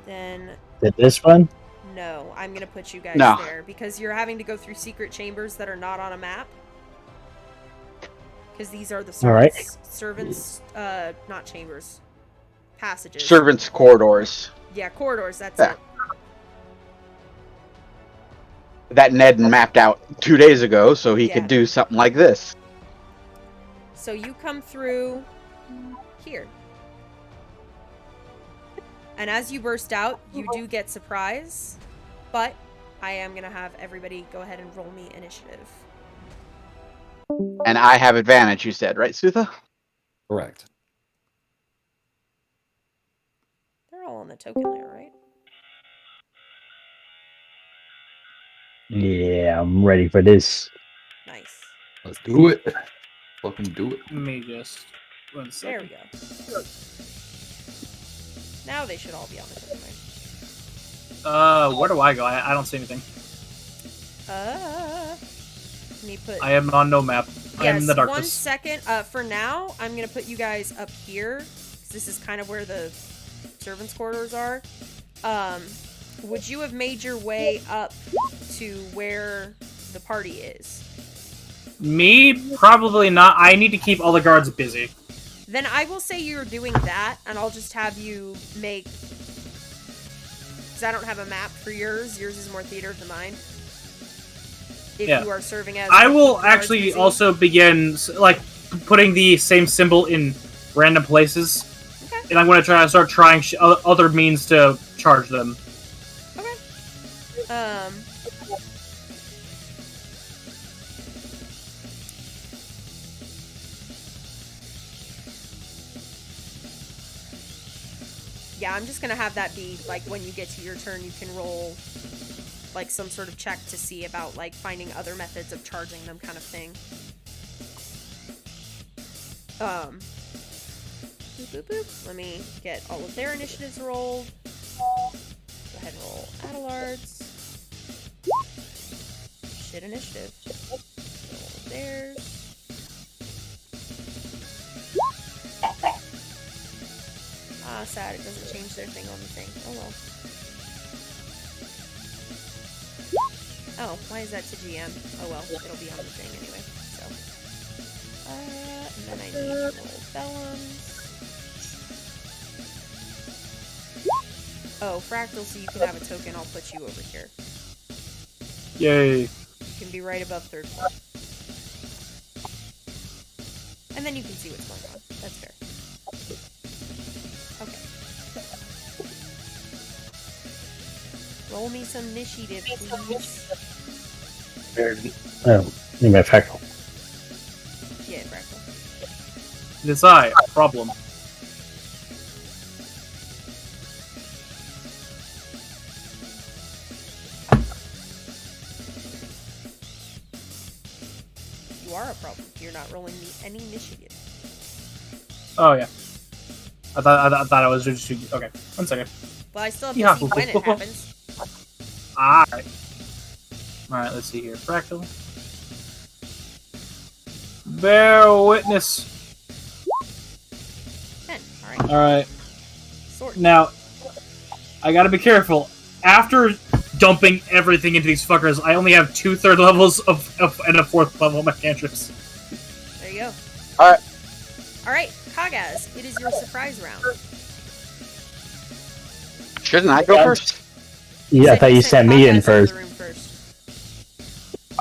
S1: Then
S5: Did this one?
S1: no, I'm gonna put you guys
S2: No.
S1: there because you're having to go through secret chambers that are not on a map. Because these are the
S5: All right.
S1: servants, not chambers, passages.
S2: Servants' corridors.
S1: Yeah, corridors. That's
S2: Yeah.
S1: it.
S2: That Ned mapped out 2 days ago so he
S1: Yeah.
S2: could do something like this.
S1: So you come through here. And as you burst out, you do get surprise, but I am going to have everybody go ahead and roll me initiative.
S2: And I have advantage, you said, right, Sutha?
S3: Correct.
S1: They're all on the token layer, right?
S5: Yeah, I'm ready for this.
S1: Nice.
S3: Let's do it. Fucking do it.
S4: Let me just 1
S1: There we
S4: second.
S1: go. Now they should all be on the token layer.
S4: Where do I go? I don't see anything.
S1: Let me put...
S4: I am on no map. I am in the
S1: Yes, 1
S4: darkness.
S1: second. For now, I'm going to put you guys up here. 'Cause this is kind of where the servants' quarters are. Would you have made your way up to where the party is?
S4: Me? Probably not. I need to keep all the guards busy.
S1: Then I will say you're doing that, and I'll just have you make... Because I don't have a map for yours. Yours is more theater of the mind. If
S4: Yeah.
S1: you are serving as...
S4: I will
S1: the guards
S4: actually
S1: busy.
S4: also begin, like, putting the same symbol in random places.
S1: Okay.
S4: And I'm going to try to start trying other means to charge them.
S1: Okay. Yeah, I'm just gonna have that be, like, when you get to your turn, you can roll, like, some sort of check to see about, like, finding other methods of charging them kind of thing. Boop, boop, boop. Let me get all of their initiatives rolled. Go ahead and roll Adelard's. Shit initiative. Roll theirs. Ah, sad. It doesn't change their thing on the thing. Oh well. Oh, why is that to GM? Oh well, it'll be on the thing anyway. So, and then I need to roll Vellums. Oh, Fractal, so you can have a token. I'll put you over here.
S4: Yay.
S1: You can be right above third floor. And then you can see what's going on. That's fair. Okay. Roll me some initiative, please.
S5: Oh, need my Fractal.
S1: Yeah, Fractal.
S4: It is I. Problem.
S1: You are a problem. You're not rolling me any initiative.
S4: Oh, yeah. I thought I was just... Okay, 1 second.
S1: Well, I still have
S4: Yeah.
S1: to see when it happens.
S4: Alright. Alright, let's see here. Fractal. Bear witness.
S1: 10. Alright.
S4: Alright.
S1: Sword.
S4: Now, I gotta be careful. After dumping everything into these fuckers, I only have 2 third levels of and a 4th level of my cantrips.
S1: There you go.
S2: Alright.
S1: Alright, Kagaz, it is your surprise round.
S2: Shouldn't I go first?
S5: Yeah, I thought you sent me in
S1: Kagaz
S5: first.
S1: the room first.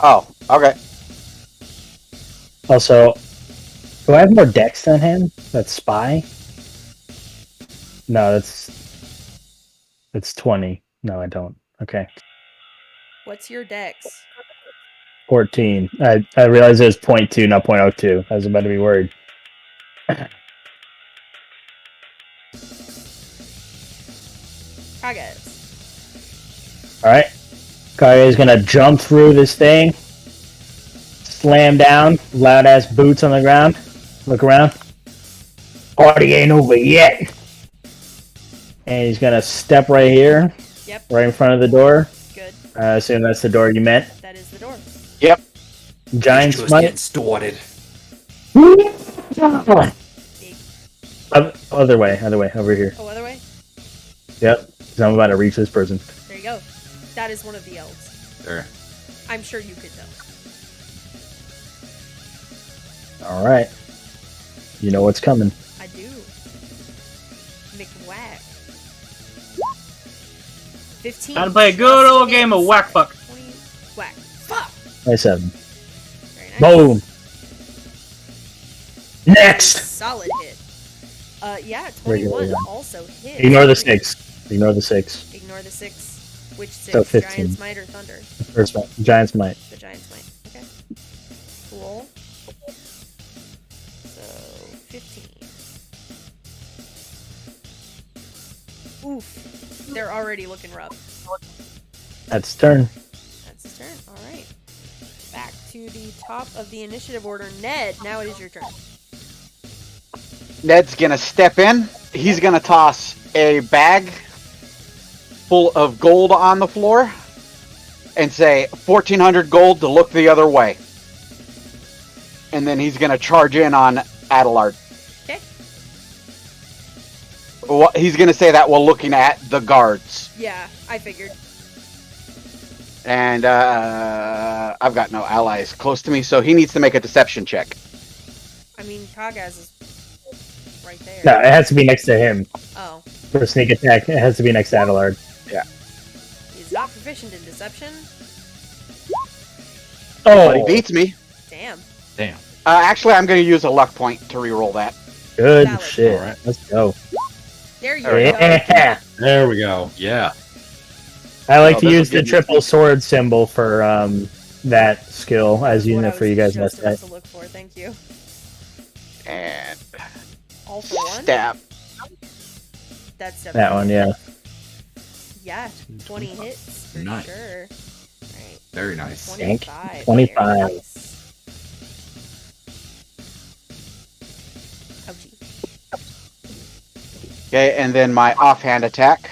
S2: Oh, okay.
S5: Also, do I have more dex than him? That's spy? No, that's 20. No, I don't. Okay.
S1: What's your dex?
S5: 14. I realized it was 0.2, not 0.02. I was about to be worried.
S1: Kagaz.
S5: Alright. Kage is gonna jump through this thing. Slam down. Loud ass boots on the ground. Look around. Party ain't over yet. And he's gonna step right here.
S1: Yep.
S5: Right in front of the door.
S1: Good.
S5: I assume that's the door you meant.
S1: That is the door.
S2: Yep.
S5: Giant
S3: Just
S5: smite.
S3: getting started.
S1: Big.
S5: Other way, over here.
S1: Oh, other way?
S5: Yep. 'Cause I'm about to reach this person.
S1: There you go. That is one of the elves.
S3: There.
S1: I'm sure you could tell.
S5: Alright. You know what's coming.
S1: I do. McWhack. 15.
S4: Time to play a good old game of whack fuck.
S1: 20. Whack. Fuck!
S5: 27.
S1: Very nice.
S5: Boom! Next!
S1: Solid hit. Yeah, 21
S5: Regular, yeah.
S1: also hit.
S5: Ignore the 6. Ignore the 6.
S1: Ignore the 6. Which 6?
S5: So 15.
S1: Giant Smite or Thunder?
S5: First one. Giant smite.
S1: The Giant Smite. Okay. Cool. So, 15. Oof. They're already looking rough.
S5: That's turn.
S1: That's his turn. Alright. Back to the top of the initiative order. Ned, now it is your turn.
S2: Ned's gonna step in. He's gonna toss a bag full of gold on the floor and say 1,400 gold to look the other way. And then he's gonna charge in on Adelard.
S1: Okay.
S2: Well, he's gonna say that while looking at the guards.
S1: Yeah, I figured.
S2: And I've got no allies close to me, so he needs to make a deception check.
S1: I mean, Kagaz is right there.
S5: No, it has to be next to him.
S1: Oh.
S5: For a sneak attack, it has to be next to Adelard.
S1: He's not proficient in deception.
S2: But he
S5: Oh,
S2: beats me.
S1: Damn.
S3: Damn.
S2: Actually, I'm gonna use a luck point to reroll that.
S5: good
S1: Valid.
S5: shit.
S3: Alright.
S5: Let's go.
S1: There you
S2: There we
S1: go.
S5: Yeah.
S3: There we go. Yeah.
S5: I like
S2: Oh,
S5: to
S2: this'll
S5: use the
S2: give me-
S5: triple sword symbol for that skill, as you
S1: What
S5: know,
S1: I
S5: for
S1: was
S5: you guys.
S1: just
S5: That's
S1: about to look for. Thank you.
S2: And
S1: All for one.
S2: stab.
S1: That's definitely
S5: that one, yeah.
S1: Yeah, 20 hits for
S3: Nice.
S1: sure. Right.
S3: Very nice.
S1: 25.
S5: 25.
S1: Very nice. Ouchie.
S2: Okay, and then my offhand attack.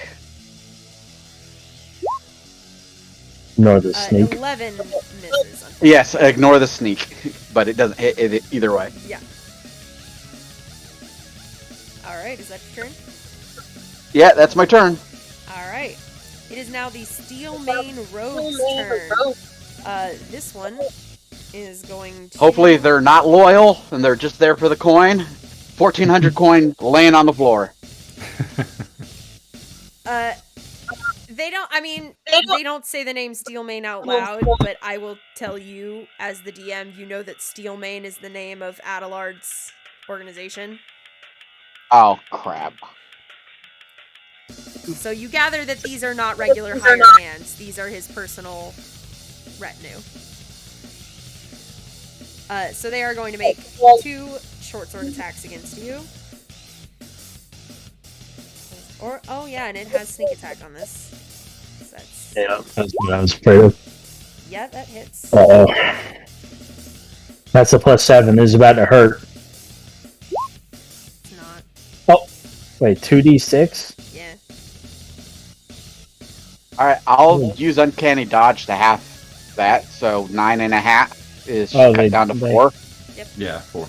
S5: Ignore the sneak.
S1: 11 misses.
S2: Yes, ignore the sneak, but it doesn't hit it either way.
S1: Yeah. Alright, is that your turn?
S2: Yeah, that's my turn.
S1: Alright. It is now the Steel Mane Rogue's turn. This one is going to...
S2: Hopefully they're not loyal and they're just there for the coin. 1,400 coin laying on the floor.
S1: They don't, I mean, they don't say the name Steelmane out loud, but I will tell you, as the DM, you know that Steelmane is the name of Adelard's organization.
S2: Oh, crap.
S1: So you gather that these are not regular hired hands. These are his personal retinue. So they are going to make 2 short sword attacks against you. Or, oh yeah, and it has sneak attack on this. So that's,
S5: Yeah, that's what I was afraid of.
S1: yeah, that hits.
S5: Uh-oh. That's a +7. This is about to hurt.
S1: It's not.
S5: Wait, 2d6?
S1: Yeah.
S2: Alright, I'll use Uncanny Dodge to half that, so 9.5 is
S5: Oh,
S2: cut down to 4.
S3: Yeah, 4.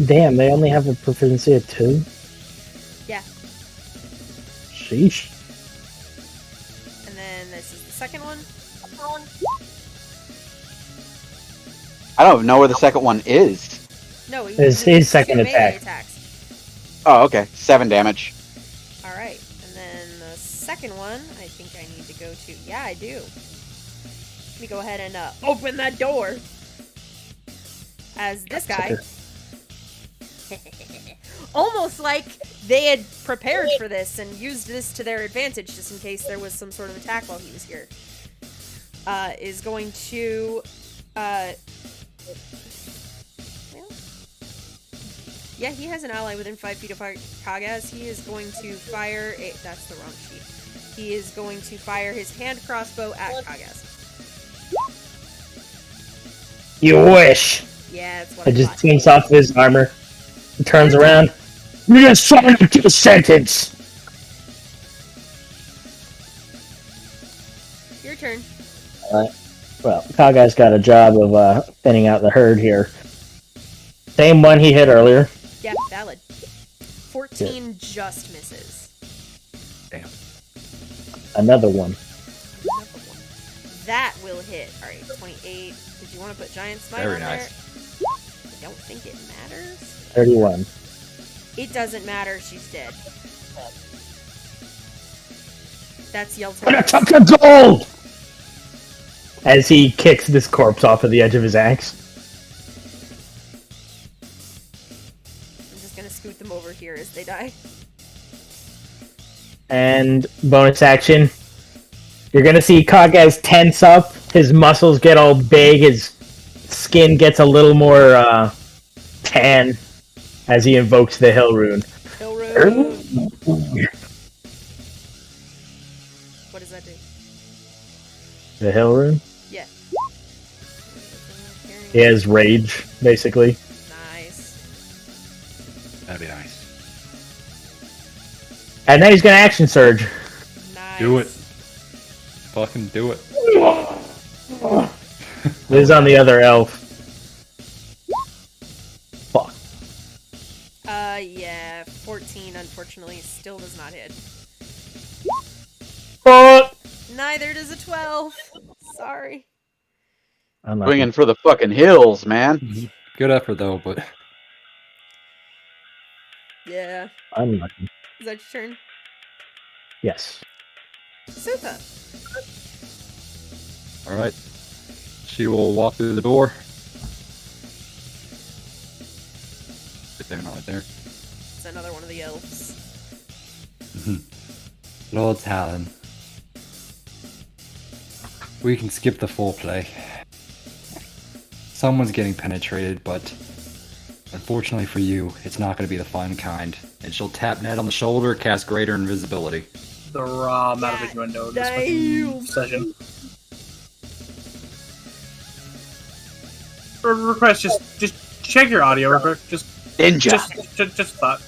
S5: Damn, they only have a proficiency of 2?
S1: Yeah.
S5: Sheesh.
S1: And then this is the second one.
S2: I don't know where the second one is.
S1: No, he
S5: His second
S1: melee
S5: attack.
S1: attacks.
S2: Oh, okay. 7 damage.
S1: Alright, and then the second one, I think I need to go to... Yeah, I do. Let me go ahead and open that door. As this guy... Almost like they had prepared for this and used this to their advantage just in case there was some sort of attack while he was here. Is going to... well, yeah, he has an ally within 5 feet of Kagaz. He is going to fire a... That's the wrong sheet. he is going to fire his hand crossbow at Kagas.
S5: You wish.
S1: Yeah, that's what I
S5: It just
S1: thought.
S5: takes off his armor. He turns around. You just sign it to the sentence.
S1: Your turn.
S5: Well, Kaga's got a job of thinning out the herd here. Same one he hit earlier.
S1: Yeah, valid. 14 just misses.
S3: Damn.
S5: Another one.
S1: Another one. That will hit. Alright, 28. Did you want to put Giant Smite
S3: Very
S1: on
S3: nice.
S1: there? I don't think it matters.
S5: 31.
S1: It doesn't matter, she's dead. That's Yelton.
S5: Took the gold! As he kicks this corpse off of the edge of his axe.
S1: I'm just gonna scoot them over here as they die.
S5: And bonus action. You're gonna see Kagaz tense up. His muscles get all big. His skin gets a little more tan as he invokes the Hill Rune.
S1: Hill Rune. What does that do?
S5: The Hill Rune?
S1: Yeah.
S5: He has rage, basically.
S1: Nice.
S3: That'd be nice.
S5: And then he's gonna action surge.
S1: Nice.
S3: Do it. Fucking do it.
S5: This is on the other elf. Fuck.
S1: Yeah, 14 unfortunately still does not hit.
S5: Fuck!
S1: Neither does a 12. Sorry.
S2: Swinging for the fucking hills, man.
S3: Good effort though, but
S1: Yeah.
S5: Unlucky.
S1: Is that your turn?
S5: Yes.
S1: Supa.
S3: alright. She will walk through the door. They're not there.
S1: It's another one of the elves.
S3: Lord Talon. We can skip the foreplay. Someone's getting penetrated, but unfortunately for you, it's not going to be the fun kind. And she'll tap Ned on the shoulder, cast Greater Invisibility.
S4: The raw amount of innuendo in this fucking session. Request, just check your audio real quick. Just
S2: Ninja.
S4: just thought.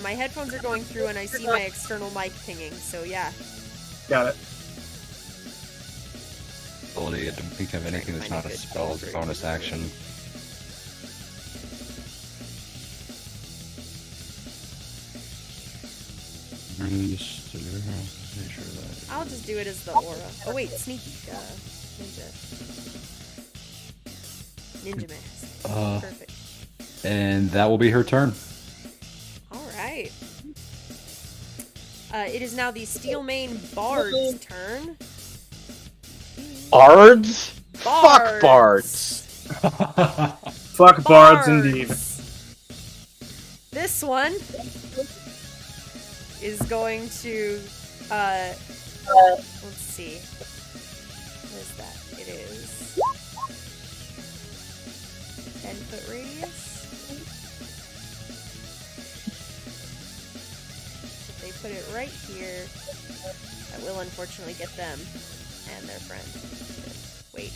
S1: My headphones are going through and I see my external mic pinging, so yeah.
S4: Got it.
S3: Ability. I don't think I have anything that's not a spell as a bonus action. Just make sure that.
S1: I'll just do it as the aura. Oh wait, sneaky. Ninja. Ninja mask. Perfect.
S3: And that will be her turn.
S1: Alright. It is now the Steelmane Bard's turn.
S2: Bards? Fuck bards.
S4: Fuck bards indeed.
S1: This one is going to, let's see. What is that? It is 10-foot radius. If they put it right here, that will unfortunately get them and their friend. Wait.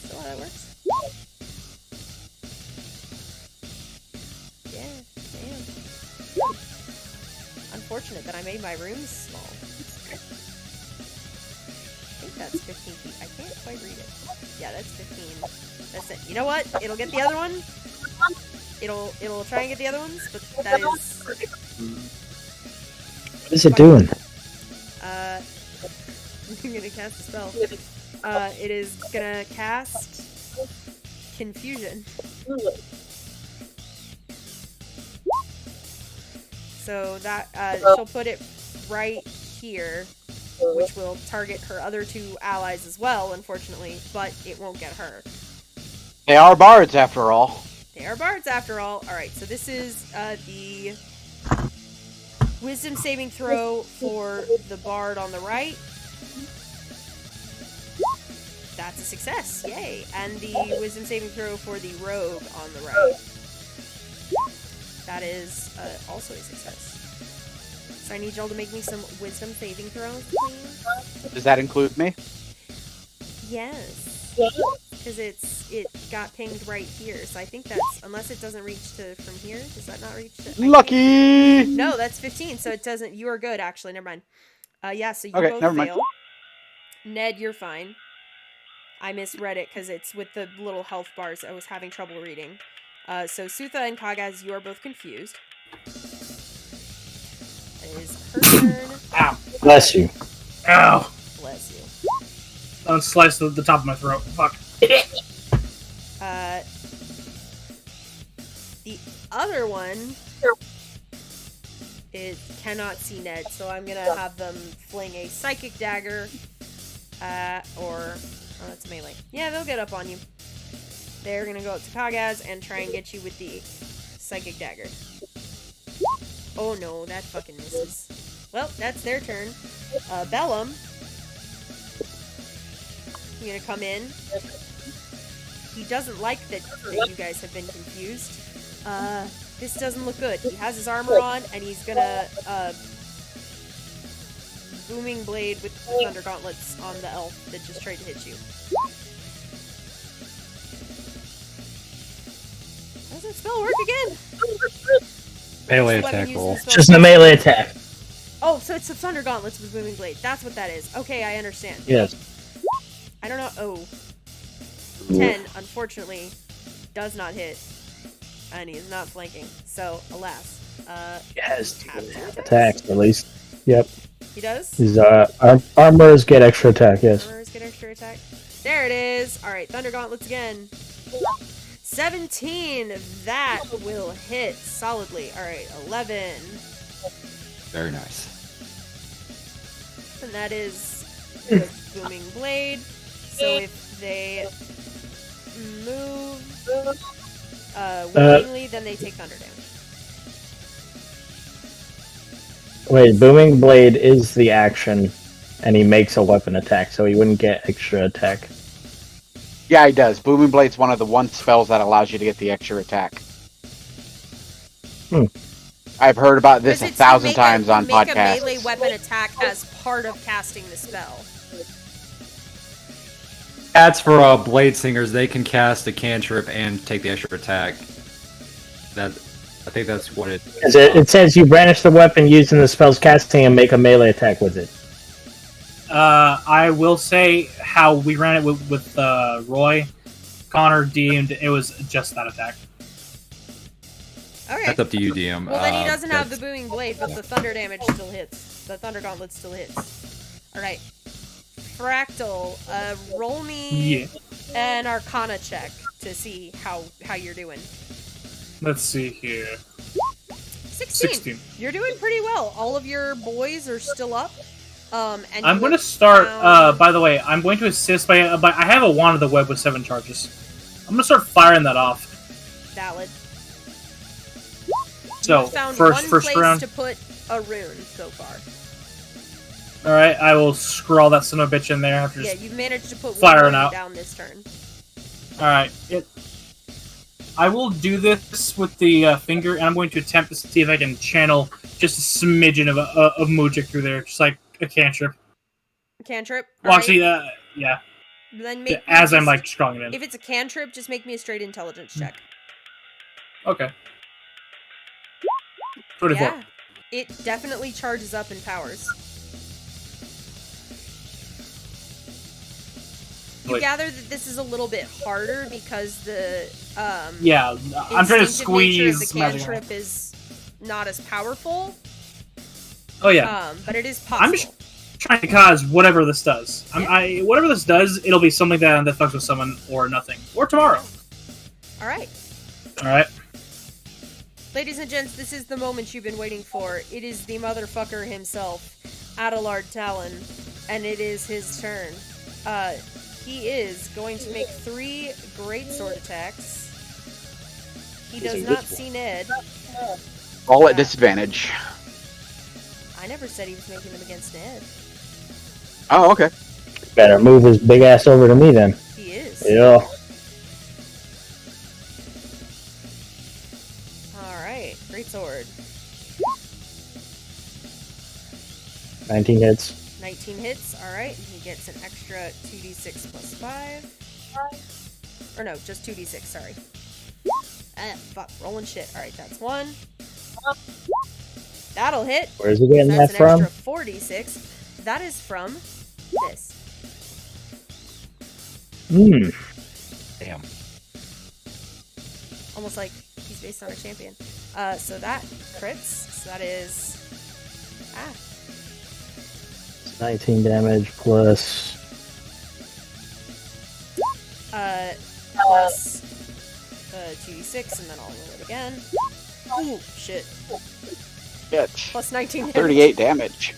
S1: Still how that works? Yeah, damn. Unfortunate that I made my rooms small. I think that's 15 feet. I can't quite read it. Yeah, that's 15. That's it. You know what? It'll get the other one. It'll try and get the other ones, but that is...
S5: What is it doing?
S1: I'm gonna cast a spell. It is gonna cast Confusion. So that she'll put it right here, which will target her other two allies as well, unfortunately, but it won't get her.
S2: They are bards after all.
S1: They are bards after all. Alright, so this is the Wisdom saving throw for the bard on the right. That's a success, yay! And the Wisdom saving throw for the rogue on the right. That is also a success. So I need y'all to make me some wisdom saving throws, please.
S2: Does that include me?
S1: Yes. Because it got pinged right here. So I think that's, unless it doesn't reach to from here. Does that not reach to?
S2: Lucky!
S1: No, that's 15. So it doesn't. You are good, actually. Never mind. Yeah, so you
S2: Okay,
S1: both
S2: never mind.
S1: fail. Ned, you're fine. I misread it because it's with the little health bars. I was having trouble reading. So Sutha and Kagaz, you are both confused. It is her turn.
S4: Ow.
S5: Bless you.
S4: Ow.
S1: Bless you.
S4: Someone sliced the top of my throat. Fuck.
S1: The other one, it cannot see Ned, so I'm gonna have them fling a psychic dagger, or oh, that's melee. Yeah, they'll get up on you. They're gonna go up to Kagaz and try and get you with the psychic dagger. Oh no, that fucking misses. Well, that's their turn. Bellum, you're gonna come in. He doesn't like that you guys have been confused. This doesn't look good. He has his armor on, and he's gonna, booming blade with the thunder gauntlets on the elf that just tried to hit you. How does that spell work again?
S3: Melee
S1: Weapon
S3: attack
S1: used
S3: roll.
S1: in the spell-
S5: Just a melee attack.
S1: Oh, so it's the thunder gauntlets with booming blade. That's what that is. Okay, I understand.
S5: Yes.
S1: I don't know. Oh. 10, unfortunately, does not hit. And he is not flanking. So, alas.
S5: Yes.
S1: half attack.
S5: Attacks, at least. Yep.
S1: He does?
S5: His armors get extra attack, yes.
S1: Armors get extra attack. There it is. Alright, thunder gauntlets again. 17. That will hit solidly. Alright, 11.
S3: Very nice.
S1: And that is the booming blade. So if they move willingly, then they take thunder damage.
S5: Wait, Booming Blade is the action, and he makes a weapon attack, so he wouldn't get extra attack.
S2: Yeah, he does. Booming Blade's one of the one spells that allows you to get the extra attack. I've heard about this
S1: Because
S2: 1,000 times on
S1: make a
S2: podcasts.
S1: melee weapon attack as part of casting the spell.
S3: That's for blade singers. They can cast a cantrip and take the extra attack. I think that's what it.
S5: It says you brandish the weapon using the spell's casting and make a melee attack with it.
S4: I will say how we ran it with Roy. Connor deemed it was just that attack.
S1: Okay.
S3: That's up to you, DM.
S1: Well, then he doesn't have the
S3: that's-
S1: booming blade, but the thunder damage still hits. The thunder gauntlet still hits. Alright. Fractal, roll me an Arcana check to see how you're doing.
S4: Let's see here.
S1: 16. You're doing pretty well. All of your boys are still up. And
S4: I'm
S1: you
S4: going to
S1: have
S4: start,
S1: found-
S4: by the way, I'm going to assist by I have a Wand of the Web with 7 charges. I'm going to start firing that off.
S1: Valid.
S4: So,
S1: You found
S4: first
S1: one place
S4: round.
S1: to put a rune so far.
S4: Alright, I will scroll that son of a bitch in there after
S1: Yeah,
S4: just
S1: you've managed to put one
S4: firing
S1: rune
S4: out.
S1: down this turn.
S4: Alright, I will do this with the finger, and I'm going to attempt to see if I can channel just a smidgen of Mojic through there, just like a cantrip.
S1: Cantrip.
S4: Well,
S1: alright.
S4: actually, yeah.
S1: Then make me
S4: As I'm,
S1: just-
S4: like, scrolling it in.
S1: If it's a cantrip, just make me a straight intelligence check.
S4: Okay. 24.
S1: Yeah, it definitely charges up in powers. You
S4: Wait.
S1: gather that this is a little bit harder because the
S4: Yeah, I'm trying to
S1: instinctive nature of
S4: squeeze
S1: the
S4: magic.
S1: cantrip is not as powerful.
S4: Oh yeah,
S1: But it is possible.
S4: I'm just trying to cause whatever this does. Whatever this does, it'll be something that fucks with someone or nothing, or tomorrow.
S1: All right,
S4: All right.
S1: ladies and gents, this is the moment you've been waiting for. It is the motherfucker himself, Adelard Talon, and it is his turn. He is going to make 3 great sword attacks. He does not see Ned.
S2: All at disadvantage.
S1: I never said he was making them against Ned.
S2: Oh, okay.
S5: Better move his big ass over to me then.
S1: He is.
S5: Yeah.
S1: Alright. Great
S5: 19 hits.
S1: 19 hits. All right. He gets an extra 2d6 plus 5. Or no, just 2d6. Sorry. Fuck. Rolling shit. All right, that's 1. That'll hit.
S5: Where's he getting
S1: That's
S5: that
S1: an
S5: from?
S1: extra 4d6. That is from this.
S3: Damn.
S1: Almost like he's based on a champion. So that crits. So that is
S5: 19 damage plus.
S1: Plus 2d6, and then I'll roll it again. Ooh, shit.
S2: Bitch.
S1: Plus 19 damage.
S2: 38 damage.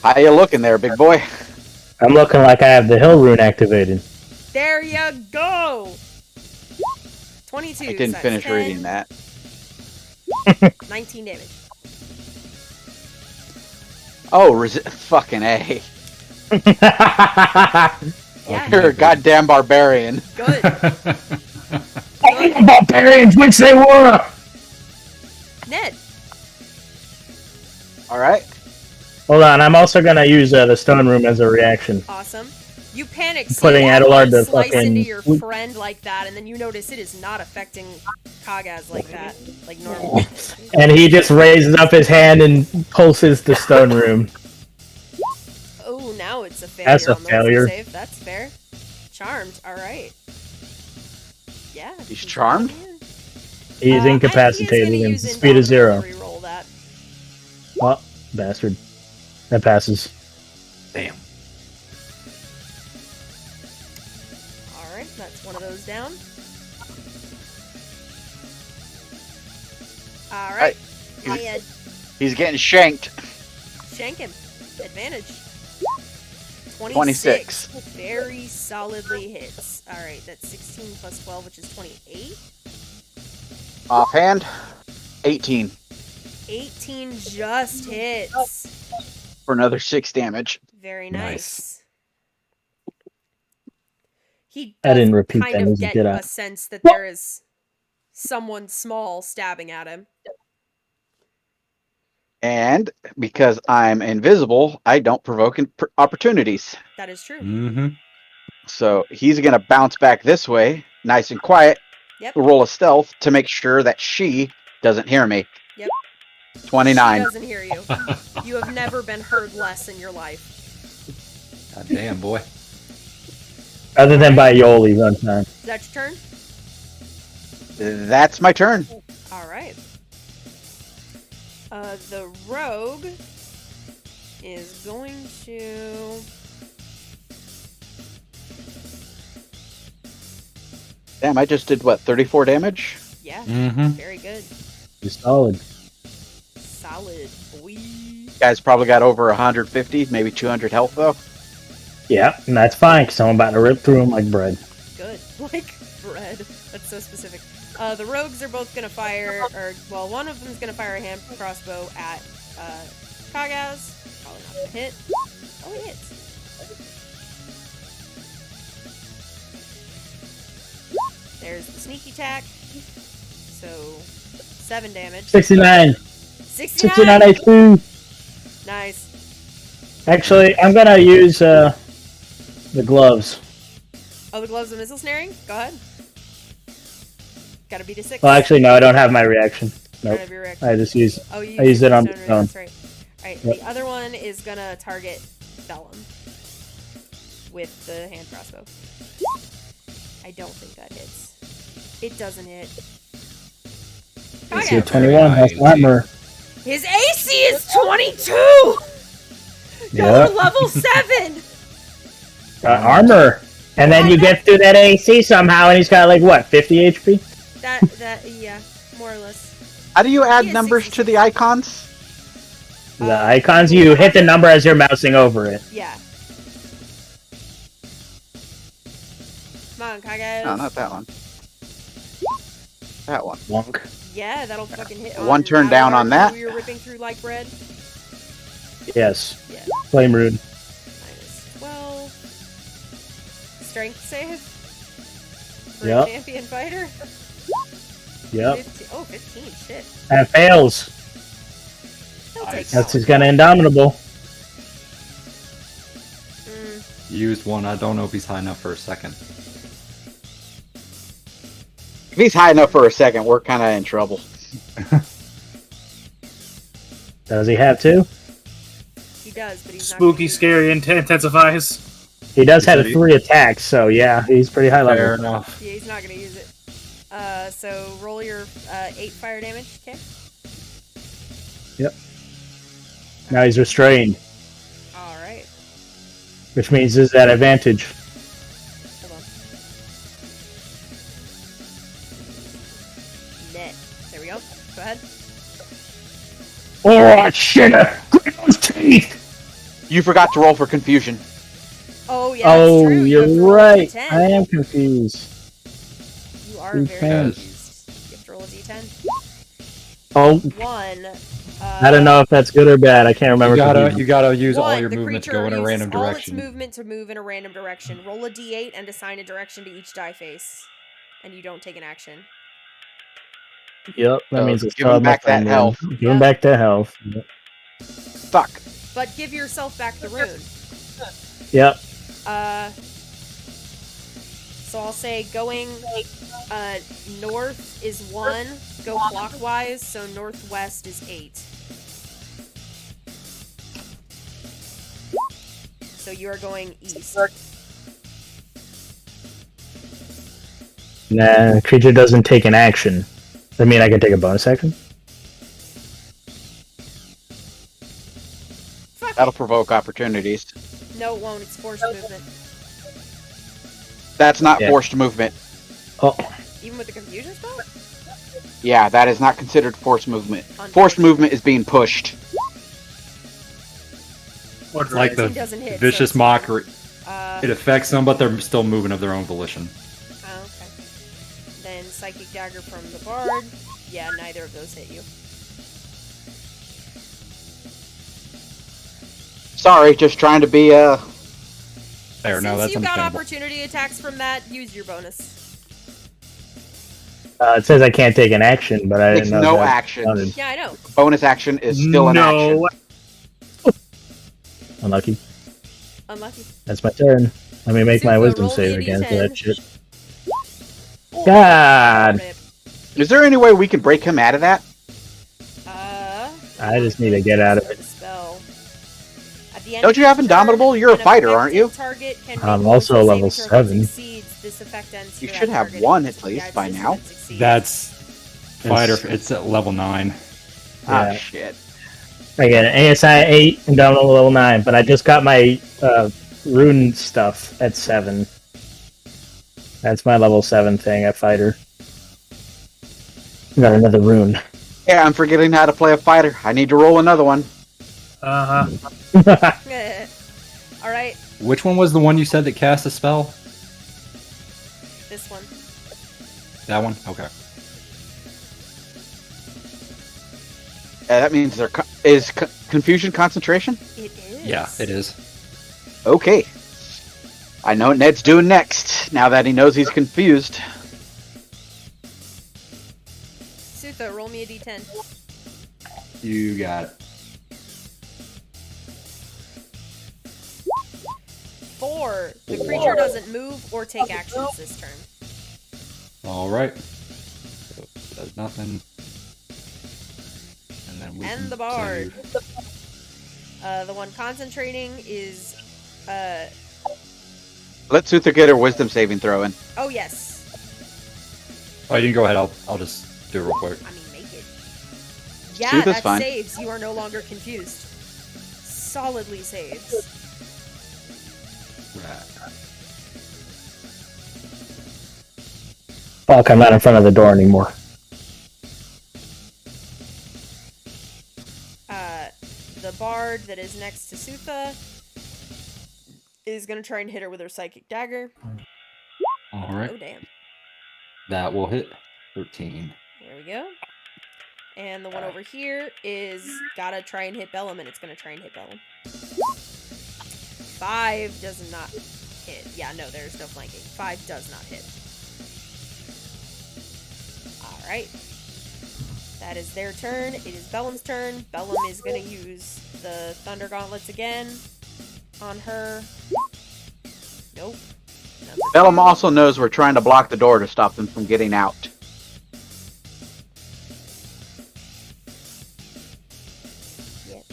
S2: How you looking there, big boy?
S5: I'm looking like I have the hill rune activated.
S1: There you go! 22.
S2: I didn't
S1: so
S2: finish
S1: 10,
S2: reading that.
S1: 19 damage.
S2: Oh, fucking A.
S1: Yeah,
S2: You're a goddamn barbarian.
S1: good.
S5: Barbarians, which they were!
S1: Ned.
S2: Alright.
S5: Hold on, I'm also gonna use the stone room as a reaction.
S1: Awesome. You panic,
S5: Putting Adelard to
S1: slice
S5: fucking-
S1: into your friend like that, and then you notice it is not affecting Kagaz like that, like normal.
S5: And he just raises up his hand and pulses the stone room.
S1: Oh, now it's a failure.
S5: That's a
S1: on the
S5: failure.
S1: Save. That's fair. Charmed. All right. Yeah.
S2: He's charmed?
S5: He's incapacitated and speed is 0.
S1: Reroll that.
S5: Oh, bastard. That passes.
S3: Damn.
S1: All right, that's one of those down. All right.
S2: Right. He's getting shanked.
S1: Shank him. Advantage.
S2: 26.
S1: Very solidly hits. All right, that's 16 plus 12, which is 28.
S2: Offhand, 18
S1: 18 just hits.
S2: for another 6 damage.
S1: Very
S3: Nice.
S1: nice. He
S5: I didn't
S1: does
S5: repeat
S1: kind
S5: that,
S1: of
S5: doesn't
S1: get
S5: get
S1: a
S5: out.
S1: sense that there is someone small stabbing at him.
S2: And because I'm invisible, I don't provoke opportunities.
S1: That is true.
S3: Mm-hmm.
S2: So he's going to bounce back this way, nice and quiet.
S1: Yep.
S2: Roll a stealth to make sure that she doesn't hear me.
S1: Yep.
S2: 29.
S1: She doesn't hear you. You have never been heard less in your life.
S3: God damn, boy.
S5: Other than by Yoli one time.
S1: Is that your turn?
S2: That's my turn.
S1: All right. The rogue is going to...
S2: Damn, I just did what, 34 damage?
S1: Yeah,
S3: Mm-hmm.
S1: very good.
S5: He's solid.
S1: Solid, boy.
S2: You guys probably got over 150, maybe 200 health though.
S5: Yeah, and that's fine, because I'm about to rip through him like bread.
S1: Good. Like bread. That's so specific. The rogues are both going to fire, or, well, one of them is going to fire a hand crossbow at Kagaz. Probably not going to hit. Oh, it hits. There's the sneak attack. So, 7 damage.
S5: 69. 69 HP.
S1: Nice.
S5: Actually, I'm going to use the gloves.
S1: Oh, the gloves of missile snaring? Go ahead. Gotta beat a 6.
S5: Well, actually, no, I don't have my reaction. Nope.
S1: Don't have your reaction.
S5: I just use.
S1: Oh, you
S5: I used it on
S1: stone
S5: the
S1: ring,
S5: stone.
S1: That's right. Alright,
S5: Yep.
S1: the other one is gonna target Vellum with the hand crossbow. I don't think that hits. It doesn't hit.
S5: Let's
S1: Okay.
S5: see, 21 has armor.
S1: His AC is 22! Go
S5: Yeah.
S1: to level 7!
S5: Armor. And then you get through that AC somehow, and he's got like what, 50 HP?
S1: Yeah, more or less.
S2: How do you add
S1: He has
S2: numbers
S1: 60.
S2: to the icons?
S5: The icons, you hit the number as you're mousing over it.
S1: Yeah. Come on, Kagaz.
S2: No, not that one. That one.
S5: Wonk.
S1: Yeah, that'll fucking hit.
S2: One turn down on that.
S1: Who you're ripping through like bread.
S5: Yes.
S1: Yeah.
S5: Flame rude.
S1: Minus 12. Strength save. For
S5: Yep.
S1: a champion fighter.
S5: Yep.
S1: 15. Oh, 15. Shit.
S5: That fails.
S1: He'll take
S5: That's
S1: that
S5: he's got an Indomitable.
S1: one.
S3: Used one. I don't know if he's high enough for a second.
S2: If he's high enough for a second, we're kind of in trouble.
S5: Does he have two?
S1: He does, but he's not
S4: Spooky,
S1: gonna use
S4: scary, intensifies.
S5: He does
S3: He
S5: have
S3: said he-
S5: 3 attacks, so yeah, he's pretty high level.
S3: Fair enough.
S1: it. Yeah, he's not gonna use it. So roll your 8 fire damage. Okay.
S5: Now he's restrained,
S1: All right.
S5: which means he's at advantage.
S1: Hold on. Net. There we go. Go ahead.
S5: Oh shit! Grab those teeth!
S2: You forgot to roll for confusion.
S1: Oh yeah. That's
S5: Oh,
S1: true. You have to
S5: you're
S1: roll a
S5: right.
S1: D10.
S5: I am confused.
S1: You are
S5: You
S1: very
S5: can.
S1: confused. You have to roll a D10.
S5: Oh,
S1: 1.
S5: I don't know if that's good or bad. I can't remember.
S3: You gotta use all
S1: 1,
S3: your
S1: the
S3: movement to
S1: creature
S3: go in a
S1: uses
S3: random
S1: all
S3: direction.
S1: its movement to move in a random direction. Roll a D8 and assign a direction to each die face, and you don't take an action.
S5: Yep, that
S2: So,
S5: means it's
S2: give him back that health.
S5: Give him back that health.
S2: Fuck.
S1: But give yourself back the rune.
S5: Yep.
S1: So I'll say going north is 1, go clockwise, so northwest is 8. So you are going east.
S5: Nah, creature doesn't take an action. I mean, I can take a bonus action.
S2: That'll provoke opportunities.
S1: No, it won't. It's forced movement.
S2: That's not
S5: Yeah.
S2: forced movement.
S5: Oh,
S1: Even with the confusion spell?
S2: Yeah, that is not considered forced movement. Forced movement is being pushed.
S4: What
S3: Like
S1: It
S3: the
S1: doesn't hit, so
S3: vicious
S1: it's-
S3: mockery.
S1: Uh,
S3: It affects them, but they're still moving of their own volition.
S1: oh, okay. Then Psychic Dagger from the Bard. Yeah, neither of those hit you.
S2: Sorry, just trying to be
S3: There,
S1: Since
S3: no, that's
S1: you got
S3: understandable.
S1: opportunity attacks from that, use your bonus.
S5: it says I can't take an action, but I
S2: Takes
S5: didn't know
S2: no
S5: that
S2: action.
S5: counted.
S1: Yeah, I know.
S2: Bonus action is still an action.
S4: No.
S5: Unlucky.
S1: Unlucky.
S5: That's my turn. Let me make my
S1: Super,
S5: wisdom
S1: roll
S5: save
S1: me a
S5: again for
S1: D10.
S5: that shit.
S1: Oh,
S5: God!
S1: rip.
S2: Is there any way we can break him out of that?
S5: I just need to get out of it.
S1: Spell. At the end
S2: Don't
S1: of
S2: you have
S1: each
S2: Indomitable?
S1: turn,
S2: You're a
S1: an
S2: fighter, aren't you?
S1: effective target can make
S5: I'm
S1: a
S5: also
S1: wisdom
S5: level
S1: saving throw that
S5: 7.
S1: succeeds. This effect ends
S2: You
S1: for
S2: should
S1: that
S2: have
S1: target.
S2: one at
S1: Yeah,
S2: least
S1: it's
S2: by
S1: this
S2: now.
S1: one that succeeds.
S3: That's fighter. It's at level 9.
S2: Ah,
S5: Yeah.
S2: shit.
S5: I get an ASI 8 and down to level 9, but I just got my rune stuff at 7. That's my level 7 thing at fighter. Got another rune.
S2: Yeah, I'm forgetting how to play a fighter. I need to roll another one.
S1: All right,
S3: Which one was the one you said that cast a spell?
S1: this one.
S3: That one? Okay.
S2: That means is confusion concentration?
S1: It is.
S3: Yeah, it is.
S2: Okay. I know what Ned's doing next, now that he knows he's confused.
S1: Sutha, roll me a d10.
S3: You got it.
S1: 4. The creature doesn't move or take actions this turn.
S3: All right. So, does nothing. And then we
S1: And
S3: can
S1: the bard.
S3: save.
S1: The one concentrating is.
S2: Let Suther get her wisdom saving throw in.
S1: Oh, yes.
S3: Oh, you can go ahead. I'll just do it real quick.
S1: I mean, make it. Yeah,
S2: Sutha's
S1: that
S2: fine.
S1: saves. You are no longer confused. Solidly saves.
S3: Right.
S5: Fuck, I'm not in front of the door anymore.
S1: The bard that is next to Sutha is gonna try and hit her with her psychic dagger.
S3: All
S1: Oh,
S3: right.
S1: damn.
S3: That will hit 13.
S1: There we go. And the one over here is gotta try and hit Bellum, and it's gonna try and hit Bellum. 5 does not hit. Yeah, no, there's no flanking. 5 does not hit. Alright. That is their turn. It is Bellum's turn. Bellum is going to use the Thunder Gauntlets again on her. Nope.
S2: Bellum also knows we're trying to block the door to stop them from getting out.
S1: Yep.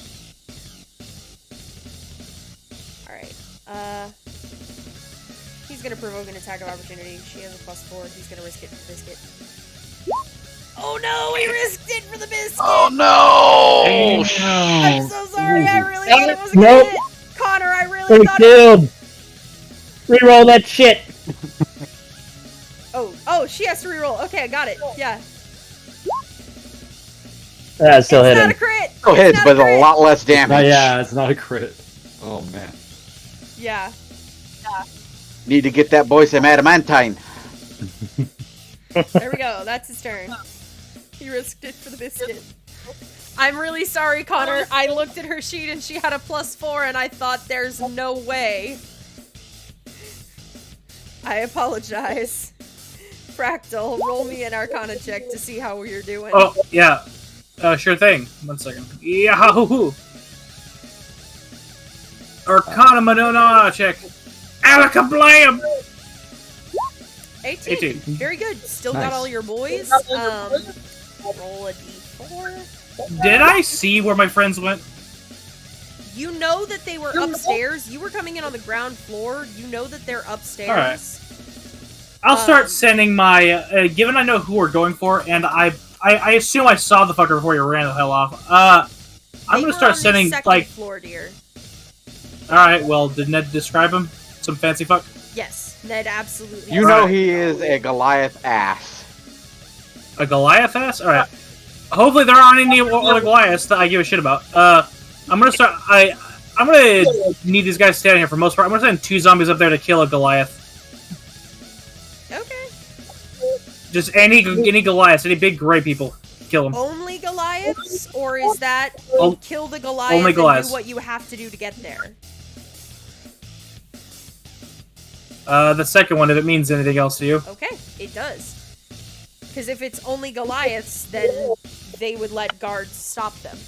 S1: Alright. He's going to provoke an attack of opportunity. She has a +4. He's going to risk it for the biscuit. Oh no, he risked it for the biscuit!
S2: Oh no!
S1: I'm so sorry, I really thought it was a
S5: Nope.
S1: crit! Connor, I really
S5: They
S1: thought it was...
S5: killed. Reroll that shit.
S1: Oh, she has to reroll. Okay, I got it. Yeah.
S5: Still
S1: It's
S5: hit
S1: not
S5: him.
S1: a crit!
S2: Still
S1: It's
S2: hits,
S1: not
S2: but
S1: a crit!
S2: a lot less damage.
S3: Yeah, it's not a crit. Oh man.
S1: Yeah.
S2: Need to get that boy some adamantine.
S1: There we go. That's his turn. He risked it for the biscuit. I'm really sorry, Connor. I looked at her sheet and she had a +4 and I thought there's no way. I apologize. Fractal, roll me an Arcana check to see how you're doing.
S4: Oh, yeah. Sure thing. 1 second. Yahoo! Arcana Madonna check. Alakablam!
S1: 18. Very good. Still got
S3: Nice.
S1: all your boys. Roll a d4.
S4: Did I see where my friends went?
S1: You know that they were upstairs. You were coming in on the ground floor. You know that they're upstairs.
S4: Alright. I'll start sending my... given I know who we're going for, and I assume I saw the fucker before you ran the hell off. I'm gonna start sending,
S1: the second
S4: like...
S1: floor, dear.
S4: Alright, well, did Ned describe him? Some fancy fuck?
S1: Yes, Ned absolutely.
S2: You know he is a Goliath ass.
S4: A Goliath ass? Alright. Hopefully there aren't any other Goliaths that I give a shit about. I'm gonna start... I'm gonna need these guys standing here for the most part. I'm gonna send 2 zombies up there to kill a Goliath.
S1: Okay.
S4: Just any Goliaths, any big gray people. Kill them.
S1: Only Goliaths, or is that kill the Goliath
S4: only
S1: and
S4: Goliaths.
S1: do what you have to do to get there?
S4: The second one, if it means anything else to you.
S1: Okay, it does. Because if it's only Goliaths, then they would let guards stop them.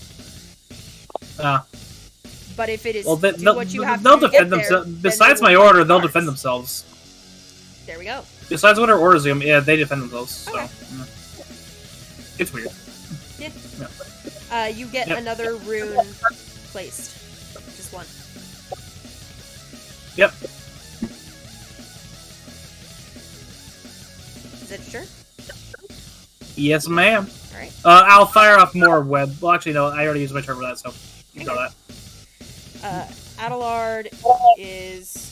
S1: But if it is
S4: Well,
S1: do what you have to
S4: they'll
S1: do to
S4: defend
S1: get
S4: themselves.
S1: there, then
S4: Besides
S1: they will
S4: my
S1: fight
S4: order,
S1: the
S4: they'll
S1: guards.
S4: defend themselves.
S1: There we go.
S4: Besides what our orders them, yeah, they defend themselves. So,
S1: Okay.
S4: it's weird.
S1: You get
S4: Yep.
S1: another rune placed. Just one.
S4: Yep.
S1: Is that sure?
S4: Yes, ma'am.
S1: Alright.
S4: I'll fire off more web. Well, actually, no, I already used my turn for that, so ignore that.
S1: Adelard is...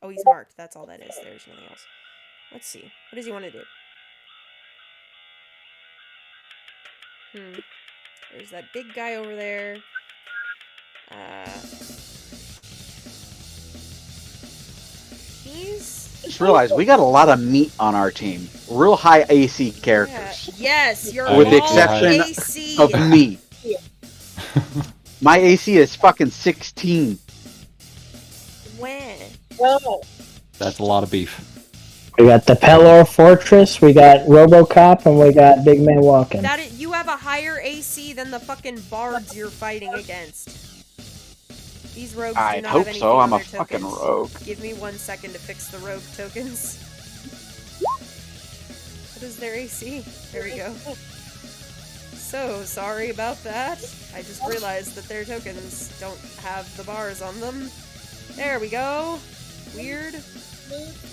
S1: Oh, he's marked. That's all that is. There's nothing else. Let's see. What does he want to do? There's that big guy over there. He's...
S2: Just realized we got a lot of meat on our team. Real high AC characters.
S1: Yes, you're
S2: With the
S1: all
S2: exception
S1: AC.
S2: of me. My AC is fucking 16.
S1: When?
S3: That's a lot of beef.
S5: We got the Pelor Fortress, we got RoboCop, and we got Big Man Walking.
S1: You have a higher AC than the fucking bards you're fighting against. These rogues do
S2: I'd
S1: not
S2: hope
S1: have anything
S2: so.
S1: on
S2: I'm a
S1: their
S2: fucking
S1: tokens.
S2: rogue.
S1: Give me 1 second to fix the rogue tokens. What is their AC? There we go. So sorry about that. I just realized that their tokens don't have the bars on them. There we go. Weird.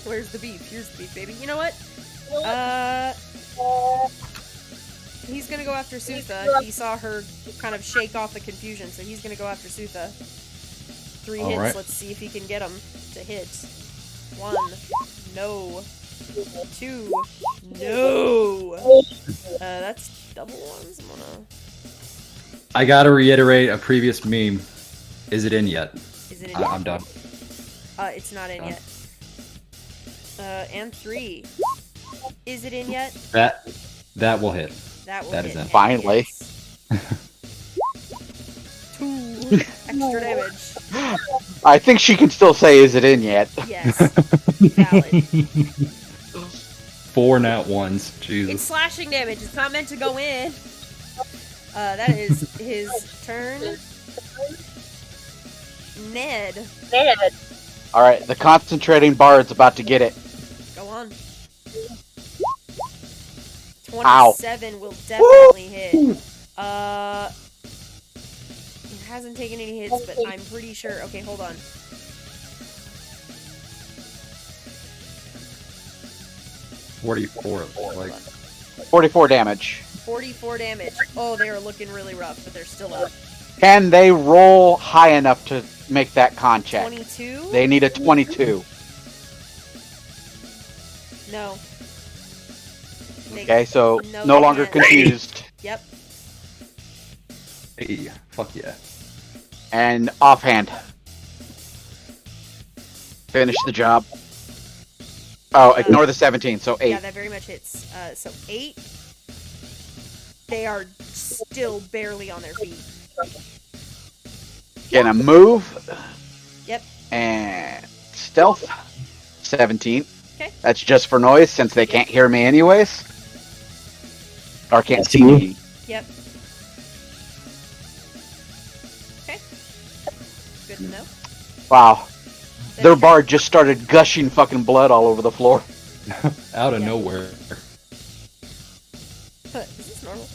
S1: Where's the beef? Here's the beef, baby. You know what? He's gonna go after Sutha. He saw her kind of shake off the confusion, so he's gonna go after Sutha. 3 hits.
S3: Alright.
S1: Let's see if he can get him to hit. 1. No. 2. No. That's double ones. I'm gonna...
S3: I gotta reiterate a previous meme. Is it in yet?
S1: Is it in
S3: I'm done.
S1: It's not in
S3: Done.
S1: yet. And 3. Is it in yet?
S3: That will hit.
S1: That will
S3: That
S1: hit.
S3: is in.
S1: and
S2: Finally.
S1: hits. 2 extra damage.
S2: I think she can still say, is it in yet?
S1: Yes. Valid.
S3: 4 nat ones.
S1: It's
S3: Jesus.
S1: slashing damage. It's not meant to go in. That is his turn. Ned,
S2: All right, the concentrating bard's about to get it.
S1: go on.
S2: Ow.
S1: 27 will definitely hit. It hasn't taken any hits, but I'm pretty sure. Okay, hold on.
S3: Like
S2: 44 damage.
S1: 44 damage. Oh, they are looking really rough, but they're still up.
S2: Can they roll high enough to make that con check?
S1: 22?
S2: They need a 22.
S1: No. They-
S2: Okay, so
S1: No,
S2: no
S1: they
S2: longer
S1: can't.
S2: confused.
S1: Yep.
S3: hey, fuck yeah.
S2: And offhand. Finish the job. Oh, ignore the 17, so 8.
S1: Yeah, that very much hits. So 8. They are still barely on their feet.
S2: Gonna move.
S1: Yep.
S2: And stealth. 17.
S1: Okay.
S2: That's just for noise, since they can't hear me anyways. Or can't
S5: That's
S2: see
S5: you.
S2: me.
S1: Yep. Okay. Good to know.
S2: Wow.
S1: Then
S2: Their bard just started gushing fucking blood all over the floor.
S3: Out of
S1: Yeah.
S3: nowhere.
S1: Is this normal?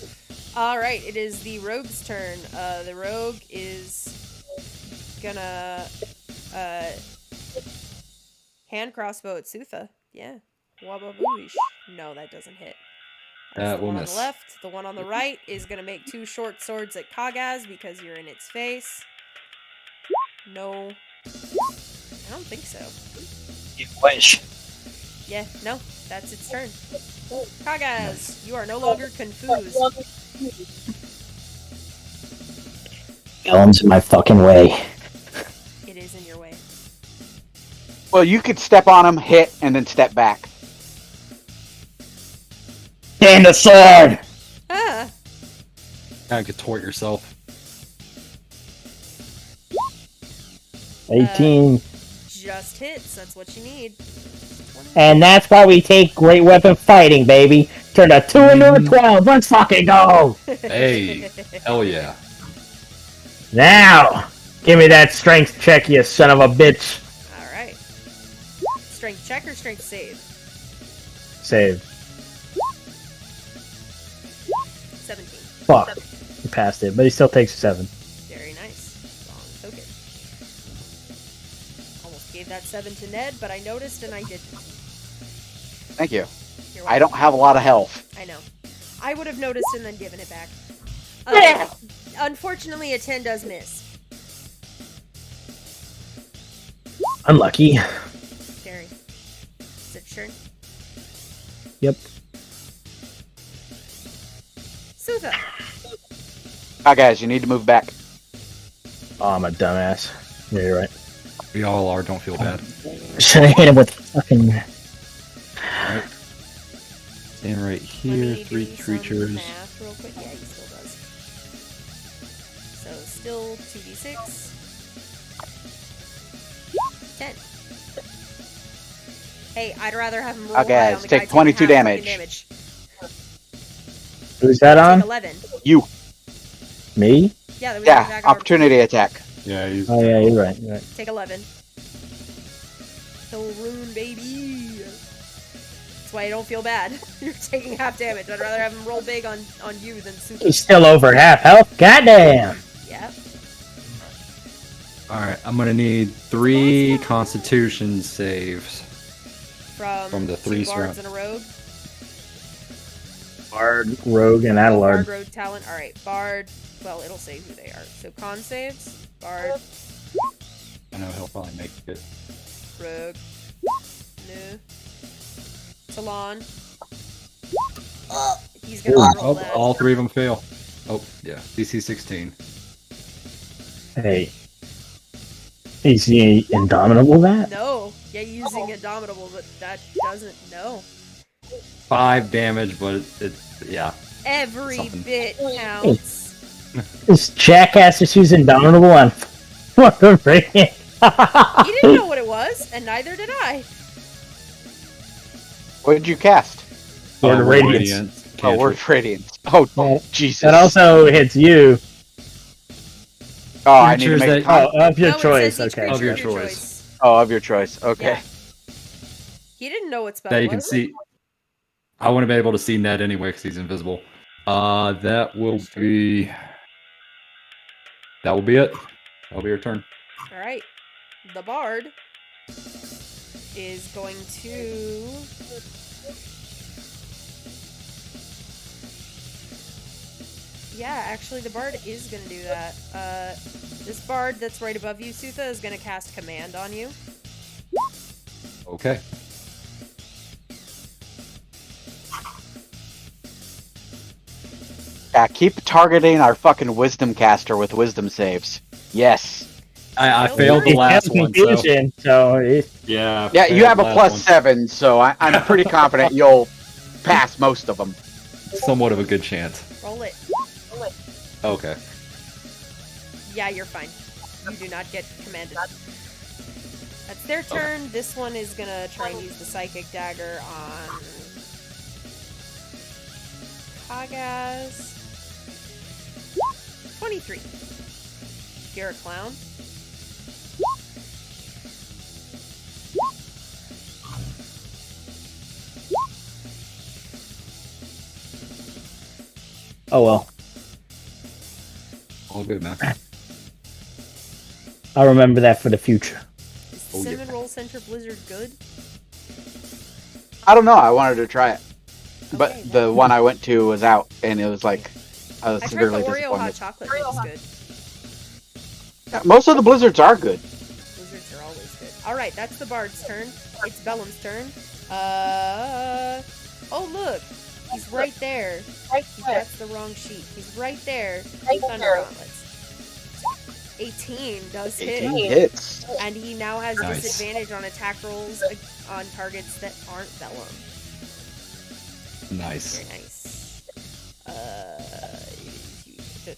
S1: Alright, it is the rogue's turn. The rogue is gonna hand crossbow at Sutha. Yeah. Wababoosh. No, that doesn't hit. That's
S3: That
S1: the
S3: will
S1: one on
S3: miss.
S1: the left. The one on the right is gonna make 2 short swords at Kagaz because you're in its face. No. I don't think so.
S5: You wish.
S1: Yeah, no. That's its turn. Kagaz, you are no longer confused.
S5: Ellen's in my fucking way.
S1: It is in your way.
S2: Well, you could step on him, hit, and then step back.
S5: And the sword!
S1: Ah!
S3: Kind of contort yourself.
S5: 18.
S1: Just hits. That's what you need. 20.
S5: And that's why we take great weapon fighting, baby. Turn a 2 into a 12. Let's fucking go!
S3: Hey, hell yeah.
S5: Now! Give me that strength check, you son of a bitch.
S1: Alright. Strength check or strength save?
S5: Save.
S1: 17.
S5: Fuck. He passed it, but he still takes 7.
S1: Very nice. Long token. Almost gave that 7 to Ned, but I noticed and I didn't.
S2: Thank you.
S1: You're
S2: I
S1: welcome.
S2: don't have a lot of health.
S1: I know. I would have noticed and then given it back. Unfortunately, a 10 does miss.
S5: Unlucky.
S1: Gary. Is it your turn?
S5: Yep.
S1: Sutha.
S2: Hi, guys, you need to move back.
S5: Oh, I'm a dumbass. Yeah, you're right.
S3: We all are, don't feel bad.
S5: Should have hit him with fucking...
S3: Stand right
S1: Let
S3: here,
S1: me
S3: 3
S1: do some
S3: creatures.
S1: math real quick. Yeah, he still does. So still 2d6. 10. Hey, I'd rather have him roll
S2: Okay,
S1: high on
S2: let's
S1: the
S2: take
S1: guy
S2: 22
S1: taking half fucking
S2: damage.
S5: Who's that on?
S1: Take 11.
S2: You.
S5: Me?
S1: Yeah, we
S2: Yeah, opportunity attack.
S6: Yeah, he's.
S5: Oh, yeah, you're right. You're right.
S1: Take 11. Kill rune, baby. That's why I don't feel bad. You're taking half damage. I'd rather have him roll big on you than Super.
S5: He's still over half health. Goddamn!
S1: Yeah.
S3: Alright, I'm gonna need 3 constitution saves.
S1: From
S3: the
S1: 3
S3: 3
S1: bards
S3: surround.
S1: and a rogue.
S5: Bard, Rogue, and
S1: Bard,
S5: Adelard.
S1: rogue, Talon. Alright, Bard. Well, it'll say who they are. So con saves. Bard,
S3: I know he'll probably make it.
S1: rogue. No. Talon. He's gonna roll
S3: Oh,
S1: that.
S3: all 3 of them fail. Oh, yeah. DC 16.
S5: Hey. Is he indomitable that?
S1: No. Yeah, using Indomitable, but that doesn't. No.
S3: 5 damage, but yeah.
S1: Every
S3: Something.
S1: bit counts.
S5: This jackass just used indomitable on what the freaking...
S1: You didn't know what it was, and neither did I.
S2: What did you cast?
S5: Sword of Radiance.
S2: Oh, word of radiance. Oh,
S5: Yeah.
S2: Jesus.
S5: That also hits you.
S2: Oh, I need to
S3: creatures
S2: make
S3: that-
S5: Oh, of your
S1: No, it
S5: choice.
S1: says each
S5: Okay.
S1: creature
S3: Of your
S1: of
S3: choice.
S2: Oh, of your choice. Okay.
S1: Yeah. He didn't know what spell
S3: that
S1: it
S3: you can
S1: was.
S3: see. I wouldn't be able to see Ned anyway because he's invisible. That will be it. That'll be your turn.
S1: All right. The bard is going to Yeah, actually the bard is going to do that. This bard that's right above you, Sutha, is going to cast command on you.
S3: Okay.
S2: Yeah, keep targeting our fucking wisdom caster with wisdom saves. Yes.
S3: I
S1: Still
S3: failed the
S1: nice.
S3: last one, so
S5: Confusion, so
S3: yeah.
S2: Yeah, you
S3: failed
S2: have
S3: the
S2: a
S3: last
S2: plus
S3: one.
S2: 7, so I'm pretty confident you'll pass most of them.
S3: Somewhat of a good chance.
S1: Roll it.
S3: Okay.
S1: Yeah, you're fine. You do not get commanded. That's their turn. This one is going to try and use the psychic dagger on Kagaz. 23. You're a clown.
S5: oh well.
S3: All good, man.
S5: I'll remember that for the future.
S1: Is the
S3: Oh, yeah.
S1: Cinnamon Roll Center Blizzard good?
S2: I don't know, I wanted to try it. But
S1: Okay,
S2: the one I went to was out, and it was like, I was
S1: I tried the
S2: severely
S1: Oreo hot
S2: disappointed.
S1: chocolate. It was good.
S2: Yeah, most of the blizzards are good.
S1: Blizzards are always good. Alright, that's the bard's turn. It's Bellum's turn. Oh look! He's right there. That's the wrong sheet. He's right there. Thunder Gauntlets. 18 does
S2: 18
S1: hit.
S2: hits.
S1: And he now has
S3: Nice.
S1: disadvantage on attack rolls on targets that aren't Bellum.
S3: Nice.
S1: Very nice.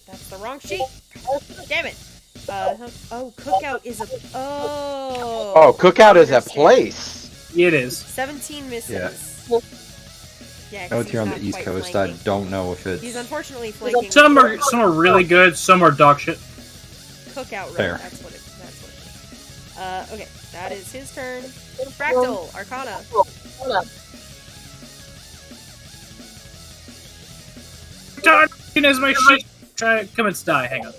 S1: That's the wrong sheet. Damn it. Oh, Cookout is a... Oh.
S2: Oh, Cookout is a
S1: Understand.
S2: place.
S4: It is.
S1: 17 misses.
S3: Yeah.
S1: Yeah, 'cause
S3: Out
S1: he's
S3: here on the
S1: not
S3: East
S1: quite
S3: Coast,
S1: flanking.
S3: I don't know if it's
S1: He's unfortunately flanking.
S4: Some are really good. Some are dog shit.
S1: Cookout
S3: Fair.
S1: red. That's what it is. Okay, that is his turn. Fractal, Arcana.
S4: Is my shit. Try to come and die. Hang on.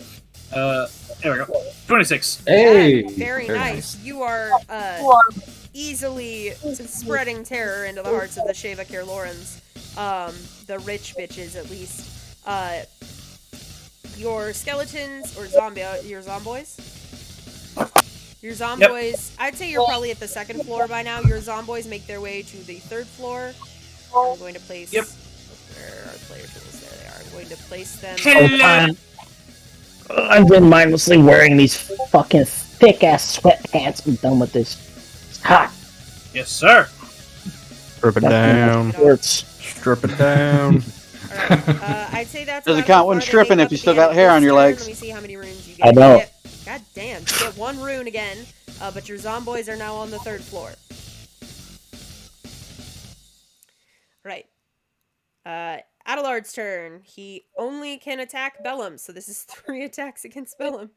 S4: There we go. 26.
S3: Hey,
S1: Very nice. You are easily spreading terror into the hearts of the Sheva Caerlorans. The rich bitches, at least. Your skeletons, or your zomboys? Your zomboys, I'd say you're probably at the second floor by now. Your zomboys make their way to the third floor. I'm going to place...
S4: Yep.
S1: Where are player tools? There they are. I'm going to place them...
S5: Oh, I've been mindlessly wearing these fucking thick ass sweatpants. I'm done with this. It's hot.
S4: Yes, sir.
S6: Strip it down.
S5: Shorts.
S6: Strip it down.
S1: Alright, I'd say that's
S2: Doesn't
S1: about
S2: count
S1: as
S2: when
S1: far as they
S2: stripping
S1: make
S2: if
S1: up
S2: you
S1: at
S2: still
S1: the end
S2: got
S1: of
S2: hair on
S1: this
S2: your
S1: turn.
S2: legs.
S1: Let me see how many runes you get.
S5: I know.
S1: God damn, you get one rune again, but your zomboys are now on the third floor. Right. Adelard's turn. He only can attack Bellum, so this is 3 attacks against Bellum.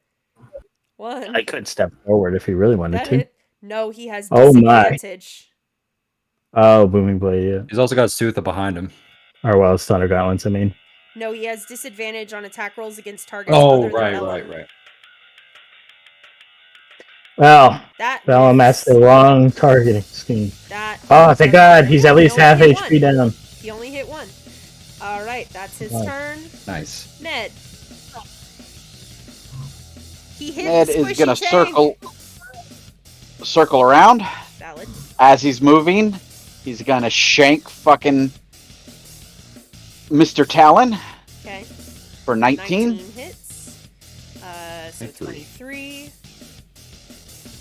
S1: 1.
S5: I could step forward if he really wanted
S1: That
S5: to.
S1: hit. No, he has
S5: Oh my.
S1: disadvantage.
S5: Oh, Booming Blade, yeah.
S3: He's also got Sutha behind him.
S5: Or well, it's Thunder Gauntlets, I mean.
S1: No, he has disadvantage on attack rolls against targets
S3: Oh,
S1: other than
S3: right,
S1: Bellum.
S3: right.
S5: Well,
S1: That
S5: Bellum
S1: misses.
S5: that's the wrong targeting scheme.
S1: That
S5: Oh, thank God, he's at least
S1: He
S5: half
S1: only hit
S5: HP
S1: one.
S5: down.
S1: He only hit 1. Alright, that's his
S5: Nice.
S1: turn.
S3: Nice.
S1: Ned. He hit
S2: Ned
S1: the
S2: is
S1: squishy
S2: gonna
S1: tank.
S2: circle around.
S1: Valid.
S2: As he's moving, he's gonna shank fucking Mr. Talon
S1: Okay.
S2: for 19.
S1: 19 hits. So 23.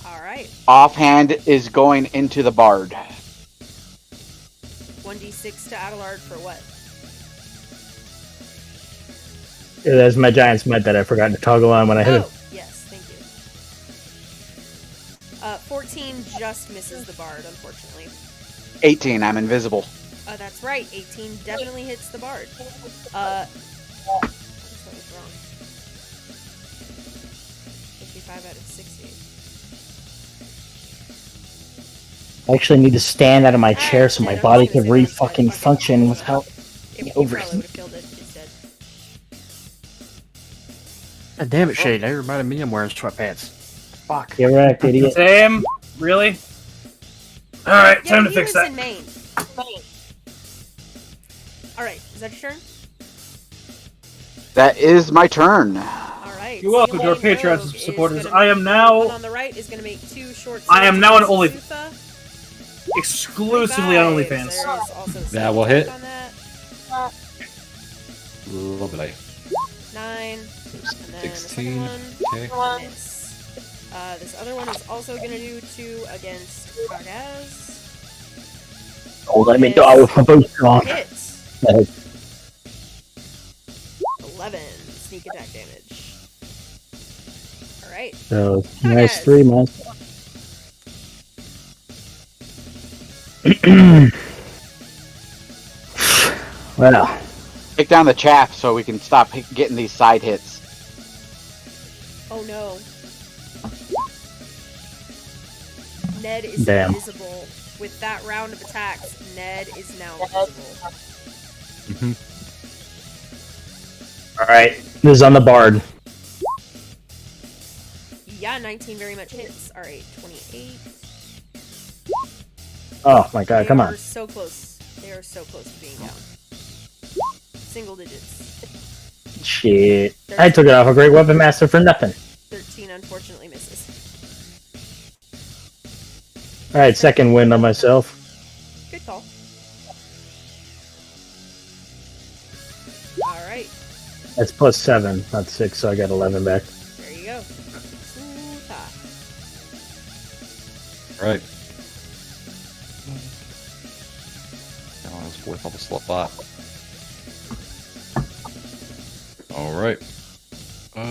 S1: Alright.
S2: Offhand is going into the bard.
S1: 1d6 to Adelard for what?
S5: Yeah, there's my giant smite that I forgot to toggle on when I hit him.
S1: Oh, yes, thank you. 14 just misses the bard, unfortunately.
S2: 18, I'm invisible.
S1: That's right. 18 definitely hits the bard. What was wrong? 55 out of 60.
S5: I actually need to stand out of my chair so my
S1: Dead. I'm
S5: body
S1: just gonna
S5: can
S1: say that's
S5: fucking
S1: dead.
S5: function without
S1: It
S5: over.
S1: probably would have killed it. It's dead.
S6: God damn it, Shade. Now you reminded me I'm wearing sweatpants. Fuck.
S5: Get wrecked, idiot.
S4: Sam, really? Alright,
S1: Yeah,
S4: time to
S1: he
S4: fix
S1: lives
S4: that.
S1: in Maine. Alright, is that your turn?
S2: That is my turn.
S1: Alright.
S4: You're welcome to our
S1: Stealing
S4: Patreon
S1: Rogue is
S4: supporters.
S1: gonna
S4: I am
S1: make-
S4: now-
S1: the one on the right is going to make 2 short
S4: I am
S1: swords
S4: now an
S1: against
S4: Only-
S1: Sutha.
S4: Exclusively on
S1: 25.
S4: OnlyFans.
S1: There is also
S3: That will
S1: sneak
S3: hit.
S1: attack on that.
S3: Lovely.
S1: 9. And then
S3: 16.
S1: the second
S3: Okay.
S1: one. Miss. This other one is also going to do 2 against Kagaz.
S5: Oh, let me go with my boots on.
S1: Hits. 11 sneak attack damage. Alright.
S5: So, nice
S1: Kagaz.
S5: 3 months. Well,
S2: Take down the chaff so we can stop getting these side hits.
S1: Oh no. Ned is
S5: Damn.
S1: invisible. With that round of attacks, Ned is now invisible.
S3: Mm-hmm.
S5: alright. This is on the bard.
S1: Yeah, 19 very much hits. Alright, 28.
S5: Oh my god, come
S1: They
S5: on.
S1: are so close. They are so close to being down. Single digits.
S5: Shit. I took it off a great weapon master for nothing.
S1: 13 unfortunately misses.
S5: Alright, second win on myself.
S1: Good call. Alright,
S5: That's plus 7, not 6, so I got 11 back.
S1: there you go. Sutha.
S3: Right. That was worth all the slot. Alright.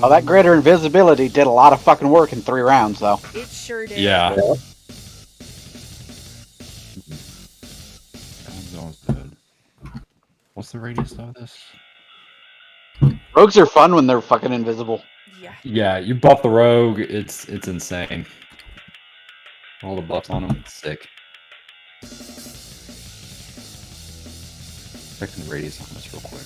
S2: Oh, that greater invisibility did a lot of fucking work in 3 rounds, though.
S1: It sure did.
S3: Yeah. What's the radius of this?
S2: Rogues are fun when they're fucking invisible.
S1: Yeah.
S3: Yeah, you buff the rogue, it's insane. All the buffs on him, it's sick. Checking the radius on this real quick.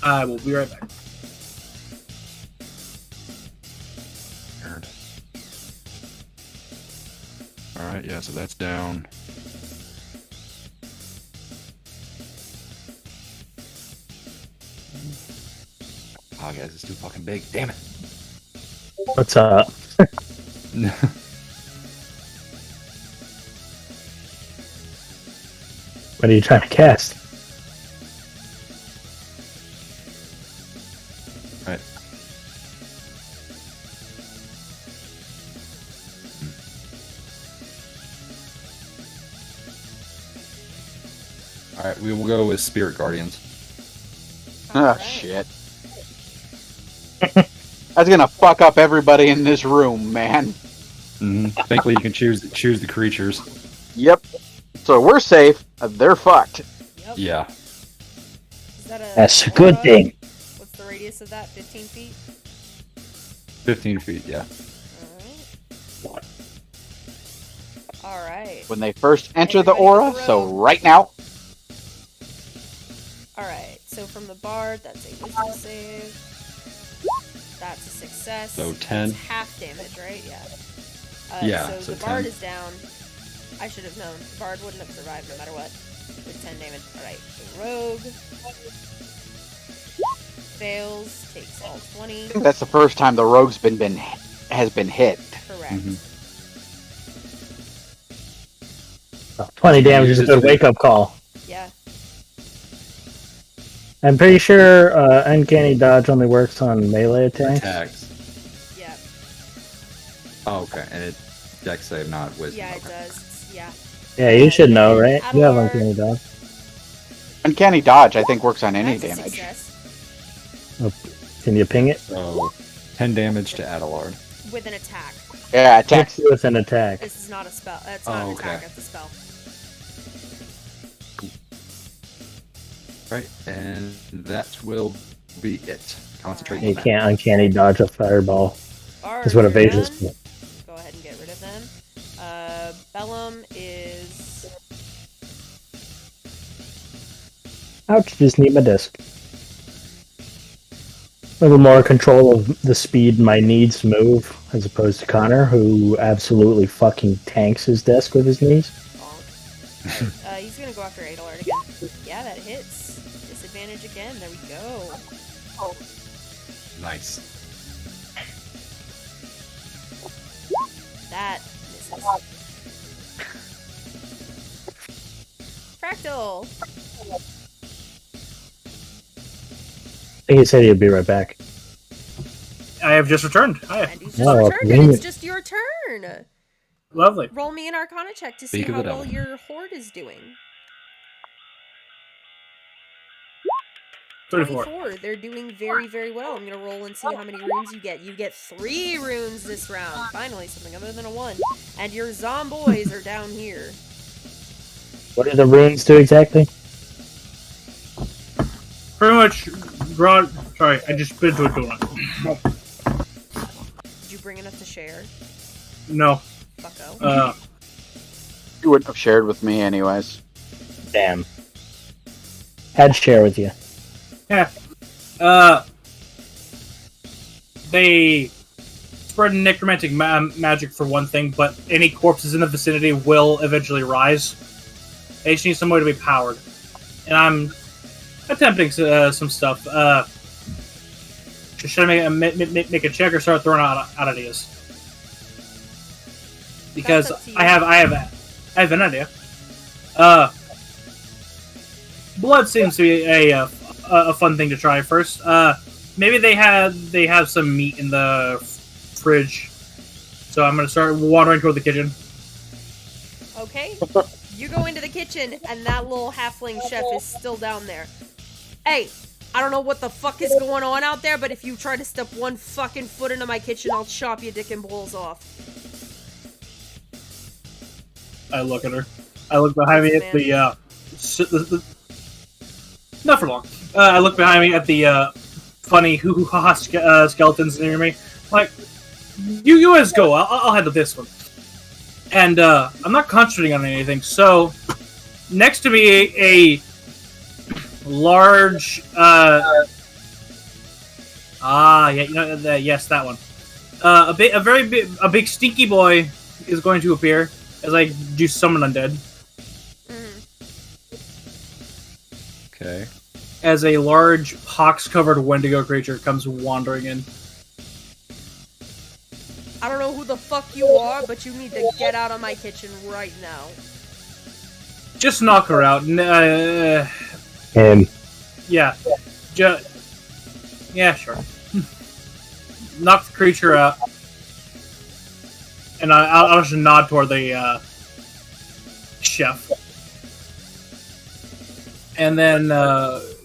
S4: I will be right back.
S3: Alright, yeah, so that's down. Oh, guys, it's too fucking big. Damn it.
S5: What's up? What are you trying to cast?
S3: Right. Alright, we will go with Spirit Guardians.
S2: Oh,
S1: Alright.
S2: shit. That's gonna fuck up everybody in this room, man.
S3: Mm-hmm. Thankfully, you can choose the creatures.
S2: Yep. So we're safe. They're fucked.
S1: Yep.
S3: Yeah.
S1: Is that a
S5: That's a good
S1: aura?
S5: thing.
S1: What's the radius of that? 15 feet?
S3: 15 feet, yeah.
S1: Alright. Alright.
S2: When they first enter the
S1: Everybody
S2: aura,
S1: throw.
S2: so right now.
S1: Alright, so from the bard, that's a wisdom save. That's a success.
S3: So 10.
S1: That's half damage, right? Yeah.
S3: Yeah,
S1: So,
S3: so
S1: the bard
S3: 10.
S1: is down. I should have known. The bard wouldn't have survived no matter what. With 10 damage. Alright, the rogue fails, takes all 20.
S2: I think that's the first time the rogue's has been hit.
S1: Correct.
S3: Mhm.
S5: 20 damage is a good wake-up call.
S1: Yeah.
S5: I'm pretty sure Uncanny Dodge only works on melee attacks.
S3: Attacks.
S1: Yeah.
S3: Oh, okay. And it dex save, not wisdom.
S1: Yeah, it
S3: okay.
S1: does. Yeah.
S5: Yeah, you should know, right? You have
S1: Adelard.
S5: Uncanny Dodge.
S2: Uncanny dodge, I think, works on any
S1: That's a
S2: damage.
S1: success.
S5: Can you ping it?
S3: So 10 damage to Adelard.
S1: with an attack.
S2: Yeah, attack.
S5: Hits with an attack.
S1: This is not a spell. It's not an attack. It's a spell.
S3: Right, and that will be it. Concentrate.
S5: You
S3: on
S5: can't uncanny dodge a fireball. That's what
S1: Are you
S5: evasion's
S1: done?
S5: for.
S1: Go ahead and get rid of them. Bellum is...
S5: Ouch, just need my disc. A little more control of the speed my needs move, as opposed to Connor, who absolutely fucking tanks his desk with his knees.
S1: Bonk. Alright, he's gonna go after Adelard again. Yeah, that hits. Disadvantage again. There we go.
S3: Nice.
S1: That misses. Fractal!
S5: I think he said he'd be right back.
S4: I have just returned. Hi.
S1: And he's just
S5: Oh,
S1: returned, and
S5: convenient.
S1: it's just your turn!
S4: Lovely.
S1: Roll me an Arcana check to see
S3: Speak of
S1: how
S3: the
S1: well
S3: devil.
S1: your horde is doing.
S4: 34.
S1: 24. They're doing very, very well. I'm gonna roll and see how many runes you get. You get 3 runes this round. Finally, something other than a 1. And your zomboys are down here.
S5: What do the runes do exactly?
S4: Pretty much brought. Sorry, I just bit into a donut.
S1: Did you bring enough to share?
S4: No.
S1: Fucko.
S2: You wouldn't have shared with me anyways.
S5: Damn. Had to share with you.
S4: Yeah. They spread necromantic magic for one thing, but any corpses in the vicinity will eventually rise. They just need some way to be powered. And I'm attempting some stuff. Should I make a check or start throwing out ideas? Because
S1: That's up to you.
S4: I have an idea. Blood seems to be a fun thing to try first. Maybe they have some meat in the fridge, so I'm gonna start wandering toward the kitchen.
S1: Okay. You go into the kitchen, and that little halfling chef is still down there. Hey, I don't know what the fuck is going on out there, but if you try to step one fucking foot into my kitchen, I'll chop your dick and balls off.
S4: I look at her. I look behind me at the not for long. I look behind me at the funny hoo-ha skeletons near me. Like, you guys go. I'll handle this one. And I'm not concentrating on anything. So next to me, a large yes, that one. A big stinky boy is going to appear as I do summon undead.
S3: Okay.
S4: As a large pox-covered Wendigo creature comes wandering in.
S1: I don't know who the fuck you are, but you need to get out of my kitchen right now.
S4: Just knock her out.
S5: Him.
S4: Yeah. Yeah, sure. Knock the creature out. And I'll just nod toward the chef. And then,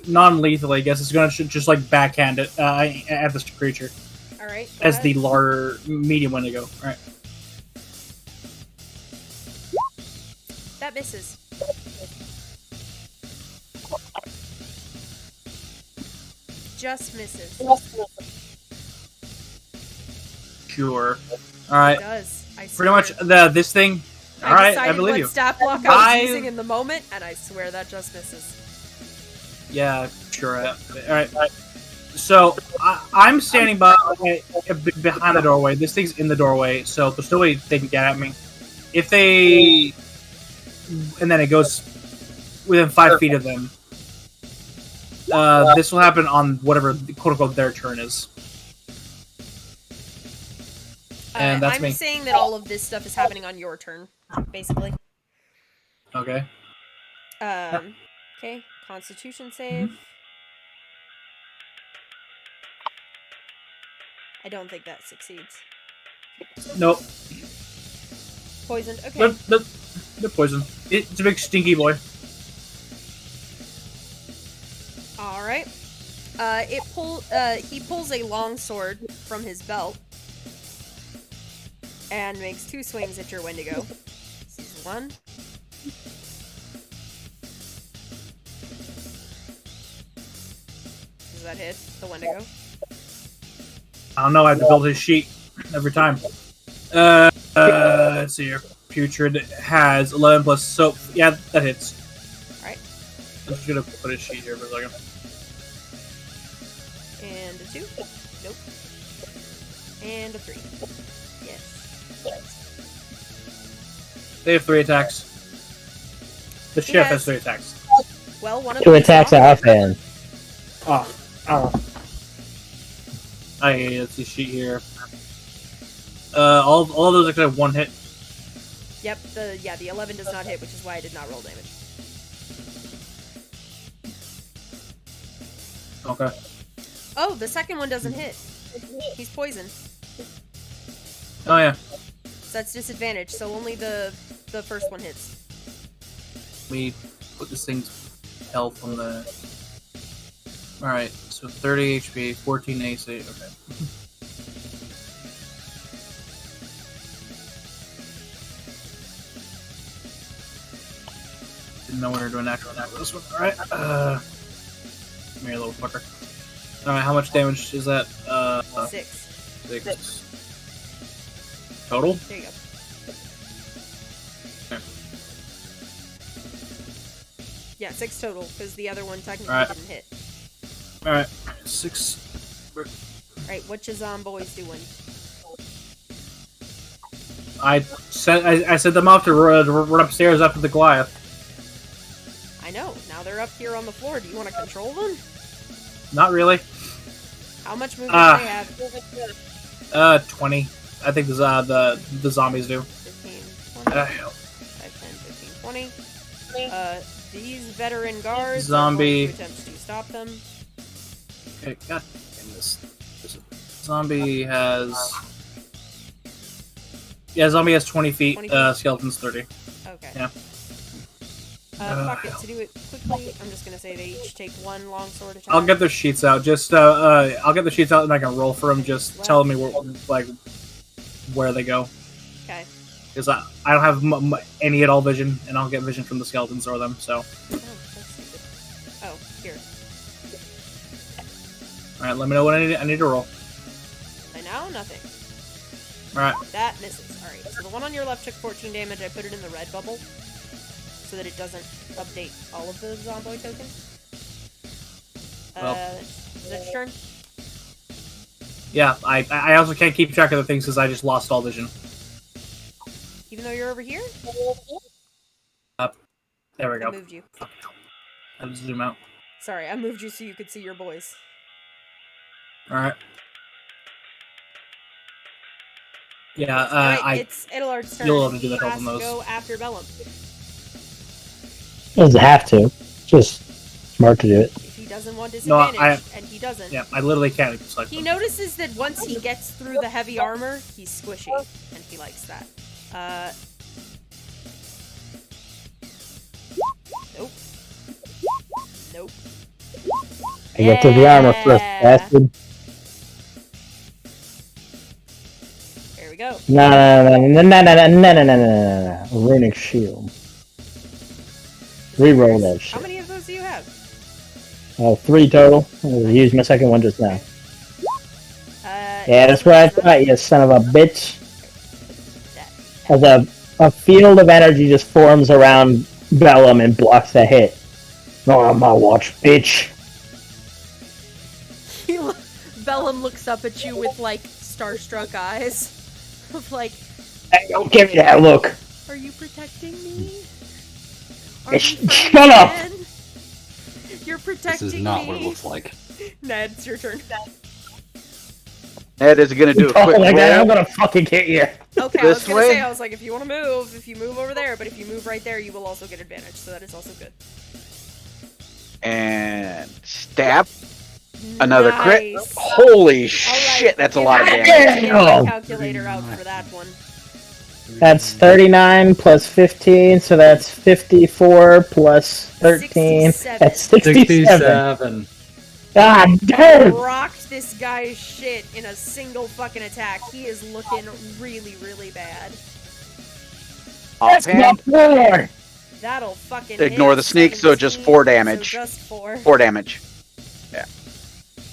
S4: non-lethally, I guess, it's gonna just, like, backhand it at this creature.
S1: Alright.
S4: As the medium Wendigo. Alright.
S1: That misses. Just misses.
S4: Sure.
S1: It
S4: Alright.
S1: does. I
S4: Pretty much,
S1: swear.
S4: this thing...
S1: I
S4: Alright,
S1: decided
S4: I believe
S1: what
S4: you.
S1: stat block I was using in the moment, and I swear that just misses.
S4: Yeah, sure. Alright. So, I'm standing behind the doorway. This thing's in the doorway, so there's no way they can get at me. If they... And then it goes within 5 feet of them. This will happen on whatever, quote-unquote, their turn is. And that's
S1: I'm
S4: me.
S1: saying that all of this stuff is happening on your turn, basically.
S4: Okay.
S1: Okay. Constitution save. I don't think that succeeds.
S4: Nope.
S1: Poisoned. Okay.
S4: They're poisoned. It's a big stinky boy.
S1: All right. He pulls a long sword from his belt. and makes 2 swings at your Wendigo. This is 1. Does that hit the Wendigo?
S4: I don't know. I have to build his sheet every time. Let's see here. Putrid has 11 plus soap. Yeah, that hits.
S1: Alright.
S4: I'm just gonna put his sheet here for a second.
S1: And a 2. Nope. And a 3. Yes.
S4: They have 3 attacks. The
S1: He
S4: chef
S1: has-
S4: has 3 attacks.
S1: Well, one of
S5: 2
S1: them is
S5: attacks
S1: on.
S5: offhand.
S4: Oh. Let's see sheet here. All of those except have 1 hit.
S1: Yep, the 11 does not hit, which is why I did not roll damage.
S4: Okay.
S1: Oh, the second one doesn't hit. He's poisoned.
S4: Oh yeah.
S1: So that's disadvantage, so only the first one hits.
S4: Let me put this thing's health on the. Alright, so 30 HP, 14 AC. Okay. Didn't know we were doing natural attack with this one. Alright. Come here, little fucker. Alright, how much damage is that?
S1: 6.
S4: 6. Total?
S1: There you go.
S4: Okay.
S1: Yeah, 6 total, because the other one technically
S4: Alright.
S1: didn't hit.
S4: Alright, 6.
S1: Right, what your zomboys doing?
S4: I sent them off to run upstairs after the Goliath.
S1: I know, now they're up here on the floor. Do you want to control them?
S4: Not really.
S1: How much movement do they have?
S4: 20. I think the zombies do.
S1: 15, 20,
S4: Uh,
S1: 5, 10, 15, 20. These veteran guards
S4: Zombie.
S1: are going to attempt to stop them.
S4: Okay, god damn this. Zombie has. Yeah, zombie has 20 feet.
S1: 20 feet?
S4: Skeleton's 30.
S1: Okay.
S4: Yeah.
S1: Fuck it, to do it quickly, I'm just gonna say they each take 1 longsword attack.
S4: I'll get their sheets out. Just I'll get the sheets out and I can roll for them. Just tell me where they go.
S1: Okay.
S4: Because I don't have any at all vision, and I'll get vision from the skeletons or them. So,
S1: Oh, that's stupid. Oh, here.
S4: all right, let me know what I need to roll.
S1: By now, nothing.
S4: All right.
S1: That misses. Alright, so the one on your left took 14 damage. I put it in the red bubble so that it doesn't update all of the zomboid tokens.
S4: Well.
S1: Is that your turn?
S4: Yeah, I also can't keep track of the things because I just lost all vision.
S1: Even though you're over here?
S4: There we
S1: I
S4: go.
S1: moved you.
S4: I have to zoom out.
S1: Sorry, I moved you so you could see your boys.
S4: All right. Yeah,
S1: Alright, it's Adelard's turn.
S4: you'll have to do
S1: He
S4: that help
S1: has
S4: on
S1: to
S4: those.
S1: go after Bellum.
S5: Doesn't have to. Just smart to do it.
S1: If he doesn't want
S4: No,
S1: disadvantage, and he doesn't.
S4: Yeah, I literally can't. It's like
S1: He notices that once he gets through the heavy armor, he's squishy, and he likes that. Nope. Nope.
S5: I get to the armor first,
S1: Yeah.
S5: bastard.
S1: There we go.
S5: No. Runic shield. Reroll that
S1: How
S5: shit.
S1: many of those do you have?
S5: 3 total. I used my second one just now. Yeah, that's what I thought, you son of a bitch. As a field of energy just forms around Bellum and blocks the hit. Not on my watch, bitch.
S1: Bellum looks up at you with, like, starstruck eyes. Of like,
S5: Hey, don't give me that look.
S1: are you protecting me?
S5: Shut up!
S1: Ned? You're protecting
S3: This is not
S1: me.
S3: what it looks like.
S1: Ned, it's your turn.
S2: Ned is going to do a
S5: Talk
S2: quick
S5: like that, I'm
S2: roll.
S5: gonna fucking hit you.
S1: Okay, I was
S2: This
S1: gonna
S2: way?
S1: say, I was like, if you want to move, if you move over there, but if you move right there, you will also get advantage, so that is also good.
S2: And stab. Another crit.
S1: Nice.
S2: Holy
S1: All
S2: shit,
S1: right,
S2: that's a
S1: get
S2: lot of
S1: my-
S2: damage.
S1: get my calculator out for that one.
S5: That's 39 plus 15, so that's 54 plus 13.
S1: 67.
S5: That's 67.
S3: 67.
S5: God damn!
S1: Rocked wrecked this guy's shit in a single fucking attack. He is looking really, really bad.
S2: Offhand,
S1: That'll fucking
S2: ignore
S1: hit.
S2: the sneak, so just
S1: 17,
S2: 4 damage.
S1: So just 4.
S2: 4 damage. Yeah.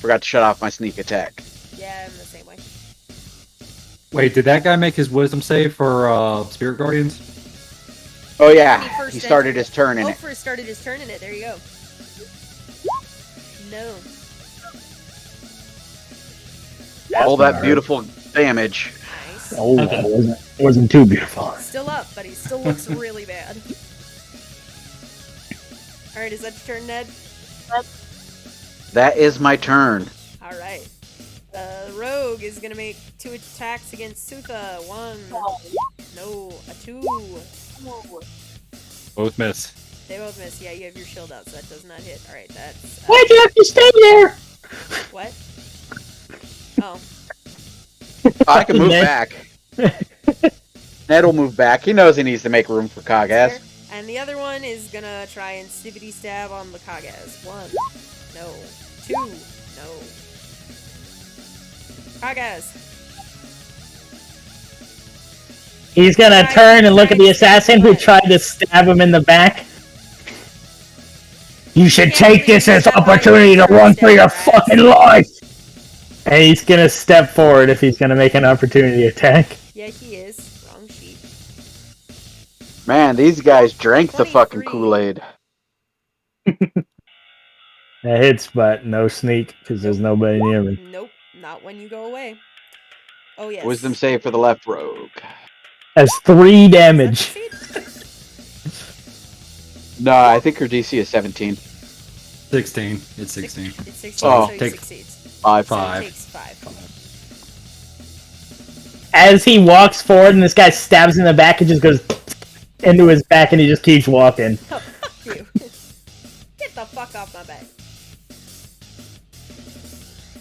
S2: Forgot to shut off my sneak attack.
S1: Yeah, I'm the same way.
S3: Wait, did that guy make his wisdom save for Spirit Guardians?
S2: Oh
S1: When
S2: yeah,
S1: first
S2: he started
S1: entered
S2: his turn in it.
S1: First started his turn in it. There you go. No.
S2: All that beautiful damage.
S1: Nice.
S5: Oh, it wasn't too beautiful.
S1: Still up, but he still looks really bad. Alright, is that your turn, Ned?
S2: That is my turn.
S1: Alright. The rogue is gonna make 2 attacks against Sutha. 1. No. A 2.
S6: Both miss.
S1: They both miss. Yeah, you have your shield out, so that does not hit. Alright, that's...
S5: Why'd you have to stay there?
S1: What? Oh.
S2: I can move
S5: Ned.
S2: back. Ned will move back. He knows he needs to make room for Kagaz.
S1: And the other one is gonna try and stibbity stab on the Kagaz. 1. No. 2. No. Kagaz.
S5: He's gonna turn and look at the assassin who tried to stab him in the back. You should take this as opportunity to run for your fucking life! And he's gonna step forward if he's gonna make an opportunity attack.
S1: Yeah, he is. Wrong sheet.
S2: Man, these guys drank the fucking
S1: 23.
S2: Kool-Aid.
S5: That hits, but no sneak, because there's nobody near me.
S1: Nope. Not when you go away. Oh, yes.
S2: Wisdom save for the left rogue.
S5: That's 3
S1: Does that
S5: damage.
S1: succeed?
S2: No, I think her DC is 17.
S3: 16. It's 16.
S1: It's 16,
S2: Oh,
S1: so he
S3: take
S1: succeeds.
S2: 5.
S1: So he
S3: 5.
S1: takes 5.
S5: As he walks forward and this guy stabs in the back, it just goes into his back and he just keeps walking.
S1: Oh, fuck you. Get the fuck off my back.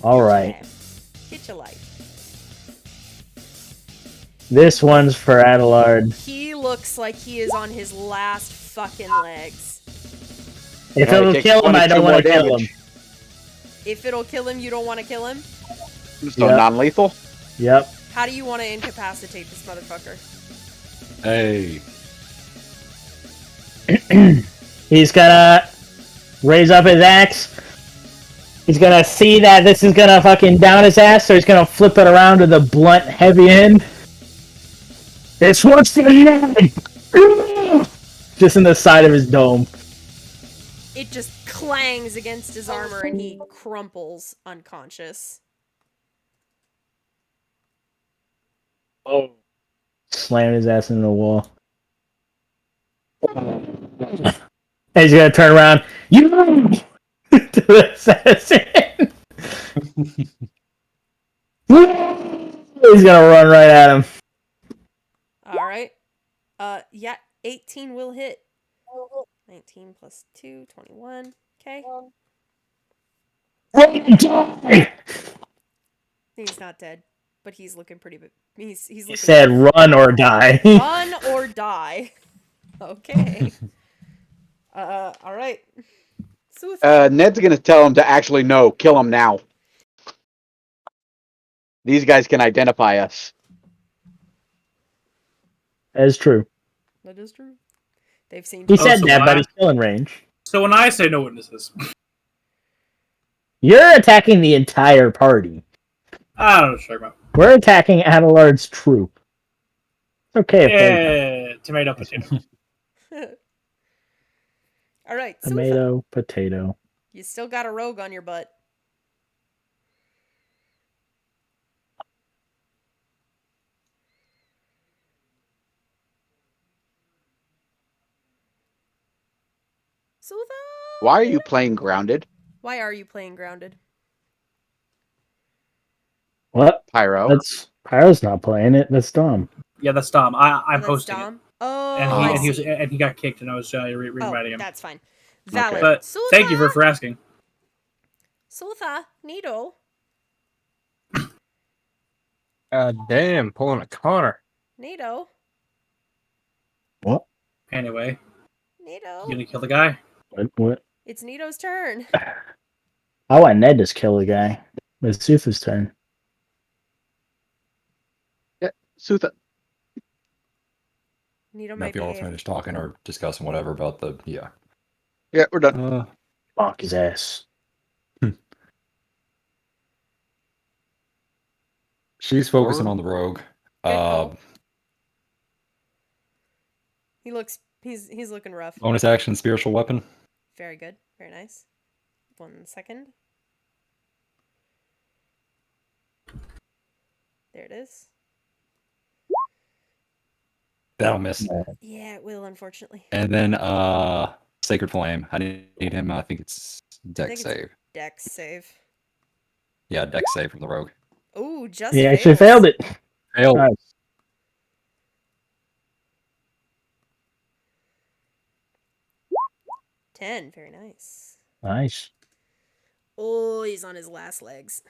S5: Alright.
S1: Yeah. Get your life.
S5: This one's for Adelard.
S1: He looks like he is on his last fucking legs.
S5: If
S2: Yeah, he
S5: it'll
S2: takes
S5: kill him, I
S2: 22
S5: don't
S2: more
S5: want to kill him.
S2: damage.
S1: If it'll kill him, you don't want to kill him?
S2: So
S5: Yep.
S2: non-lethal?
S5: Yep.
S1: How do you want to incapacitate this motherfucker?
S3: Hey.
S5: He's gonna raise up his axe. He's gonna see that this is gonna fucking down his ass, so he's gonna flip it around to the blunt, heavy end. This one's the Ned! Just in the side of his dome.
S1: It just clangs against his armor and he crumples unconscious.
S5: Oh. Slam his ass into the wall. And he's gonna turn around. You to the assassin. He's gonna run right at him.
S1: Alright. Yeah, 18 will hit. 19 plus 2, 21. Okay.
S5: Die!
S1: He's not dead, but he's looking pretty big. He's
S5: He
S1: looking
S5: said run or die.
S1: run or die. Okay. Alright.
S2: Ned's gonna tell him to actually no, kill him now. These guys can identify us.
S5: That is true.
S1: That is true. They've seen.
S5: He
S4: Oh,
S5: said
S4: so
S5: that,
S4: why-
S5: but he's still in range.
S4: So when I say no witnesses,
S5: You're attacking the entire party.
S4: I don't know what you're talking about.
S5: We're attacking Adelard's troop. It's okay if they
S4: Yeah, tomato, potato.
S1: Alright, so
S5: tomato, potato.
S1: you still got a rogue on your butt. Sutha?
S2: Why are you playing grounded,
S1: Why are you playing grounded?
S5: What?
S2: Pyro?
S5: That's Pyro's not playing it. That's Dom.
S4: Yeah, that's Dom. I'm
S1: That's
S4: hosting
S1: Dom? Oh,
S4: it,
S1: I
S4: and he
S1: see.
S4: and he got kicked, and I was reinviting him.
S1: That's fine. Valid.
S4: But
S1: Sutha?
S4: thank you for asking.
S1: Sutha, Needle.
S6: God damn, pulling a Connor.
S1: Nado.
S5: What?
S4: Anyway,
S1: Nado.
S4: you gonna kill the guy?
S5: What?
S1: It's Nito's turn.
S5: I want Ned to kill the guy. It's Sutha's turn.
S2: Sutha.
S1: Nito
S3: Now,
S1: might
S3: if you
S1: be
S3: all finish talking or discussing whatever about the
S2: Yeah, we're done.
S5: Bonk his ass.
S3: She's focusing on the rogue.
S1: Good call. He's looking rough.
S3: Bonus action, spiritual weapon.
S1: Very good. Very nice. 1 second. There it is.
S3: That'll miss.
S1: Yeah, it will, unfortunately.
S3: And then Sacred Flame. I need him. I think it's Dex save.
S1: Dex save.
S3: Yeah, Dex save from the rogue.
S1: Ooh, just
S5: He actually
S1: fails.
S5: failed it.
S3: Failed.
S5: Nice.
S1: 10. Very nice.
S5: Nice.
S1: Oh, he's on his last legs.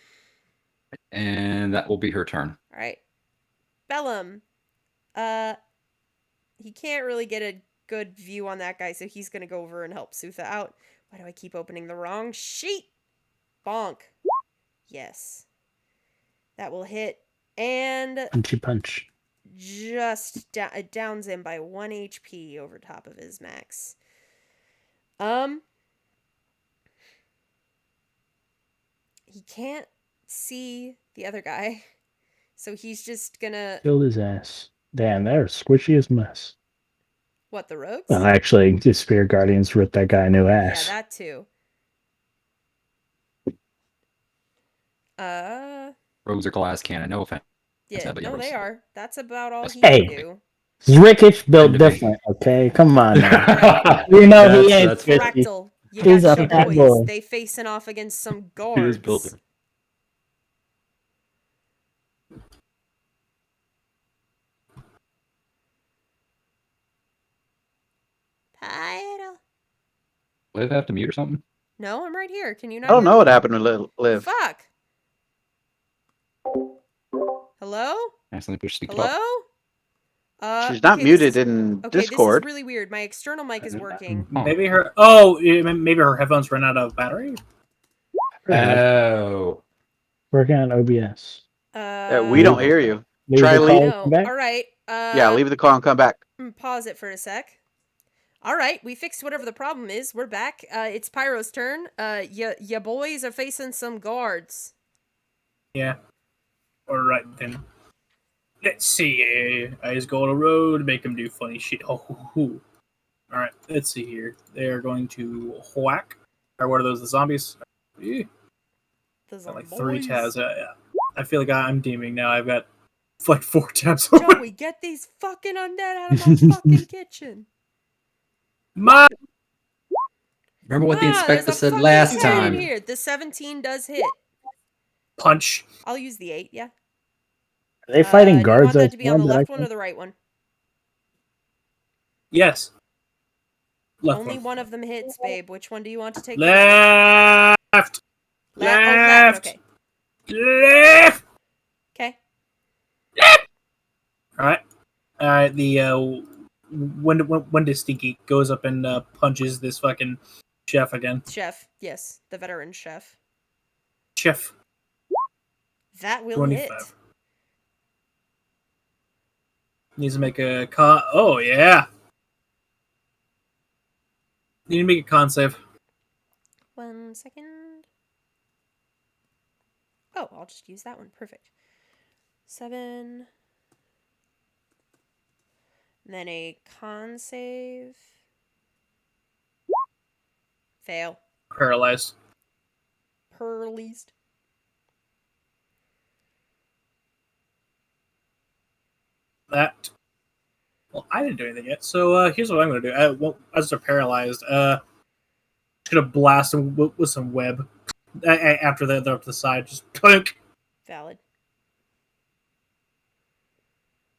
S3: And that will be her turn.
S1: All right. Bellum. He can't really get a good view on that guy, so he's going to go over and help Sutha out. Why do I keep opening the wrong sheet? Bonk. Yes. That will hit. And
S5: Punchy punch.
S1: just it downs him by 1 HP over top of his max. He can't see the other guy, so he's just gonna...
S5: Killed his ass. Damn, they're squishy as mess.
S1: What, the rogues?
S5: Well, actually, the Spirit Guardians ripped that guy a new ass.
S1: Yeah, that too.
S3: Rogues are glass cannon. No offense.
S1: Yeah,
S3: but
S1: no,
S3: yours.
S1: they are. That's about all
S3: That's
S1: he
S5: Hey.
S1: can do.
S5: Zrikich built
S3: End of
S5: different, okay? Come on now.
S1: Right.
S5: You know he
S3: That's-
S5: ain't
S3: that's
S5: squishy.
S3: fair.
S1: Fractal. You
S5: He's
S1: got
S5: a
S1: your
S5: fat
S1: boys.
S5: boy.
S1: They facing off against some
S3: He was built
S1: guards.
S3: different.
S1: Pyro.
S3: Liv have to mute or something?
S1: No, I'm right here. Can you not
S2: I don't
S1: hear
S2: know
S1: me?
S2: what happened to Liv.
S1: Fuck. Hello?
S3: Accidentally pushed speak to talk.
S1: Hello?
S2: She's not
S1: okay,
S2: muted
S1: this is,
S2: in
S1: okay,
S2: Discord.
S1: this is really weird. My external mic is working.
S3: Huh.
S4: Maybe her. Oh, maybe her headphones ran out of battery.
S3: Oh.
S5: Working on OBS.
S2: We don't hear you.
S5: Leave
S2: Try
S5: the
S2: leave-
S5: call,
S1: No.
S5: come back.
S1: All right.
S2: Yeah, leave the call and come back.
S1: Pause it for a sec. All right, we fixed whatever the problem is. We're back. It's Pyro's turn. Ya boys are facing some guards.
S4: Yeah. All right then. Let's see. I just go on a road, make them do funny shit. Oh, all right. Let's see here. They are going to whack. Or what are those? The zombies? Eh, got like 3 tabs. I feel like I'm deeming now. I've got like 4 tabs.
S1: Joey, get these fucking undead out of my fucking kitchen.
S4: My
S3: Remember what the
S1: There's
S3: inspector
S1: a
S3: said
S1: fucking
S3: last
S1: turret in
S3: time.
S1: here. The 17 does hit.
S4: punch.
S1: I'll use the 8, yeah.
S5: Are they fighting
S1: Do you
S5: guards
S1: want that to be on the
S5: outside that I
S1: left one or
S5: can-
S1: the right one?
S4: Yes. Left
S1: Only
S4: one.
S1: one of them hits, babe. Which one do you want to take?
S4: Left.
S1: Left.
S4: Left.
S1: Okay.
S4: Left.
S1: Okay.
S4: All right. All right. The when does Stinky goes up and punches this fucking chef again?
S1: Chef. Yes. The veteran chef.
S4: Chef.
S1: That will
S4: 25.
S1: hit.
S4: Needs to make a con. Oh yeah. Need to make a con save.
S1: 1 second. Oh, I'll just use that one. Perfect. 7. And then a con save. Fail.
S4: Paralyzed.
S1: Perleased.
S4: That. Well, I didn't do anything yet. So here's what I'm going to do. As they're paralyzed, just going to blast them with some web. After they're up to the side, just plunk.
S1: Valid.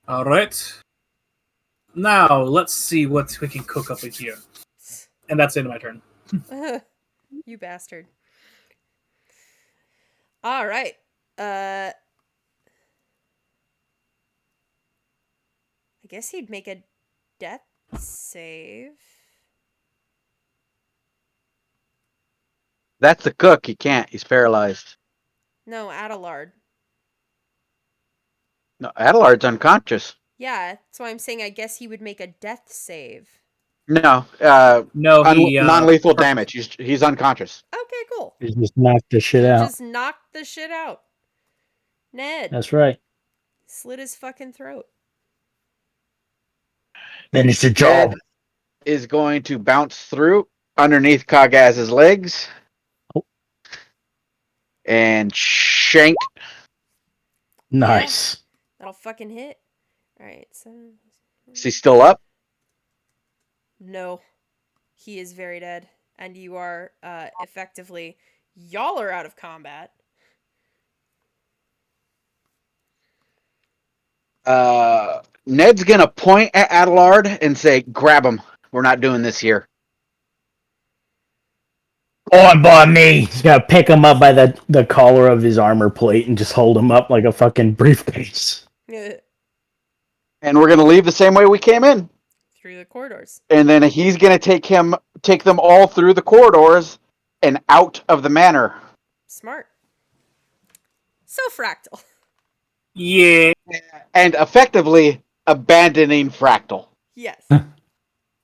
S4: All right. Now let's see what we can cook up in here. And that's the end of my turn.
S1: You bastard. All right. I guess he'd make a death save.
S2: That's the cook. He can't. He's paralyzed.
S1: No, Adelard.
S2: No, Adelard's unconscious.
S1: Yeah, that's why I'm saying I guess he would make a death save.
S2: No,
S4: No, he
S2: non-lethal damage. He's unconscious.
S1: Okay, cool.
S5: You just knocked the shit
S1: He
S5: out.
S1: just knocked the shit out. Ned
S5: That's right.
S1: slit his fucking throat.
S5: Finish the job.
S2: Ned is going to bounce through underneath Kagaz's legs
S5: Oh.
S2: and shank.
S5: Nice.
S1: That'll fucking hit. Alright, so...
S2: Is he still up?
S1: No. He is very dead. And you are, effectively... Y'all are out of combat.
S2: Ned's gonna point at Adelard and say, "Grab him. We're not doing this here."
S5: On by me. He's gonna pick him up by the collar of his armor plate and just hold him up like a fucking briefcase.
S2: And we're gonna leave the same way we came in.
S1: Through the corridors.
S2: And then he's gonna take them all through the corridors and out of the manor.
S1: Smart. So fractal.
S4: Yeah.
S2: And effectively abandoning Fractal.
S1: Yes.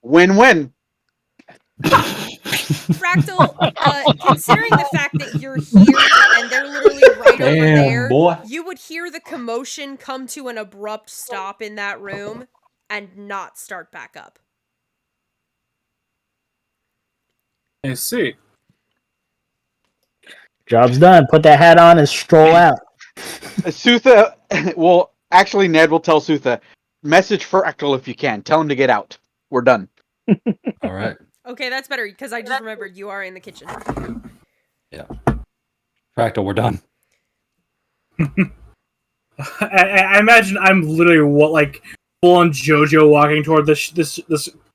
S2: Win-win.
S1: Fractal, considering the fact that you're here and they're literally right over there,
S3: boy.
S1: you would hear the commotion come to an abrupt stop in that room and not start back up.
S4: I see.
S5: Job's done. Put that hat on and stroll out.
S2: Sutha, well, actually, Ned will tell Sutha, message Fractal if you can. Tell him to get out. We're done.
S3: All right.
S1: Okay, that's better because I just remembered you are in the kitchen.
S3: Yeah. Fractal, we're done.
S4: I imagine I'm literally full on JoJo walking toward this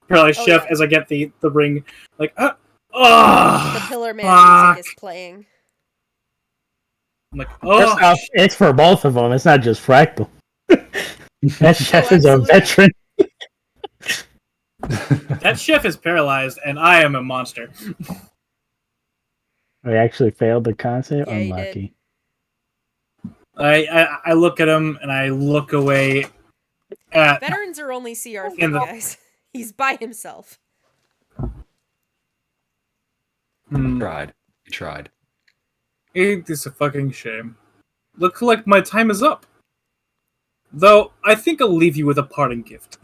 S4: paralyzed
S1: Oh,
S4: chef
S1: yeah.
S4: as I get the ring. Like,
S1: The
S4: oh,
S1: Pillar Man music is playing.
S4: I'm like,
S5: First
S4: oh,
S5: off, it's for both of them. It's not just Fractal. That chef is a
S1: absolutely.
S5: veteran.
S4: that chef is paralyzed and I am a monster.
S5: We actually failed the concept.
S1: Yeah, you
S5: Unlucky.
S4: I look at him and I look away at
S1: Veterans are only CR3,
S4: In the-
S1: guys. He's by himself.
S3: Tried. We tried.
S4: It is a fucking shame. Looks like my time is up. Though, I think I'll leave you with a parting gift.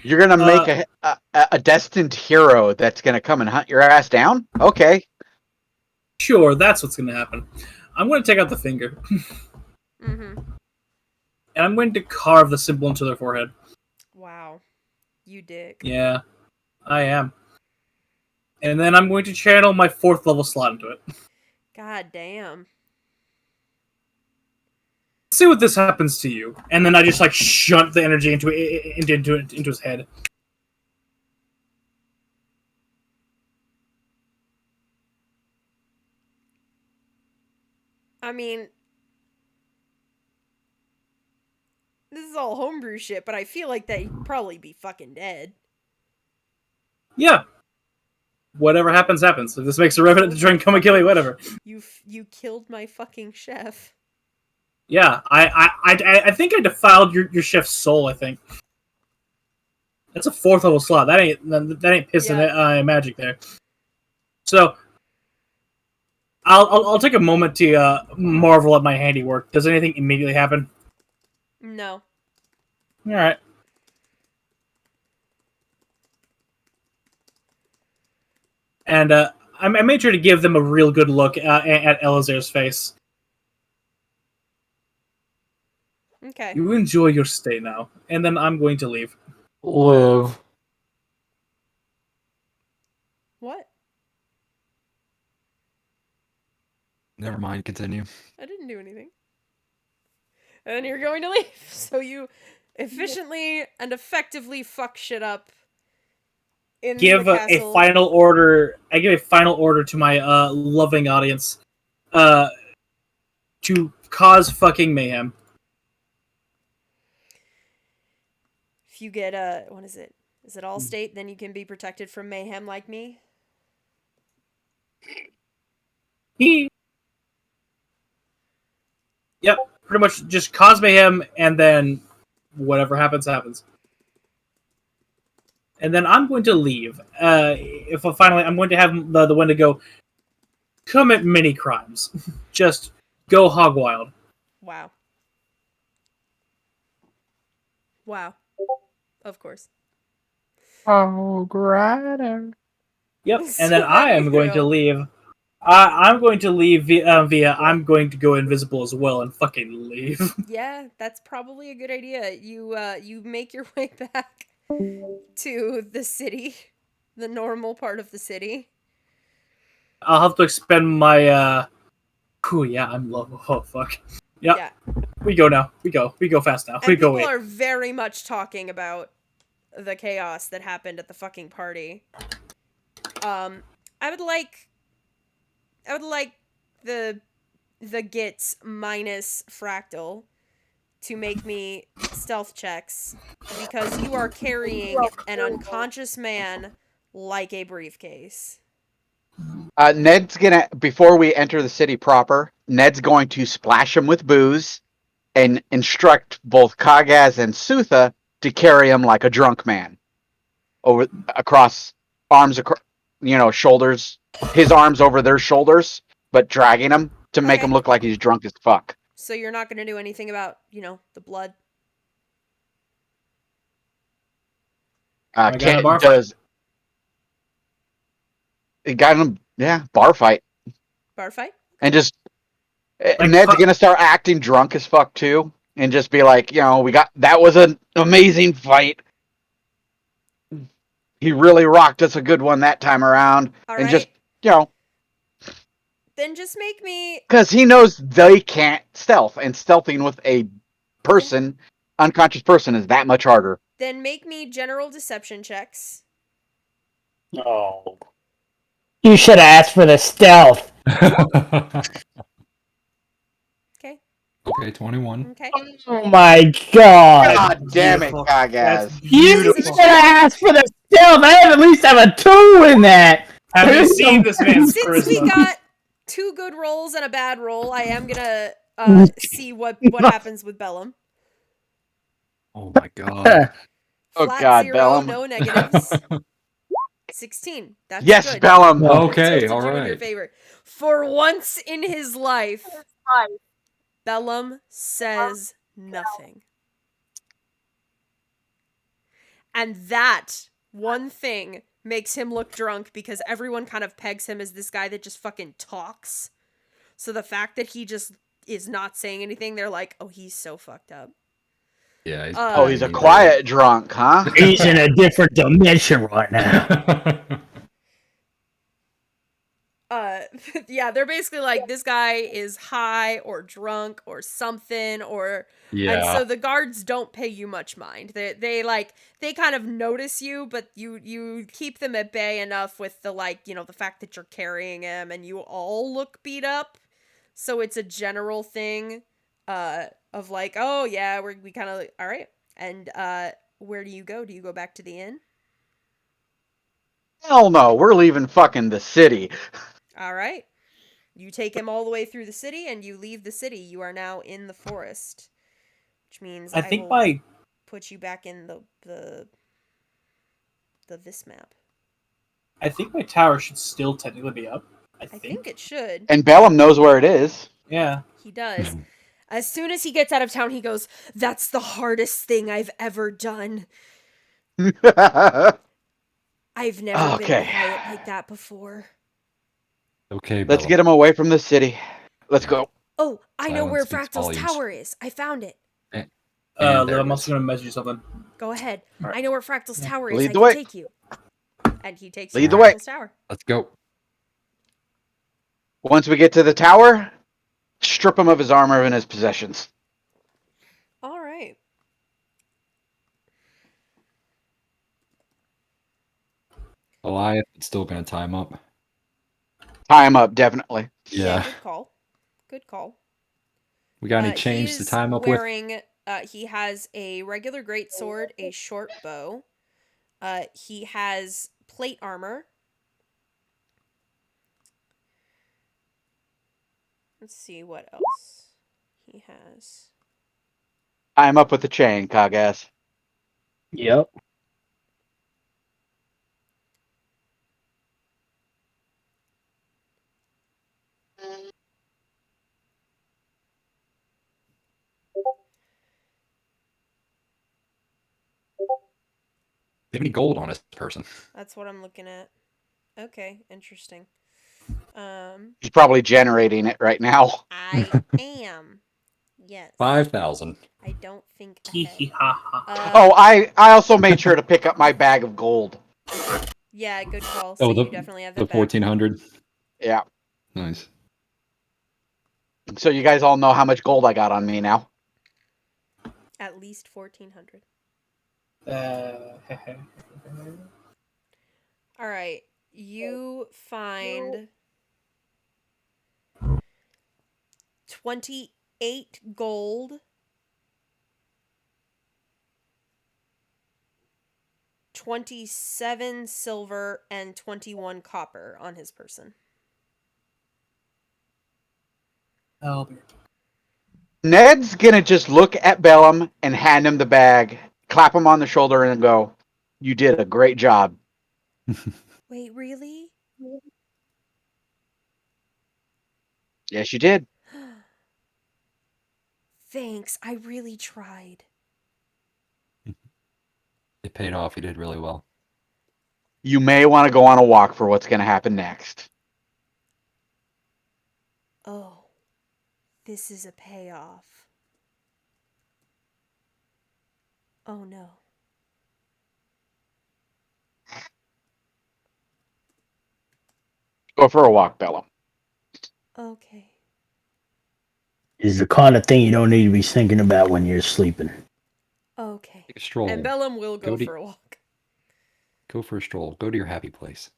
S2: You're gonna make a destined hero that's gonna come and hunt your ass down? Okay.
S4: Sure, that's what's gonna happen. I'm gonna take out the finger,
S1: Mm-hmm.
S4: and I'm going to carve the symbol into their forehead.
S1: Wow. You dick.
S4: Yeah, I am. And then I'm going to channel my 4th level slot into it.
S1: God damn.
S4: See what this happens to you. And then I just shunt the energy into his head.
S1: I mean, this is all homebrew shit, but I feel like they'd probably be fucking dead.
S4: Yeah. Whatever happens, happens. If this makes a revenant to try and come and kill me, whatever.
S1: You killed my fucking chef.
S4: Yeah, I think I defiled your chef's soul. I think that's a 4th level slot. That ain't pissing magic there. So I'll take a moment to marvel at my handiwork. Does anything immediately happen?
S1: No.
S4: All right. And I made sure to give them a real good look at Elazar's face.
S1: Okay.
S4: You enjoy your stay now, and then I'm going to leave.
S6: Live.
S1: What?
S3: Never mind. Continue.
S1: I didn't do anything. And you're going to leave. So you efficiently and effectively fuck shit up in
S4: Give
S1: the
S4: a
S1: castle.
S4: final order. I give a final order to my loving audience, to cause fucking mayhem.
S1: If you get what is it? Is it all state? Then you can be protected from mayhem like me.
S4: He. Yep, pretty much just cause mayhem, and then whatever happens, happens. And then I'm going to leave. If I'm going to have the one to go commit many crimes. Just go hog wild.
S1: Wow. Wow. Of course.
S6: Oh, Grider.
S4: Yep, and then I am going to leave. I'm going to leave via I'm going to go invisible as well and fucking leave.
S1: Yeah, that's probably a good idea. You make your way back to the city, the normal part of the city.
S4: I'll have to expend my yeah, I'm low. Oh fuck. Yep.
S1: Yeah.
S4: We go now. We go fast now.
S1: And
S4: We go
S1: people
S4: wait.
S1: are very much talking about the chaos that happened at the fucking party. I would like the Gitz minus Fractal to make me stealth checks because you are carrying an unconscious man like a briefcase.
S2: Ned's gonna, before we enter the city proper, Ned's going to splash him with booze and instruct both Kagaz and Sutha to carry him like a drunk man across shoulders, his arms over their shoulders, but dragging him to make him look like he's drunk as fuck.
S1: So you're not going to do anything about, the blood?
S2: Kent does. It got him, bar fight.
S1: Bar fight?
S2: And just, Ned's gonna start acting drunk as fuck too, and just be like, that was an amazing fight. He really rocked us a good one that time around.
S1: All
S2: and
S1: right.
S2: just,
S1: Then just make me...
S2: Because he knows they can't stealth, and stealthing with a unconscious person is that much harder.
S1: Then make me general deception checks.
S5: Oh. You should have asked for the stealth.
S1: Okay.
S3: Okay, 21.
S1: Okay.
S5: Oh my god.
S2: God damn it, Kagaz.
S5: You should have asked for the stealth. I at least have a 2 in that.
S4: Have you seen this man's
S1: Since we
S4: charisma?
S1: got 2 good rolls and a bad roll, I am gonna see what happens with Bellum.
S3: Oh my god.
S2: Oh
S1: Flat
S2: god,
S1: 0,
S2: Bellum.
S1: no negatives. 16. That's
S2: Yes,
S1: good.
S2: Bellum.
S3: Okay,
S1: Tilted
S3: all
S1: you in your
S3: right.
S1: favor. For once in his life, Bellum says nothing. And that one thing makes him look drunk because everyone kind of pegs him as this guy that just fucking talks. So the fact that he just is not saying anything, they're like, oh, he's so fucked up.
S3: Yeah.
S2: He's a quiet drunk, huh?
S5: He's in a different dimension right now.
S1: Yeah, they're basically like, this guy is high or drunk or something, or and so the guards don't pay you much mind. They kind of notice you, but you keep them at bay enough with the the fact that you're carrying him and you all look beat up. So it's a general thing of like, oh yeah, we kind of all right. And where do you go? Do you go back to the inn?
S2: Hell no, we're leaving fucking the city.
S1: All right. You take him all the way through the city, and you leave the city. You are now in the forest, which means
S4: I think
S1: will put you back in the this map.
S4: I think my tower should still technically be up. I
S1: think it should.
S2: And Bellum knows where it is.
S4: Yeah.
S1: He does. As soon as he gets out of town, he goes, "That's the hardest thing I've ever done. I've never been quiet like that before."
S3: Okay,
S2: Let's
S3: Bella.
S2: get him away from the city. Let's go.
S1: Oh, I know where
S3: Silence speaks
S1: Fractal's
S3: volumes.
S1: tower is. I found it.
S3: And there
S4: I'm
S3: it
S4: also
S3: is.
S4: going to message you something.
S1: Go ahead.
S4: Right.
S1: I know where Fractal's tower is.
S2: Lead
S1: I
S2: the
S1: can
S2: way.
S1: take you. And he takes
S2: Lead
S1: you to
S2: the way.
S1: Fractal's tower.
S3: Let's go.
S2: Once we get to the tower, strip him of his armor and his possessions.
S1: All right.
S3: Goliath is still going to time up.
S2: Tie him up, definitely.
S3: Yeah.
S1: Good call. Good call.
S3: We got any change to time up
S1: wearing, he has a regular greatsword, a short bow. He has plate armor. Let's see what else he has.
S2: I'm up with the chain, Cogass.
S5: Yep.
S3: Do you have any gold on this person?
S1: That's what I'm looking at. Okay, interesting.
S2: He's probably generating it right now.
S1: I am. Yes.
S3: 5,000.
S1: I don't think I
S4: Hee
S1: have.
S4: hee ha ha.
S2: Oh, I also made sure to pick up my bag of gold.
S1: Yeah, good call.
S3: Oh,
S1: So
S3: the
S1: you definitely have
S3: the
S1: it back.
S3: 1,400.
S2: Yeah.
S3: Nice.
S2: So you guys all know how much gold I got on me now.
S1: At least 1,400. All right. You find 28 gold, 27 silver, and 21 copper on his person.
S4: I'll be
S2: Ned's gonna just look at Bellum and hand him the bag, clap him on the shoulder, and go, "You did a great job."
S1: Wait, really?
S2: Yes, you did.
S1: Thanks. I really tried.
S3: It paid off. You did really well.
S2: You may want to go on a walk for what's gonna happen next.
S1: Oh, this is a payoff. Oh no.
S2: Go for a walk, Bellum.
S1: Okay.
S5: Is the kind of thing you don't need to be thinking about when you're sleeping.
S1: Okay.
S3: Take a stroll.
S1: And Bellum will go for a walk.
S3: Go for a stroll. Go to your happy place.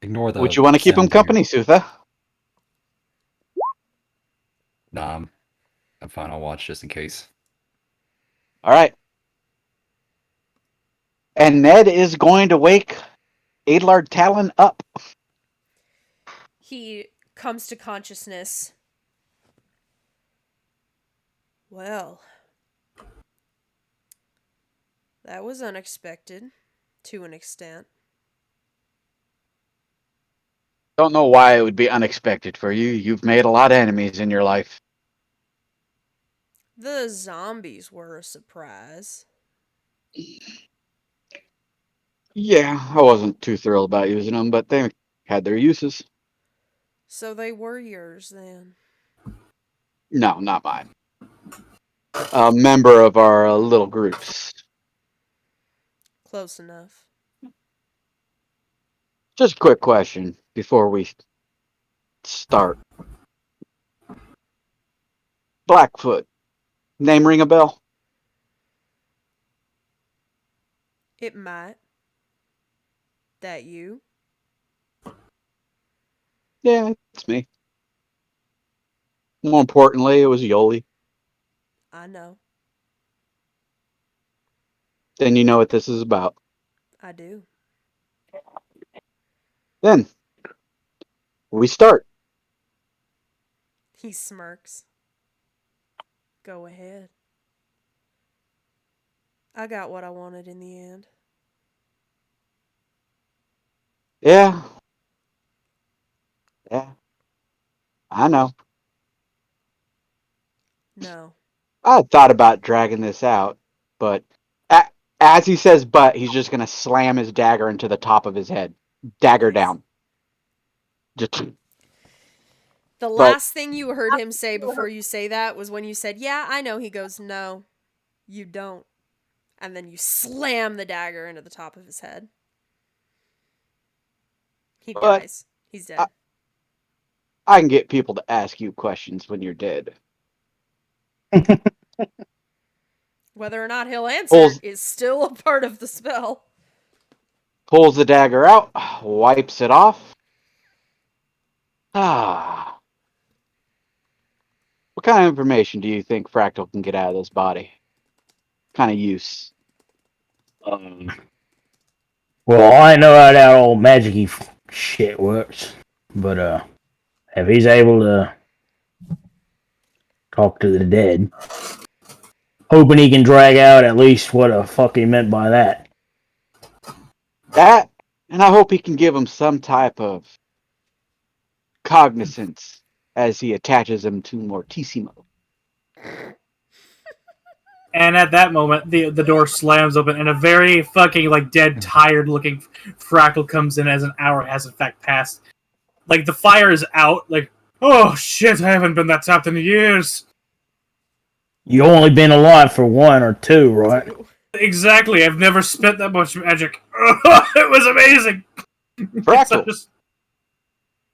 S3: Ignore the
S2: Would you want to keep him
S3: sounds in your-
S2: company, Sutha?
S3: Nah, I'm fine. I'll watch just in case.
S2: All right. And Ned is going to wake Adelard Talon up.
S1: He comes to consciousness. Well, that was unexpected to an extent.
S2: Don't know why it would be unexpected for you. You've made a lot of enemies in your life.
S1: The zombies were a surprise.
S2: Yeah, I wasn't too thrilled about using them, but they had their uses.
S1: So they were yours then.
S2: No, not mine. A member of our little groups.
S1: Close enough.
S2: Just a quick question before we start. Blackfoot. Name ring a bell?
S1: It might. That you?
S2: Yeah, it's me. More importantly, it was Yoli.
S1: I know.
S2: Then you know what this is about.
S1: I do.
S2: Then, we start.
S1: He smirks. Go ahead. I got what I wanted in the end.
S2: Yeah. Yeah. I know.
S1: No.
S2: I thought about dragging this out, but as he says but, he's just going to slam his dagger into the top of his head. Dagger
S1: Nice.
S2: down. Just,
S1: The last thing you heard him say before you say that was when you said, "Yeah, I know." He goes, "No, you don't." And then you slam the dagger into the top of his head. He
S2: But-
S1: dies. He's dead.
S2: I can get people to ask you questions when you're dead.
S1: Whether or not he'll answer
S2: Pulls-
S1: is still a part of the spell.
S2: Pulls the dagger out, wipes it off. Ah. What kind of information do you think Fractal can get out of this body? Kind of use.
S5: Well, I know how that old magic-y shit works, but if he's able to talk to the dead. Hoping he can drag out at least what the fuck he meant by that.
S2: That, and I hope he can give him some type of cognizance as he attaches him to Mortissimo.
S4: And at that moment, the door slams open, and a very fucking like dead, tired looking Fractal comes in as an hour has in fact passed. Like the fire is out. Like, oh shit, I haven't been that tapped in years.
S5: You only been alive for 1 or 2, right?
S4: Exactly. I've never spent that much magic. It was amazing.
S2: Fractal,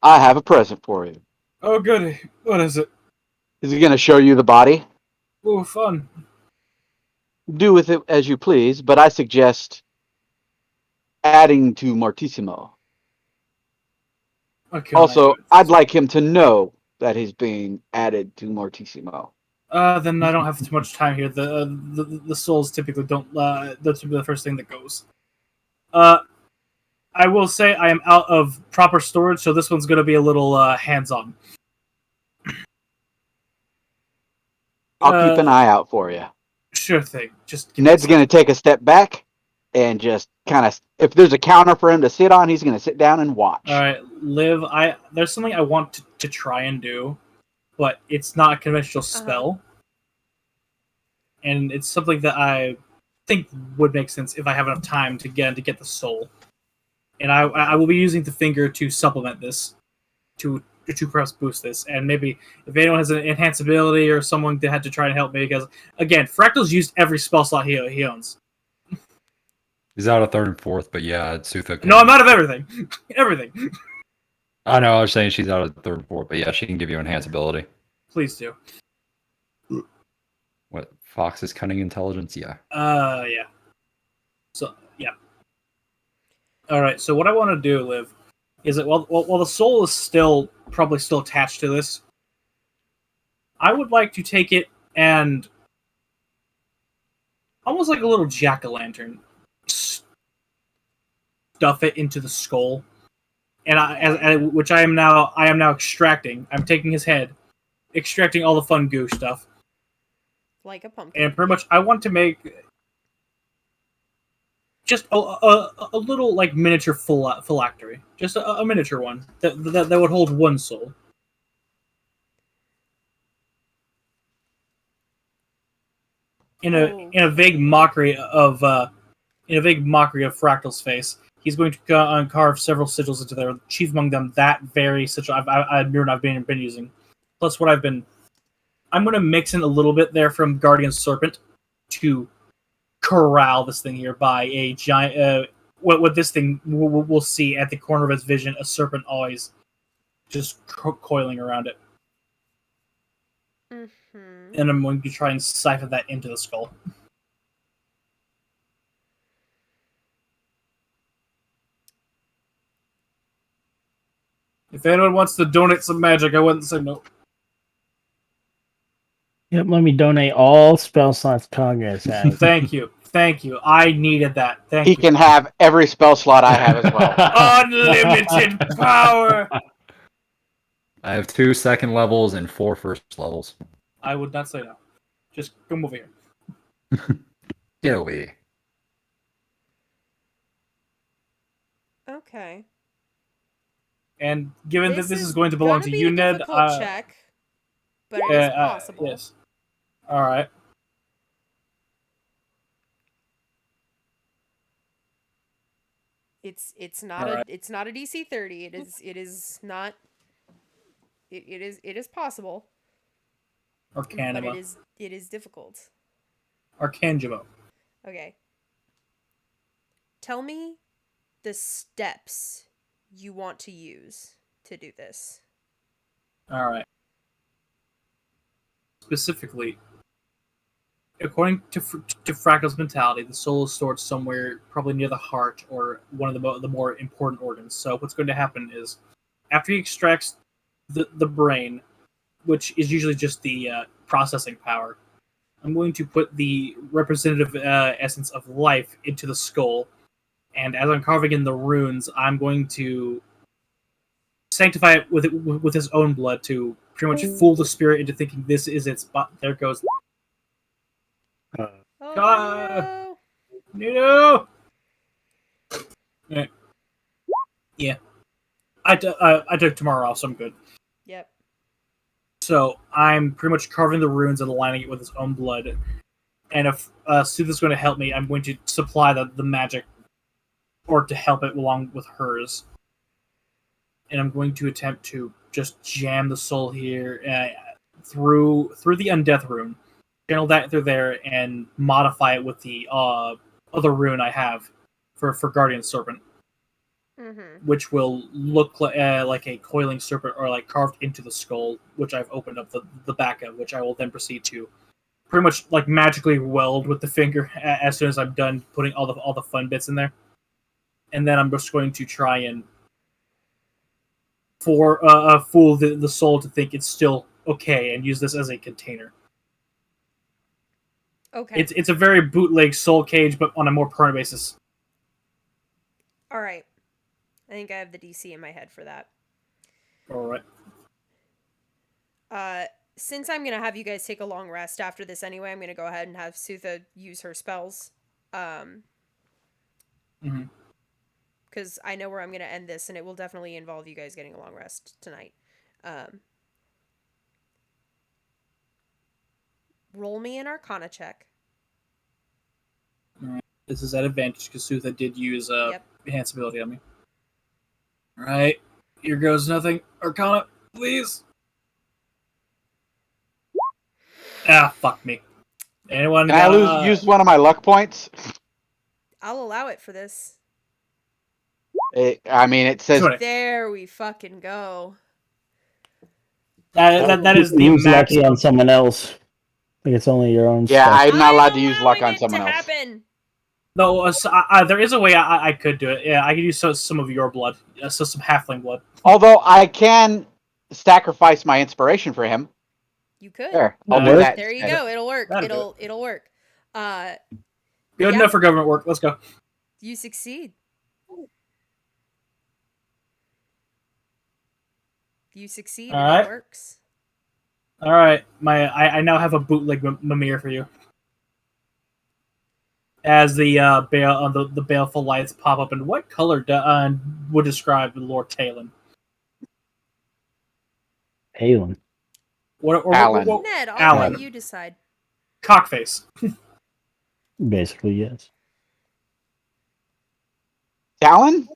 S2: I have a present for you.
S4: Oh, goody. What is it?
S2: Is he going to show you the body?
S4: Oh, fun.
S2: Do with it as you please, but I suggest adding to Mortissimo.
S4: Okay.
S2: Also, I'd like him to know that he's being added to Mortissimo.
S4: Then I don't have too much time here. The souls typically don't. That's the first thing that goes. I will say I am out of proper storage, so this one's going to be a little hands-on.
S2: I'll keep an eye out for you.
S4: Sure thing. Just
S2: Ned's going to take a step back and just kind of, if there's a counter for him to sit on, he's going to sit down and watch.
S4: All right, Liv. There's something I want to try and do, but it's not a conventional spell, and it's something that I think would make sense if I have enough time to get the soul. And I will be using the finger to supplement this, to perhaps boost this, and maybe if anyone has an enhanced ability or someone that had to try and help me, because again, Fractal's used every spell slot he owns.
S3: He's out of 3rd and 4th, but yeah, Sutha can...
S4: No, I'm out of everything. Everything.
S3: I know, I was saying she's out of 3rd and 4th, but yeah, she can give you enhanced ability.
S4: Please do.
S3: What, Fox's cunning intelligence? Yeah.
S4: Yeah. So, yeah. Alright, so what I want to do, Liv, is that while the soul is probably still attached to this, I would like to take it and almost like a little jack-o'-lantern, stuff it into the skull, and which I am now extracting. I'm taking his head, extracting all the fun goo stuff,
S1: like a pumpkin.
S4: and pretty much I want to make just a little like miniature phylactery, just a miniature one that would hold 1 soul. In a vague mockery of Fractal's face, he's going to carve several sigils into there. Chief among them, that very sigil I've been using. Plus, I'm going to mix in a little bit there from Guardian Serpent to corral this thing here by a giant. What this thing we'll see at the corner of its vision, a serpent always just coiling around it.
S1: Mm-hmm.
S4: And I'm going to try and siphon that into the skull. If anyone wants to donate some magic, I wouldn't say no.
S5: Yep, let me donate all spell slots Kage has.
S4: Thank you. I needed that. Thank you.
S2: He can have every spell slot I have as well.
S4: Unlimited power!
S3: I have 2 2nd levels and 4 1st levels.
S4: I would not say no. Just come over here.
S3: Get away.
S1: Okay.
S4: And given that this is going to belong to you, Ned,
S1: check, but it is possible.
S4: Yes. All right.
S1: It's not a DC 30. It is not. It is possible.
S4: Arcanima.
S1: But it is difficult.
S4: Arcangelo.
S1: Okay. Tell me the steps you want to use to do this.
S4: All right. Specifically, according to Fractal's mentality, the soul is stored somewhere probably near the heart or one of the more important organs. So what's going to happen is, after he extracts the brain, which is usually just the processing power, I'm going to put the representative essence of life into the skull, and as I'm carving in the runes, I'm going to sanctify it with his own blood to pretty much fool the spirit into thinking this is its spot. There it goes.
S1: Oh,
S4: God.
S1: no.
S4: No. Yeah. I took tomorrow off, so I'm good.
S1: Yep.
S4: So I'm pretty much carving the runes and aligning it with his own blood. And if Sooth is going to help me, I'm going to supply the magic, or to help it along with hers. And I'm going to attempt to just jam the soul here through the undeath rune, channel that through there, and modify it with the other rune I have for Guardian Serpent, which will look like a coiling serpent, or like carved into the skull, which I've opened up the back of, which I will then proceed to pretty much like magically weld with the finger as soon as I'm done putting all the fun bits in there. And then I'm just going to try and fool the soul to think it's still okay, and use this as a container.
S1: Okay.
S4: It's a very bootleg soul cage, but on a more permanent basis.
S1: All right. I think I have the DC in my head for that.
S4: All right.
S1: Since I'm gonna have you guys take a long rest after this anyway, I'm gonna go ahead and have Sutha use her spells. Because I know where I'm gonna end this, and it will definitely involve you guys getting a long rest tonight. Roll me an Arcana check.
S4: All right. This is at advantage because Sutha did use enhance ability on me. All right. Here goes nothing. Arcana, please. Ah, fuck me. Anyone?
S2: Can I use one of my luck points?
S1: I'll allow it for this.
S2: It says...
S1: There we fucking go.
S4: That is the
S5: use
S4: max.
S5: lucky on someone else. I think it's only your own
S2: Yeah,
S5: stuff.
S2: I'm not allowed to use luck on
S1: it
S2: someone
S1: to
S2: else.
S1: happen.
S4: No, there is a way I could do it. Yeah, I could use some of your blood. So some halfling blood.
S2: Although I can sacrifice my inspiration for him.
S1: You could.
S2: There, I'll do that.
S1: There you go. It'll work.
S4: That'll
S1: It'll work.
S4: Good enough for government work. Let's go.
S1: You succeed. You succeed.
S4: All
S1: And
S4: right.
S1: it works.
S4: All right, I now have a bootleg Mimir for you. As the the baleful lights pop up, and what color would describe Lord Talon?
S5: Talon.
S2: Alan.
S1: Ned, I'll
S4: Alan.
S1: let you decide.
S4: Cockface.
S5: Basically, yes.
S2: Talon?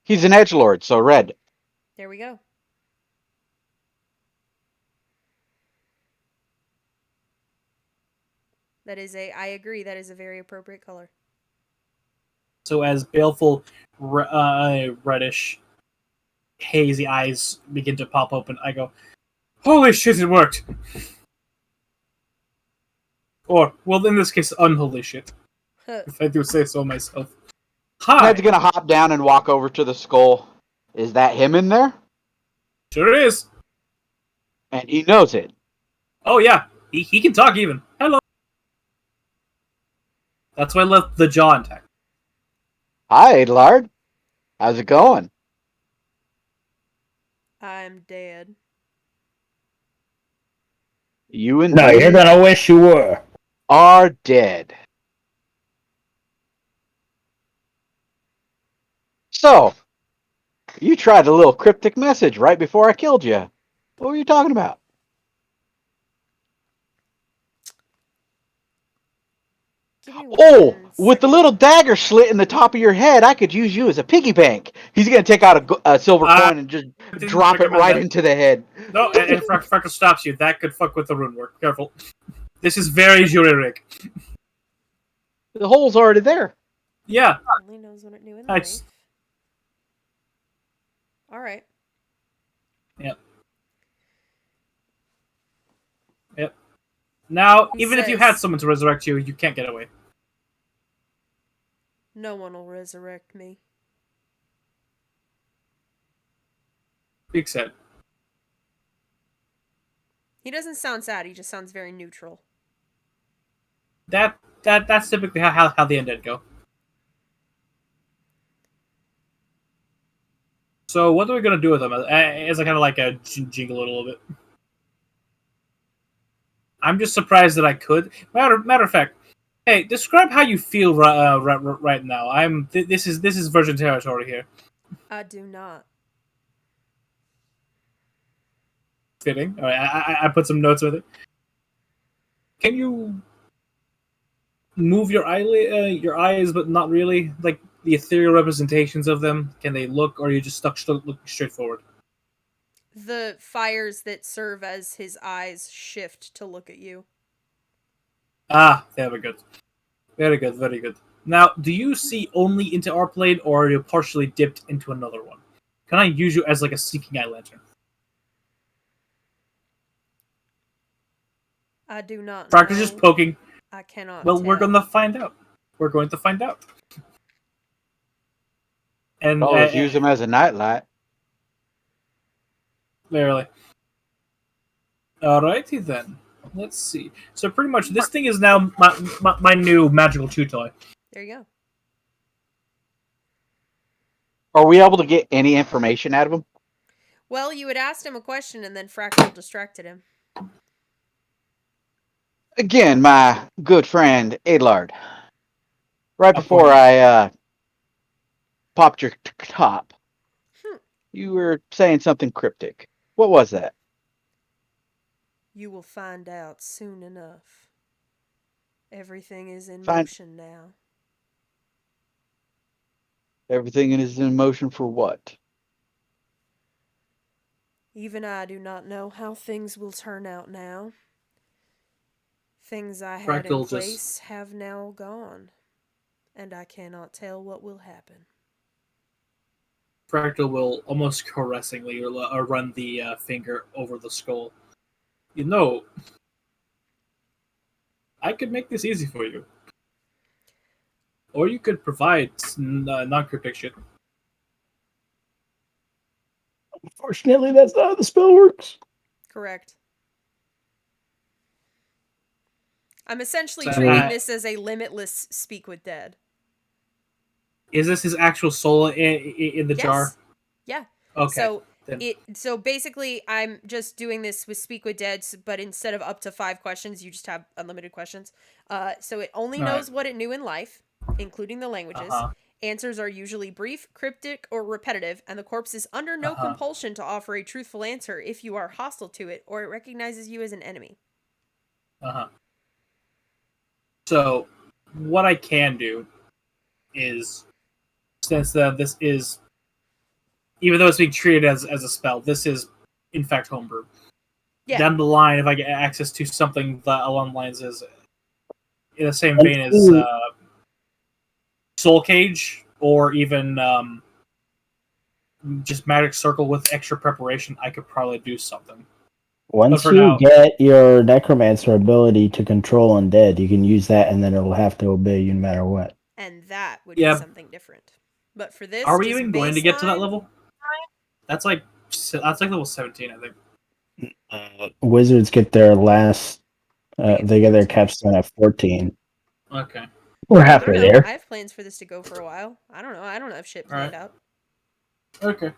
S2: He's an edgelord, so red.
S1: There we go. I agree, that is a very appropriate color.
S4: So as baleful, reddish, hazy eyes begin to pop open, I go, "Holy shit, it worked!" Or, well, in this case, unholy shit. If I do say so myself. Hi!
S2: Ned's gonna hop down and walk over to the skull. Is that him in there?
S4: Sure is.
S2: And he knows it.
S4: Oh yeah, he can talk even. Hello. That's why I left the jaw intact.
S2: Hi, Adelard. How's it going?
S1: I'm dead.
S2: You and
S5: No, you're gonna wish you were.
S2: are dead. So, you tried a little cryptic message right before I killed you. What were you talking about?
S1: Give me
S2: Oh,
S1: one
S2: with the
S1: second.
S2: little dagger slit in the top of your head, I could use you as a piggy bank. He's going to take out a silver coin and just
S4: didn't
S2: drop it
S4: recommend
S2: right
S4: that.
S2: into the head.
S4: No, and Freckle stops you. That could fuck with the rune work. Careful. This is very Juririk.
S2: The hole's already there.
S4: Yeah.
S1: Only knows what it knew in
S4: I
S1: life.
S4: just-
S1: All right.
S4: Yep. Now,
S1: He
S4: even if you
S1: says-
S4: had someone to resurrect you, you can't get away.
S1: No one will resurrect me.
S4: Big said.
S1: He doesn't sound sad. He just sounds very neutral.
S4: That's typically how the undead go. So what are we gonna do with them? As I kind of like a jingle it a little bit. I'm just surprised that I could. Matter of fact, hey, describe how you feel right now. This is virgin territory here.
S1: I do not.
S4: Fitting. All right, I put some notes with it. Can you move your your eyes, but not really? Like the ethereal representations of them. Can they look, or are you just stuck looking straight forward?
S1: The fires that serve as his eyes shift to look at you.
S4: Ah, very good. Very good, very good. Now, do you see only into our plane, or are you partially dipped into another one? Can I use you as like a seeking eye lantern?
S1: I do not
S4: Practice
S1: know.
S4: just poking.
S1: I cannot
S4: Well,
S1: tell.
S4: we're going to find out. We're going to find out. And
S2: Always use them as a nightlight.
S4: Verily. Alrighty then. Let's see. So pretty much this thing is now my new magical chew toy.
S1: There you go.
S2: Are we able to get any information out of him?
S1: Well, you had asked him a question and then Fractal distracted him.
S2: Again, my good friend Adelard. Right before I popped your top, you were saying something cryptic. What was that?
S1: You will find out soon enough. Everything is in motion now.
S2: Everything is in motion for what?
S1: Even I do not know how things will turn out now. Things I had in place have now gone, and I cannot tell what will happen.
S4: Fractal will almost caressingly run the finger over the skull. You know, I could make this easy for you. Or you could provide non-cryptic shit.
S5: Unfortunately, that's not how the spell works.
S1: Correct. I'm essentially treating this as a limitless speak with dead.
S4: Is this his actual soul in the jar?
S1: Yeah.
S4: Okay.
S1: So basically, I'm just doing this with Speak with Dead, but instead of up to 5 questions, you just have unlimited questions. So it only knows what it knew in life, including the languages. Answers are usually brief, cryptic, or repetitive, and the corpse is under no compulsion to offer a truthful answer if you are hostile to it or it recognizes you as an enemy.
S4: So, what I can do is, since this is, even though it's being treated as a spell, this is, in fact, homebrew. Yeah. Down the line, if I get access to something that along the lines is in the same vein as Soul Cage, or even just Magic Circle with extra preparation, I could probably do something.
S5: Once you get your Necromancer ability to control undead, you can use that, and then it'll have to obey you no matter what.
S1: And that would be something different. But for this,
S4: are we even going to get to that level? That's like level 17, I think.
S5: Wizards get their last. They get their capstone at 14.
S4: Okay.
S5: We're halfway there.
S1: I have plans for this to go for a while. I don't know. I don't have shit planned out.
S4: Okay.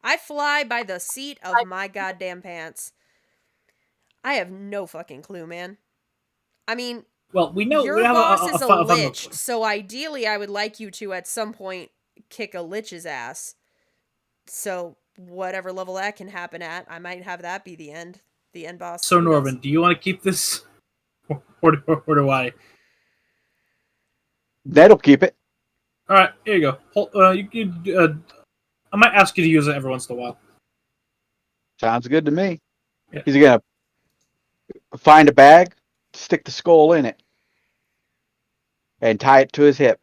S1: I fly by the seat of my goddamn pants. I have no fucking clue, man. I mean,
S4: well, we know
S1: your boss is a lich, so ideally I would like you to at some point kick a lich's ass. So whatever level that can happen at, I might have that be the end boss.
S4: So Norman, do you want to keep this, or do I?
S2: That'll keep it.
S4: All right, here you go. I might ask you to use it every once in a while.
S2: Sounds good to me.
S4: Yeah.
S2: He's gonna find a bag, stick the skull in it, and tie it to his hip.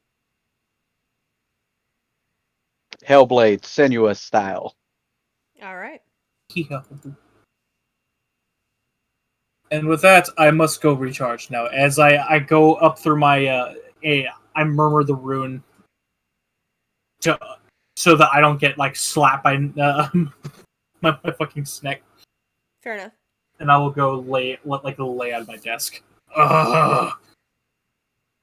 S2: Hellblade, Senua style.
S1: All right.
S4: And with that, I must go recharge now. As I go up through my, I murmur the rune so that I don't get like slapped by my fucking snake.
S1: Fair enough.
S4: And I will go lay on my desk. Ugh.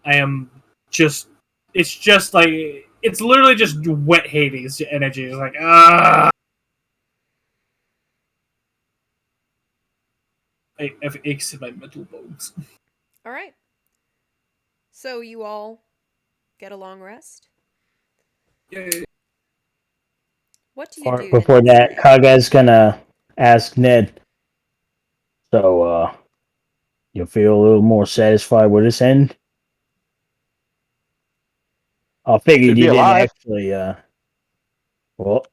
S4: I am just. It's just like It's literally just wet Hades energy. It's like, ah. I have aches in my mental bones.
S1: All right. So you all get a long rest.
S4: Yay.
S1: What do you do the
S5: Before
S1: next
S5: that,
S1: day?
S5: Kaga's gonna ask Ned. So, you feel a little more satisfied with this end? I figured
S2: Could be
S5: you didn't
S2: alive.
S5: actually, well,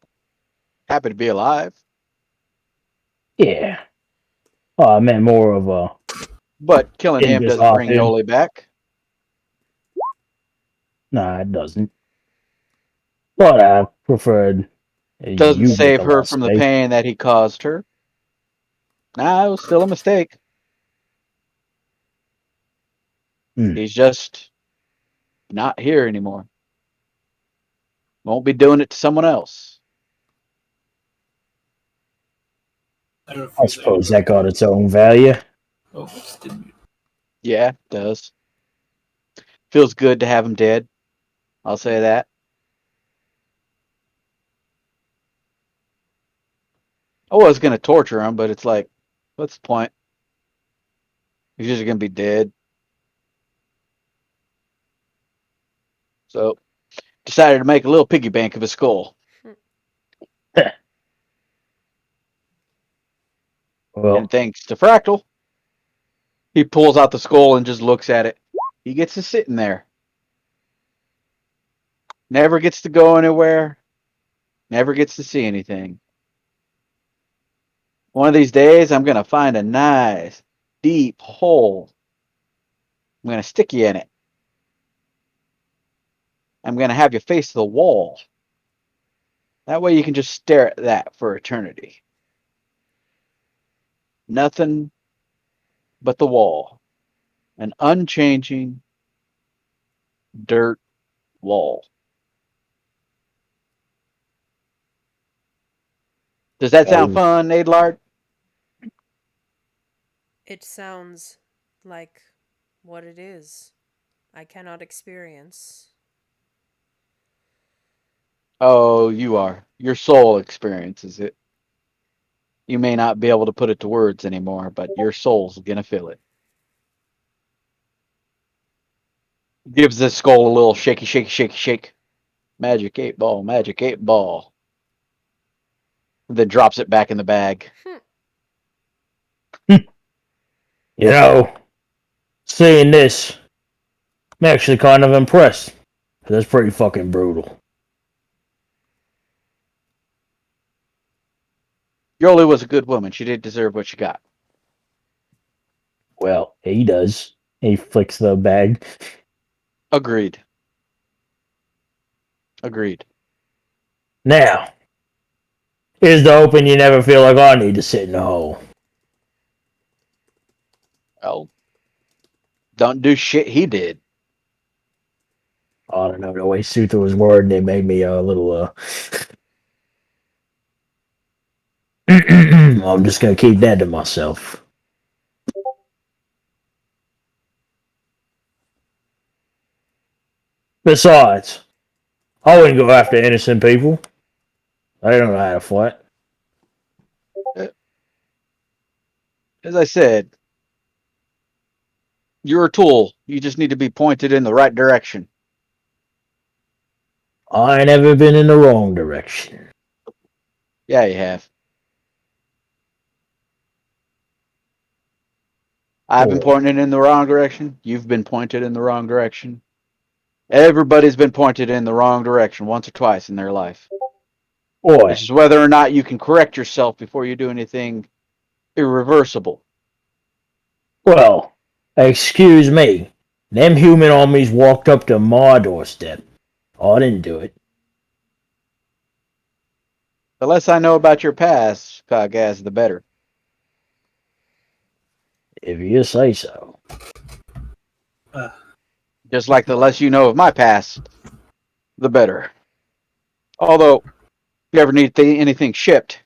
S2: Happy to be alive.
S5: yeah. Oh, I meant more of a,
S2: But killing
S5: didn't
S2: him
S5: just
S2: doesn't
S5: off
S2: bring
S5: him.
S2: Yoli back.
S5: Nah, it doesn't. But I preferred
S2: Doesn't
S5: you make
S2: save
S5: a
S2: her
S5: less
S2: from the
S5: mistake.
S2: pain that he caused her. Nah, it was still a mistake. He's just not here anymore. Won't be doing it to someone else.
S5: I suppose that got its own value.
S4: Oh, just didn't.
S2: Yeah, it does. Feels good to have him dead. I'll say that. I was going to torture him, but it's like, what's the point? He's just going to be dead. So, decided to make a little piggy bank of his skull.
S5: Well,
S2: And thanks to Fractal, he pulls out the skull and just looks at it. He gets to sit in there. Never gets to go anywhere. Never gets to see anything. One of these days, I'm going to find a nice, deep hole. I'm going to stick you in it. I'm going to have you face the wall. That way you can just stare at that for eternity. Nothing but the wall. An unchanging dirt wall. Does that sound fun, Adelard?
S1: It sounds like what it is. I cannot experience.
S2: Oh, you are. Your soul experiences it. You may not be able to put it to words anymore, but your soul's going to feel it. Gives this skull a little shaky, shaky, shaky, shake. Magic 8 ball, magic 8 ball. Then drops it back in the bag.
S5: you know, seeing this, I'm actually kind of impressed. That's pretty fucking brutal.
S2: Yoli was a good woman. She did deserve what she got.
S5: Well, he does. He flicks the bag.
S2: Agreed. Agreed.
S5: Now, here's the hoping you never feel like I need to sit in the hole.
S2: Well, don't do shit he did.
S5: I don't know, the way Suther was wording it made me a little, I'm just gonna keep that to myself. Besides, I wouldn't go after innocent people. They don't know how to fight.
S2: As I said, you're a tool. You just need to be pointed in the right direction.
S5: I ain't ever been in the wrong direction.
S2: Yeah, you have. I've been pointed in the wrong direction. You've been pointed in the wrong direction. Everybody's been pointed in the wrong direction once or twice in their life.
S5: Boy,
S2: It's just whether or not you can correct yourself before you do anything irreversible.
S5: well, excuse me. Them human armies walked up to my doorstep. I didn't do it.
S2: The less I know about your past, Kagaz, the better.
S5: If you say so.
S2: Just like the less you know of my past, the better. Although, if you ever need anything shipped,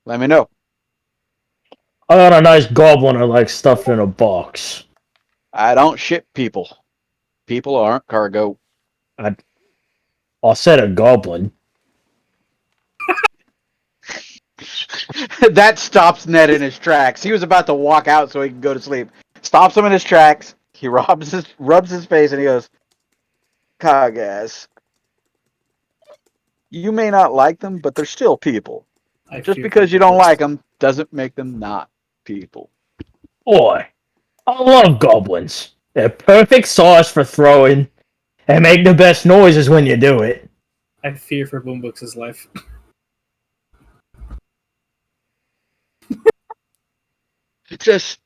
S2: let me know.
S5: I got a nice goblin I like stuffed in a box.
S2: I don't ship people. People aren't cargo.
S5: I said a goblin.
S2: That stops Ned in his tracks. He was about to walk out so he can go to sleep. Stops him in his tracks. He rubs his face, and he goes, "Kagas, you may not like them, but they're still people.
S4: I
S2: Just
S4: fear
S2: because
S4: for
S2: you don't
S4: Boombox.
S2: like them doesn't make them not people."
S5: Boy, I love goblins. They're perfect sauce for throwing and make the best noises when you do it.
S4: I fear for Boombox's life.
S2: Just,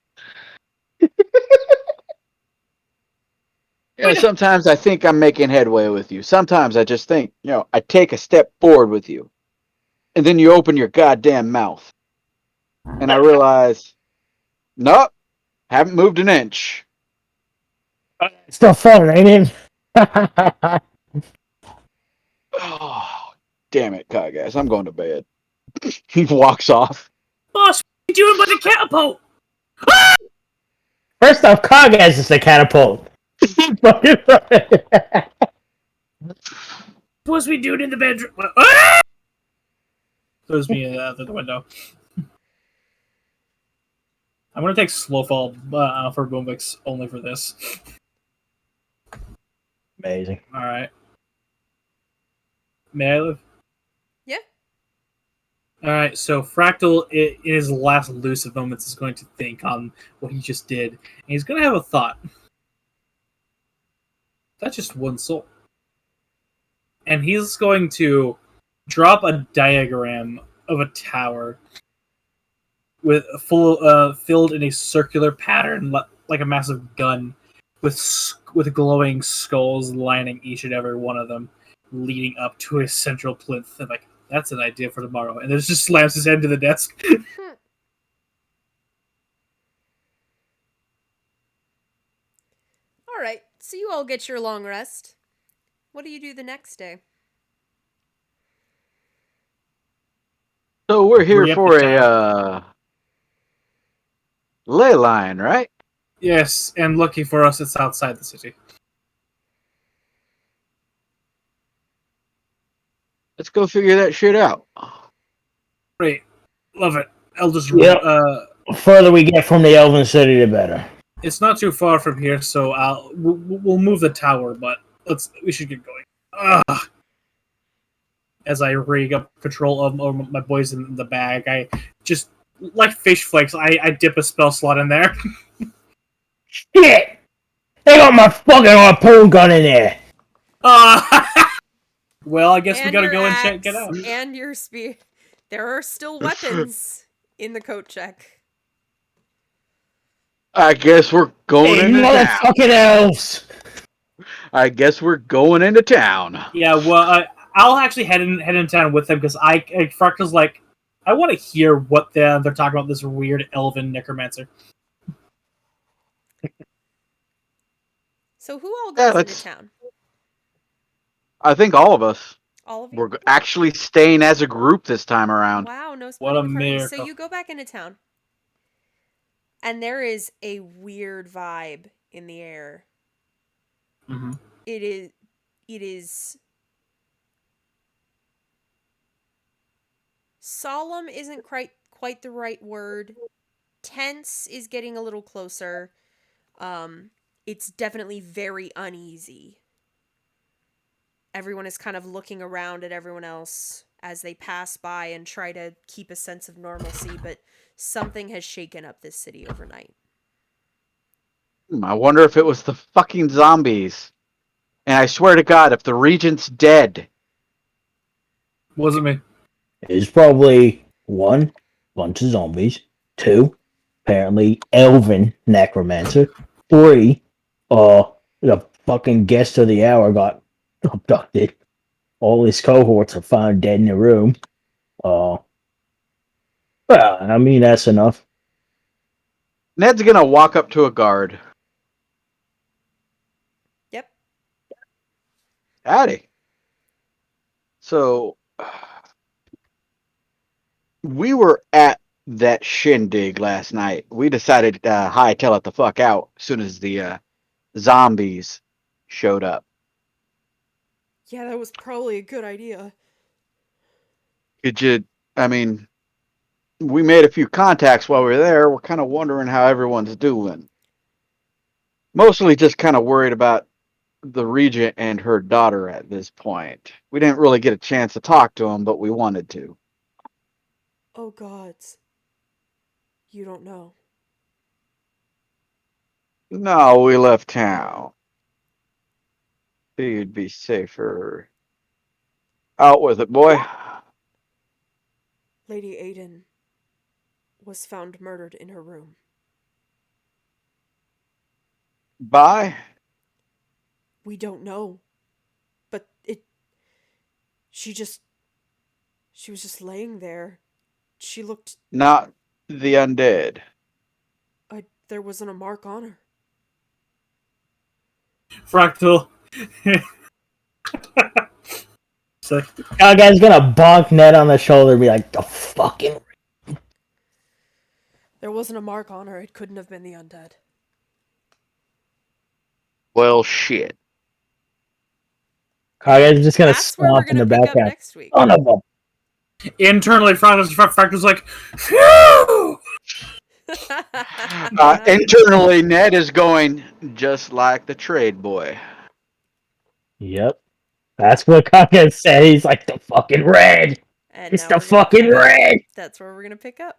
S2: sometimes I think I'm making headway with you. Sometimes I just think, I take a step forward with you. And then you open your goddamn mouth. And I realize, nope, haven't moved an inch.
S5: Still fun, ain't it?
S2: Oh, damn it, Kagas. I'm going to bed. He walks off.
S4: Boss, what are you doing with the catapult?
S5: First off, Kagas is the catapult.
S4: Supposed to be doing in the bedroom. Ah! Throws me out the window. I'm gonna take slow fall for Boombox only for this.
S5: Amazing.
S4: All right. May I live?
S1: Yeah.
S4: All right. So Fractal, in his last lucid moments, is going to think on what he just did, and he's going to have a thought. That's just one soul, and he's going to drop a diagram of a tower with filled in a circular pattern, like a massive gun, with glowing skulls lining each and every one of them, leading up to a central plinth. And like, that's an idea for tomorrow. And then just slams his head to the desk.
S1: All right, so you all get your long rest. What do you do the next day?
S2: So we're here
S4: Re-up
S2: for
S4: the
S2: a ley line, right?
S4: Yes, and lucky for us, it's outside the city.
S2: Let's go figure that shit out.
S4: Great, love it. Elders,
S5: Yep. The further we get from the Elven City, the better.
S4: It's not too far from here, so we'll move the tower, but we should get going. Ugh. As I rig up control of my boys in the bag, I just, like fish flakes, I dip a spell slot in there.
S5: Shit! They got my fucking harpoon gun in there!
S4: Well, I guess we gotta
S1: your
S4: go and
S1: axe
S4: check it out.
S1: And your spear. There are still weapons in the coat check.
S2: I guess we're going
S5: Hey,
S2: into town.
S5: motherfucking elves!
S2: I guess we're going into town.
S4: Yeah, well, I'll actually head in town with them because Fractal's like, I want to hear what they're talking about. This weird elven necromancer.
S1: So who all goes into town?
S2: I think all of us.
S1: All of you?
S2: We're actually staying as a group this time around.
S1: Wow, no
S4: What a
S1: splitting the party. So
S4: miracle.
S1: you go back into town. And there is a weird vibe in the air.
S4: Mm-hmm.
S1: It is solemn isn't quite the right word. Tense is getting a little closer. It's definitely very uneasy. Everyone is kind of looking around at everyone else as they pass by and try to keep a sense of normalcy, but something has shaken up this city overnight.
S2: I wonder if it was the fucking zombies. And I swear to God, if the regent's dead.
S4: Wasn't me.
S5: It's probably 1, bunch of zombies. 2, apparently elven necromancer. 3, the fucking guest of the hour got abducted. All his cohorts are found dead in the room. Well, I mean, that's enough.
S2: Ned's gonna walk up to a guard.
S1: Yep.
S2: Howdy. So, we were at that shindig last night. We decided to hightail it the fuck out as soon as the zombies showed up.
S1: Yeah, that was probably a good idea.
S2: Could you? I mean, we made a few contacts while we were there. We're kind of wondering how everyone's doing. Mostly just kind of worried about the regent and her daughter at this point. We didn't really get a chance to talk to them, but we wanted to.
S1: Oh gods. You don't know.
S2: No, we left town. You'd be safer. Out with it, boy.
S1: Lady Aiden was found murdered in her room.
S2: Bye.
S1: We don't know. But she was just laying there. She looked,
S2: Not the undead.
S1: there wasn't a mark on her.
S4: Fractal. So,
S5: Guy's gonna bonk Ned on the shoulder and be like, the fucking...
S1: There wasn't a mark on her. It couldn't have been the undead.
S2: Well, shit.
S5: Guy's just gonna
S1: That's where we're
S5: stomp in the
S1: gonna pick up
S5: backpack.
S1: next week.
S5: Son of a...
S4: internally, Fractal's like, phew!
S2: Internally, Ned is going just like the trade boy.
S5: Yep. That's what Kaka said. He's like, the fucking red.
S1: And
S5: It's
S1: now
S5: the
S1: we're gonna
S5: fucking
S1: pick up-
S5: red.
S1: That's where we're gonna pick up.